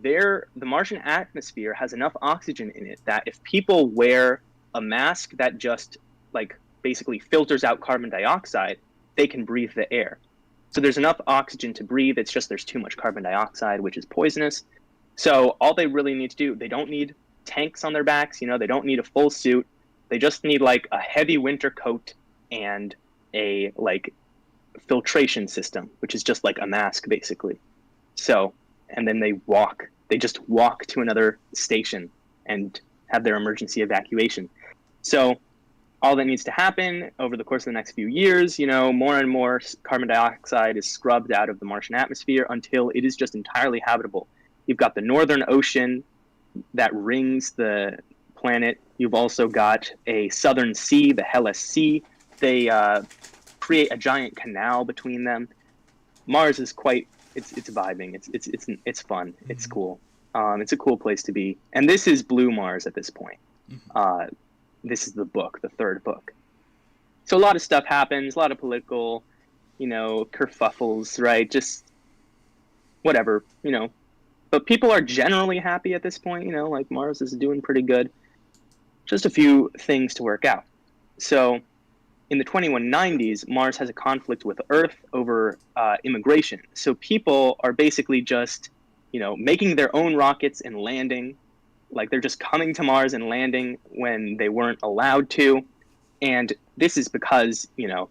the Martian atmosphere has enough oxygen in it that if people wear a mask that just like basically filters out carbon dioxide, they can breathe the air. So there's enough oxygen to breathe. It's just there's too much carbon dioxide, which is poisonous. So all they really need to do, they don't need tanks on their backs, you know, they don't need a full suit. They just need like a heavy winter coat and a like filtration system, which is just like a mask basically. So, and then they just walk to another station and have their emergency evacuation. So all that needs to happen over the course of the next few years, you know, more and more carbon dioxide is scrubbed out of the Martian atmosphere until it is just entirely habitable. You've got the Northern Ocean that rings the planet. You've also got a Southern Sea, the Hellas Sea. They create a giant canal between them. Mars is it's vibing. It's fun. Mm-hmm. It's cool. It's a cool place to be. And this is Blue Mars at this point. Mm-hmm. This is the book, the third book. So a lot of stuff happens, a lot of political, you know, kerfuffles, right? Just whatever, you know. But people are generally happy at this point, you know, like Mars is doing pretty good. Just a few things to work out. So in the 2190s, Mars has a conflict with Earth over immigration. So people are basically just, you know, making their own rockets and landing. Like they're just coming to Mars and landing when they weren't allowed to. And this is because, you know,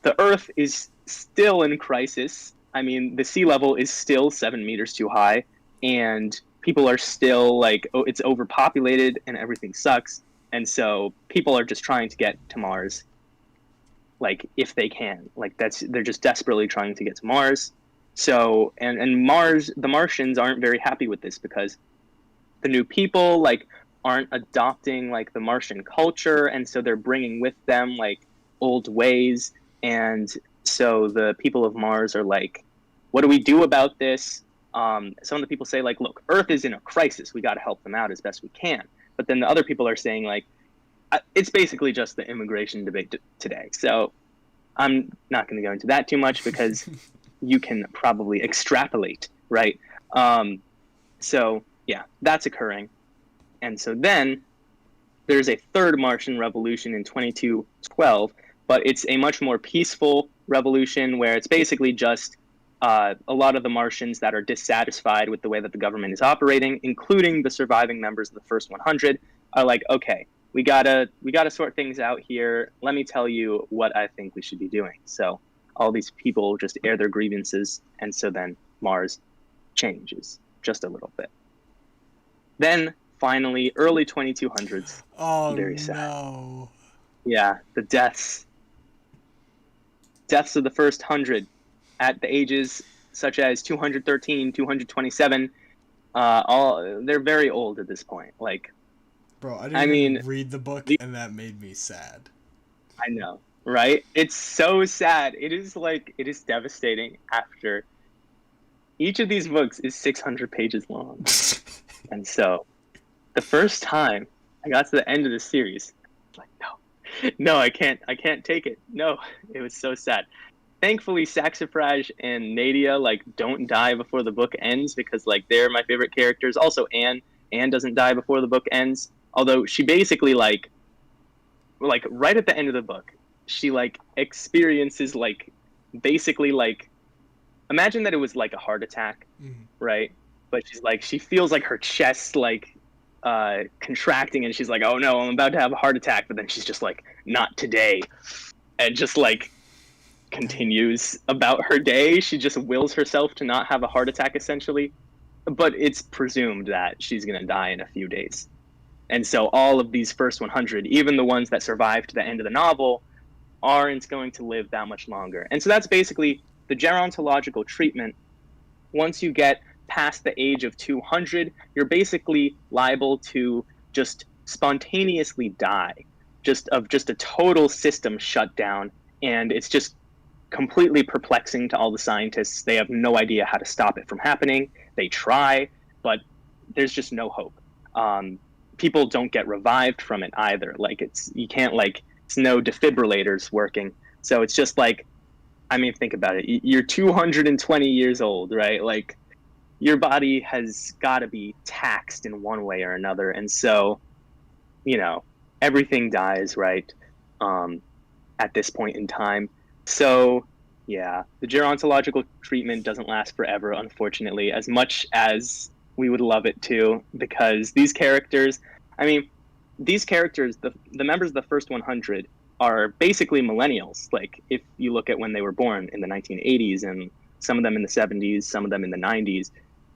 the Earth is still in crisis. I mean, the sea level is still 7 meters too high. And people are still like, oh, it's overpopulated and everything sucks. And so people are just trying to get to Mars, like if they can. Like they're just desperately trying to get to Mars. So, and Mars, the Martians aren't very happy with this because the new people like aren't adopting like the Martian culture, and so they're bringing with them like old ways. And so the people of Mars are like, what do we do about this? Some of the people say like, look, Earth is in a crisis, we got to help them out as best we can. But then the other people are saying like, it's basically just the immigration debate today. So I'm not going to go into that too much because you can probably extrapolate, right? So yeah, that's occurring. And so then there's a third Martian Revolution in 2212, but it's a much more peaceful revolution where it's basically just a lot of the Martians that are dissatisfied with the way that the government is operating, including the surviving members of the first 100, are like, okay, we gotta sort things out here. Let me tell you what I think we should be doing. So all these people just air their grievances, and so then Mars changes just a little bit. Then, finally, early 2200s. Oh, very sad. No. Yeah, the deaths. Deaths of the first 100 at the ages such as 213, 227. They're very old at this point. Like, bro, I didn't even read the book, and that made me sad. I know, right? It's so sad. It is devastating after. Each of these books is 600 pages long. And so, the first time I got to the end of the series, I was like, no, I can't take it. No, it was so sad. Thankfully, Saxifrage and Nadia like don't die before the book ends because like they're my favorite characters. Also, Anne doesn't die before the book ends. Although she basically like right at the end of the book, she like experiences like basically like imagine that it was like a heart attack, right? But she feels like her chest like contracting, and she's like, oh no, I'm about to have a heart attack. But then she's just like, not today, and just like continues about her day. She just wills herself to not have a heart attack essentially, but it's presumed that she's gonna die in a few days. And so all of these first 100, even the ones that survive to the end of the novel, aren't going to live that much longer. And so that's basically the gerontological treatment. Once you get past the age of 200, you're basically liable to just spontaneously die, just a total system shutdown. And it's just completely perplexing to all the scientists. They have no idea how to stop it from happening. They try, but there's just no hope. People don't get revived from it either. Like it's no defibrillators working. So it's just like, I mean, think about it. You're 220 years old, right? Like your body has got to be taxed in one way or another. And so, everything dies, right? At this point in time. So, yeah, the gerontological treatment doesn't last forever, unfortunately, as much as we would love it to, because these characters, the members of the first 100 are basically millennials. Like, if you look at when they were born in the 1980s, and some of them in the 70s, some of them in the 90s.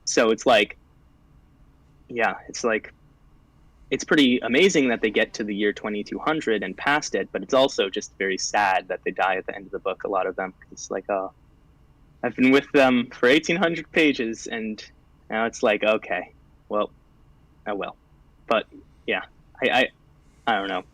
So it's like, it's pretty amazing that they get to the year 2200 and past it, but it's also just very sad that they die at the end of the book, a lot of them. It's like, oh, I've been with them for 1800 pages, and now it's like, okay, well, oh well. But yeah, I don't know.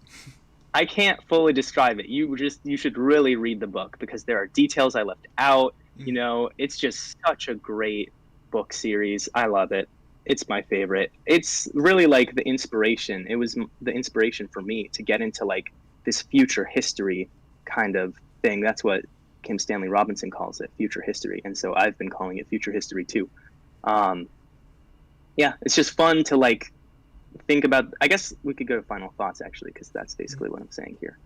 I can't fully describe it. You should really read the book, because there are details I left out. It's just such a great book series. I love it. It's my favorite. It's really like the inspiration. It was the inspiration for me to get into like this future history kind of thing. That's what Kim Stanley Robinson calls it, future history. And so I've been calling it future history too. It's just fun to like think about. I guess we could go to final thoughts actually, because that's basically what I'm saying here.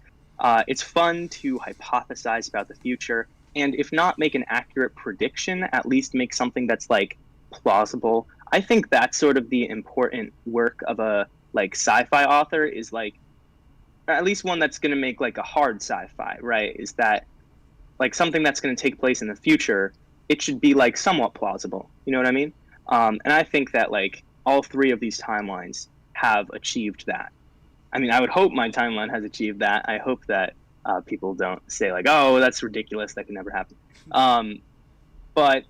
It's fun to hypothesize about the future, and if not make an accurate prediction, at least make something that's like plausible. I think that's sort of the important work of a like sci-fi author, is like, at least one that's going to make like a hard sci-fi, right? Is that like something that's going to take place in the future, it should be like somewhat plausible. You know what I mean? And I think that like all three of these timelines have achieved that. I mean, I would hope my timeline has achieved that. I hope that people don't say like, oh, that's ridiculous, that can never happen. But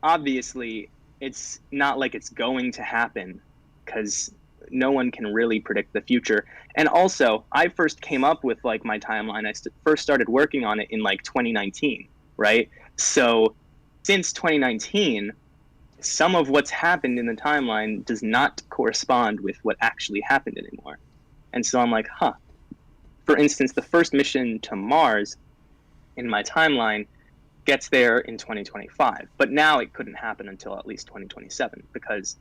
obviously, it's not like it's going to happen, because no one can really predict the future. And also, I first came up with like my timeline. I first started working on it in like 2019, right? So since 2019, some of what's happened in the timeline does not correspond with what actually happened anymore. And so I'm like, For instance, the first mission to Mars in my timeline gets there in 2025, but now it couldn't happen until at least 2027, because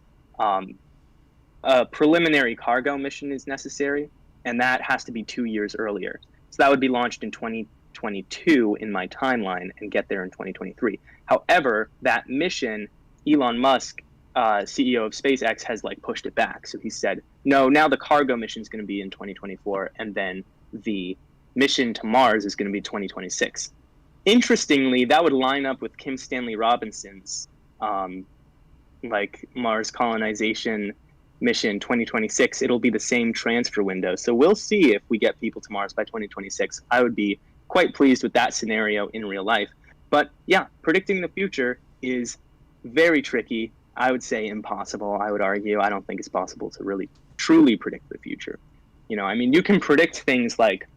a preliminary cargo mission is necessary, and that has to be 2 years earlier. So that would be launched in 2022 in my timeline and get there in 2023. However, that mission, Elon Musk, CEO of SpaceX, has like pushed it back. So he said, no, now the cargo mission is going to be in 2024, and then the mission to Mars is going to be 2026. Interestingly, that would line up with Kim Stanley Robinson's like Mars colonization mission 2026. It'll be the same transfer window. So we'll see if we get people to Mars by 2026. I would be quite pleased with that scenario in real life. But yeah, predicting the future is very tricky. I would say impossible, I would argue. I don't think it's possible to really truly predict the future. You can predict things like,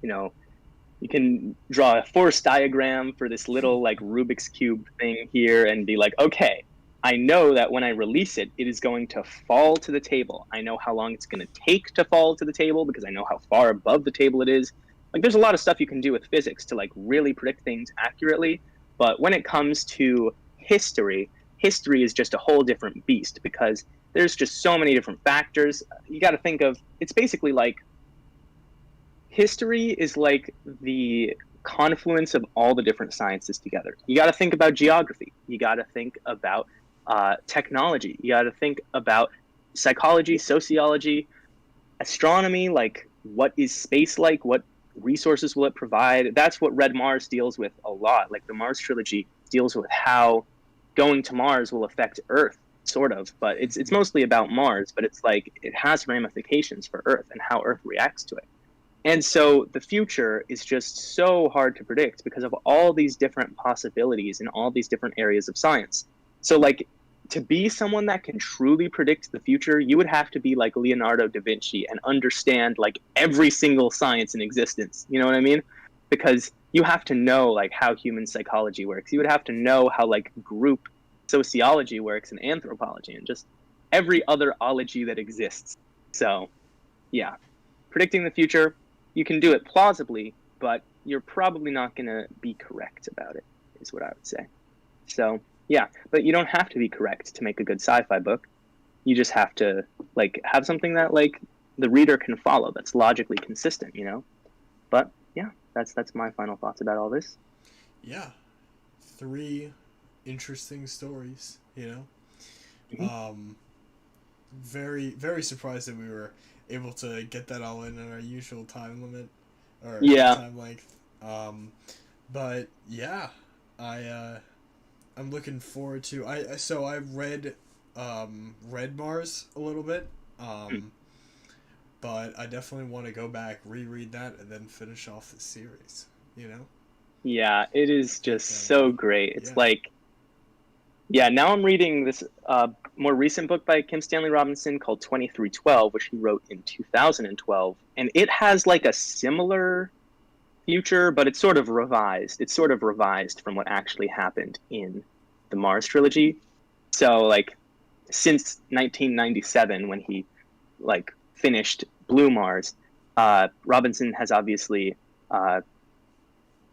you can draw a force diagram for this little like Rubik's Cube thing here and be like, okay, I know that when I release it, it is going to fall to the table. I know how long it's going to take to fall to the table, because I know how far above the table it is. Like, there's a lot of stuff you can do with physics to like really predict things accurately. But when it comes to history is just a whole different beast, because there's just so many different factors. You got to think of, it's basically like, history is like the confluence of all the different sciences together. You got to think about geography. You got to think about technology. You got to think about psychology, sociology, astronomy, like what is space like? What resources will it provide? That's what Red Mars deals with a lot. Like the Mars Trilogy deals with how going to Mars will affect Earth, sort of, but it's mostly about Mars, but it's like it has ramifications for Earth and how Earth reacts to it. And so the future is just so hard to predict because of all these different possibilities in all these different areas of science. So like, to be someone that can truly predict the future, you would have to be like Leonardo da Vinci and understand like every single science in existence. You know what I mean? Because you have to know like how human psychology works. You would have to know how like group sociology works and anthropology and just every other ology that exists. So yeah, predicting the future, you can do it plausibly, but you're probably not going to be correct about it, is what I would say. So Yeah, but you don't have to be correct to make a good sci-fi book. You just have to like have something that like the reader can follow, that's logically consistent, you know? But yeah, that's my final thoughts about all this. Yeah. 3 interesting stories, you know? Mm-hmm. Very, very surprised that we were able to get that all in our usual time limit, or Yeah. time length. But yeah, I'm looking forward to. I read Mars a little bit, but I definitely want to go back, reread that, and then finish off the series. You know? Yeah, it is just so great. It's like, yeah. Now I'm reading this more recent book by Kim Stanley Robinson called 2312, which he wrote in 2012, and it has like a similar future, but it's sort of revised. It's sort of revised from what actually happened in the Mars Trilogy. So like since 1997, when he like finished Blue Mars, Robinson has obviously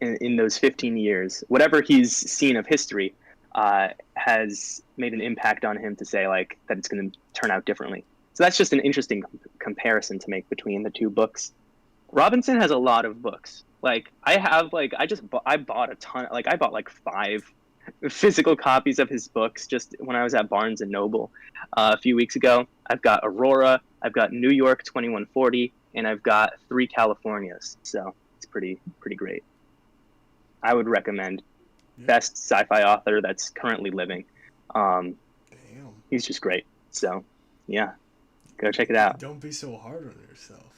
in those 15 years, whatever he's seen of history has made an impact on him to say like that it's going to turn out differently. So that's just an interesting comparison to make between the two books. Robinson has a lot of books. Like I have like I bought a ton. Like I bought like 5 physical copies of his books just when I was at Barnes and Noble a few weeks ago. I've got Aurora, I've got New York 2140, and I've got 3 Californias. So it's pretty great. I would recommend. Best sci-fi author that's currently living. Damn. He's just great. So yeah, go check it out. Don't be so hard on yourself.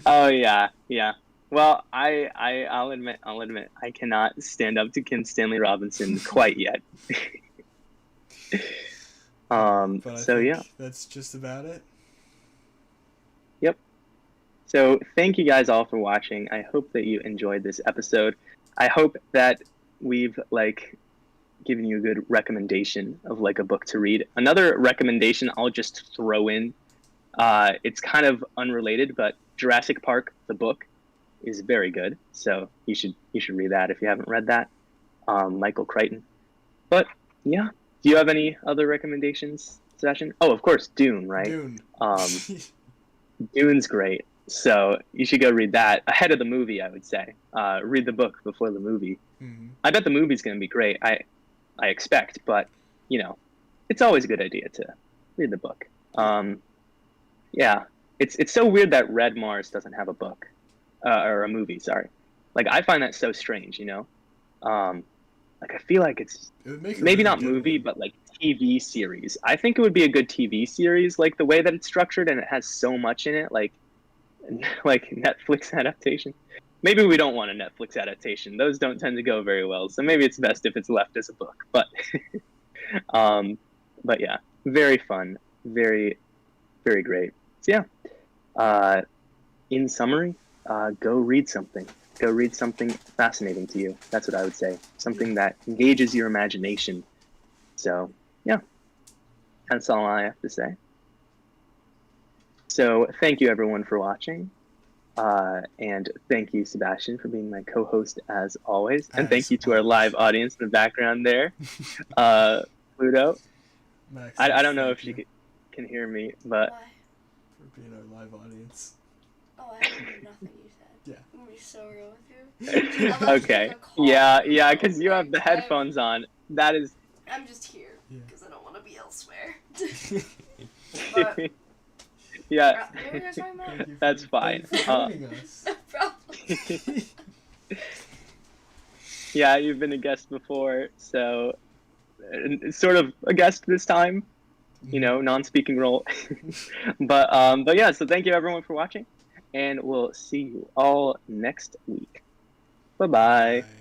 Oh yeah. Well, I'll admit I cannot stand up to Kim Stanley Robinson quite yet. But so yeah, that's just about it. Yep. So thank you guys all for watching. I hope that you enjoyed this episode. I hope that we've like given you a good recommendation of like a book to read. Another recommendation I'll just throw in. It's kind of unrelated, but Jurassic Park, the book, is very good. So you should read that if you haven't read that. Michael Crichton. But yeah, do you have any other recommendations, Sebastian? Oh, of course, Dune, right? Dune. Dune's great. So you should go read that ahead of the movie, I would say. Read the book before the movie. Mm-hmm. I bet the movie's going to be great. I expect, but you know, it's always a good idea to read the book. Yeah, it's so weird that Red Mars doesn't have a book or a movie. Sorry, like I find that so strange. You know, like I feel like it's maybe not movie, but like TV series. I think it would be a good TV series, like the way that it's structured, and it has so much in it, like Netflix adaptation. Maybe we don't want a Netflix adaptation. Those don't tend to go very well. So maybe it's best if it's left as a book. But yeah, very fun, very, very great. So yeah, in summary, go read something. Go read something fascinating to you. That's what I would say. Something that engages your imagination. So yeah, that's all I have to say. So thank you everyone for watching. And thank you, Sebastian, for being my co-host as always. And thank you to our live audience in the background there. Pluto. Max, I don't know if you can hear me, but... Why? For being our live audience. Oh, I heard nothing you said. Yeah. I'm going to be so real with you. Okay. Yeah, because you have the headphones on. That is... I'm just here, because I don't want to be elsewhere. But... Yeah, what were you guys talking about? that's fine. Us. Probably. Yeah, you've been a guest before, so sort of a guest this time, you know, non-speaking role. But yeah, so thank you everyone for watching, and we'll see you all next week. Bye-bye. Bye.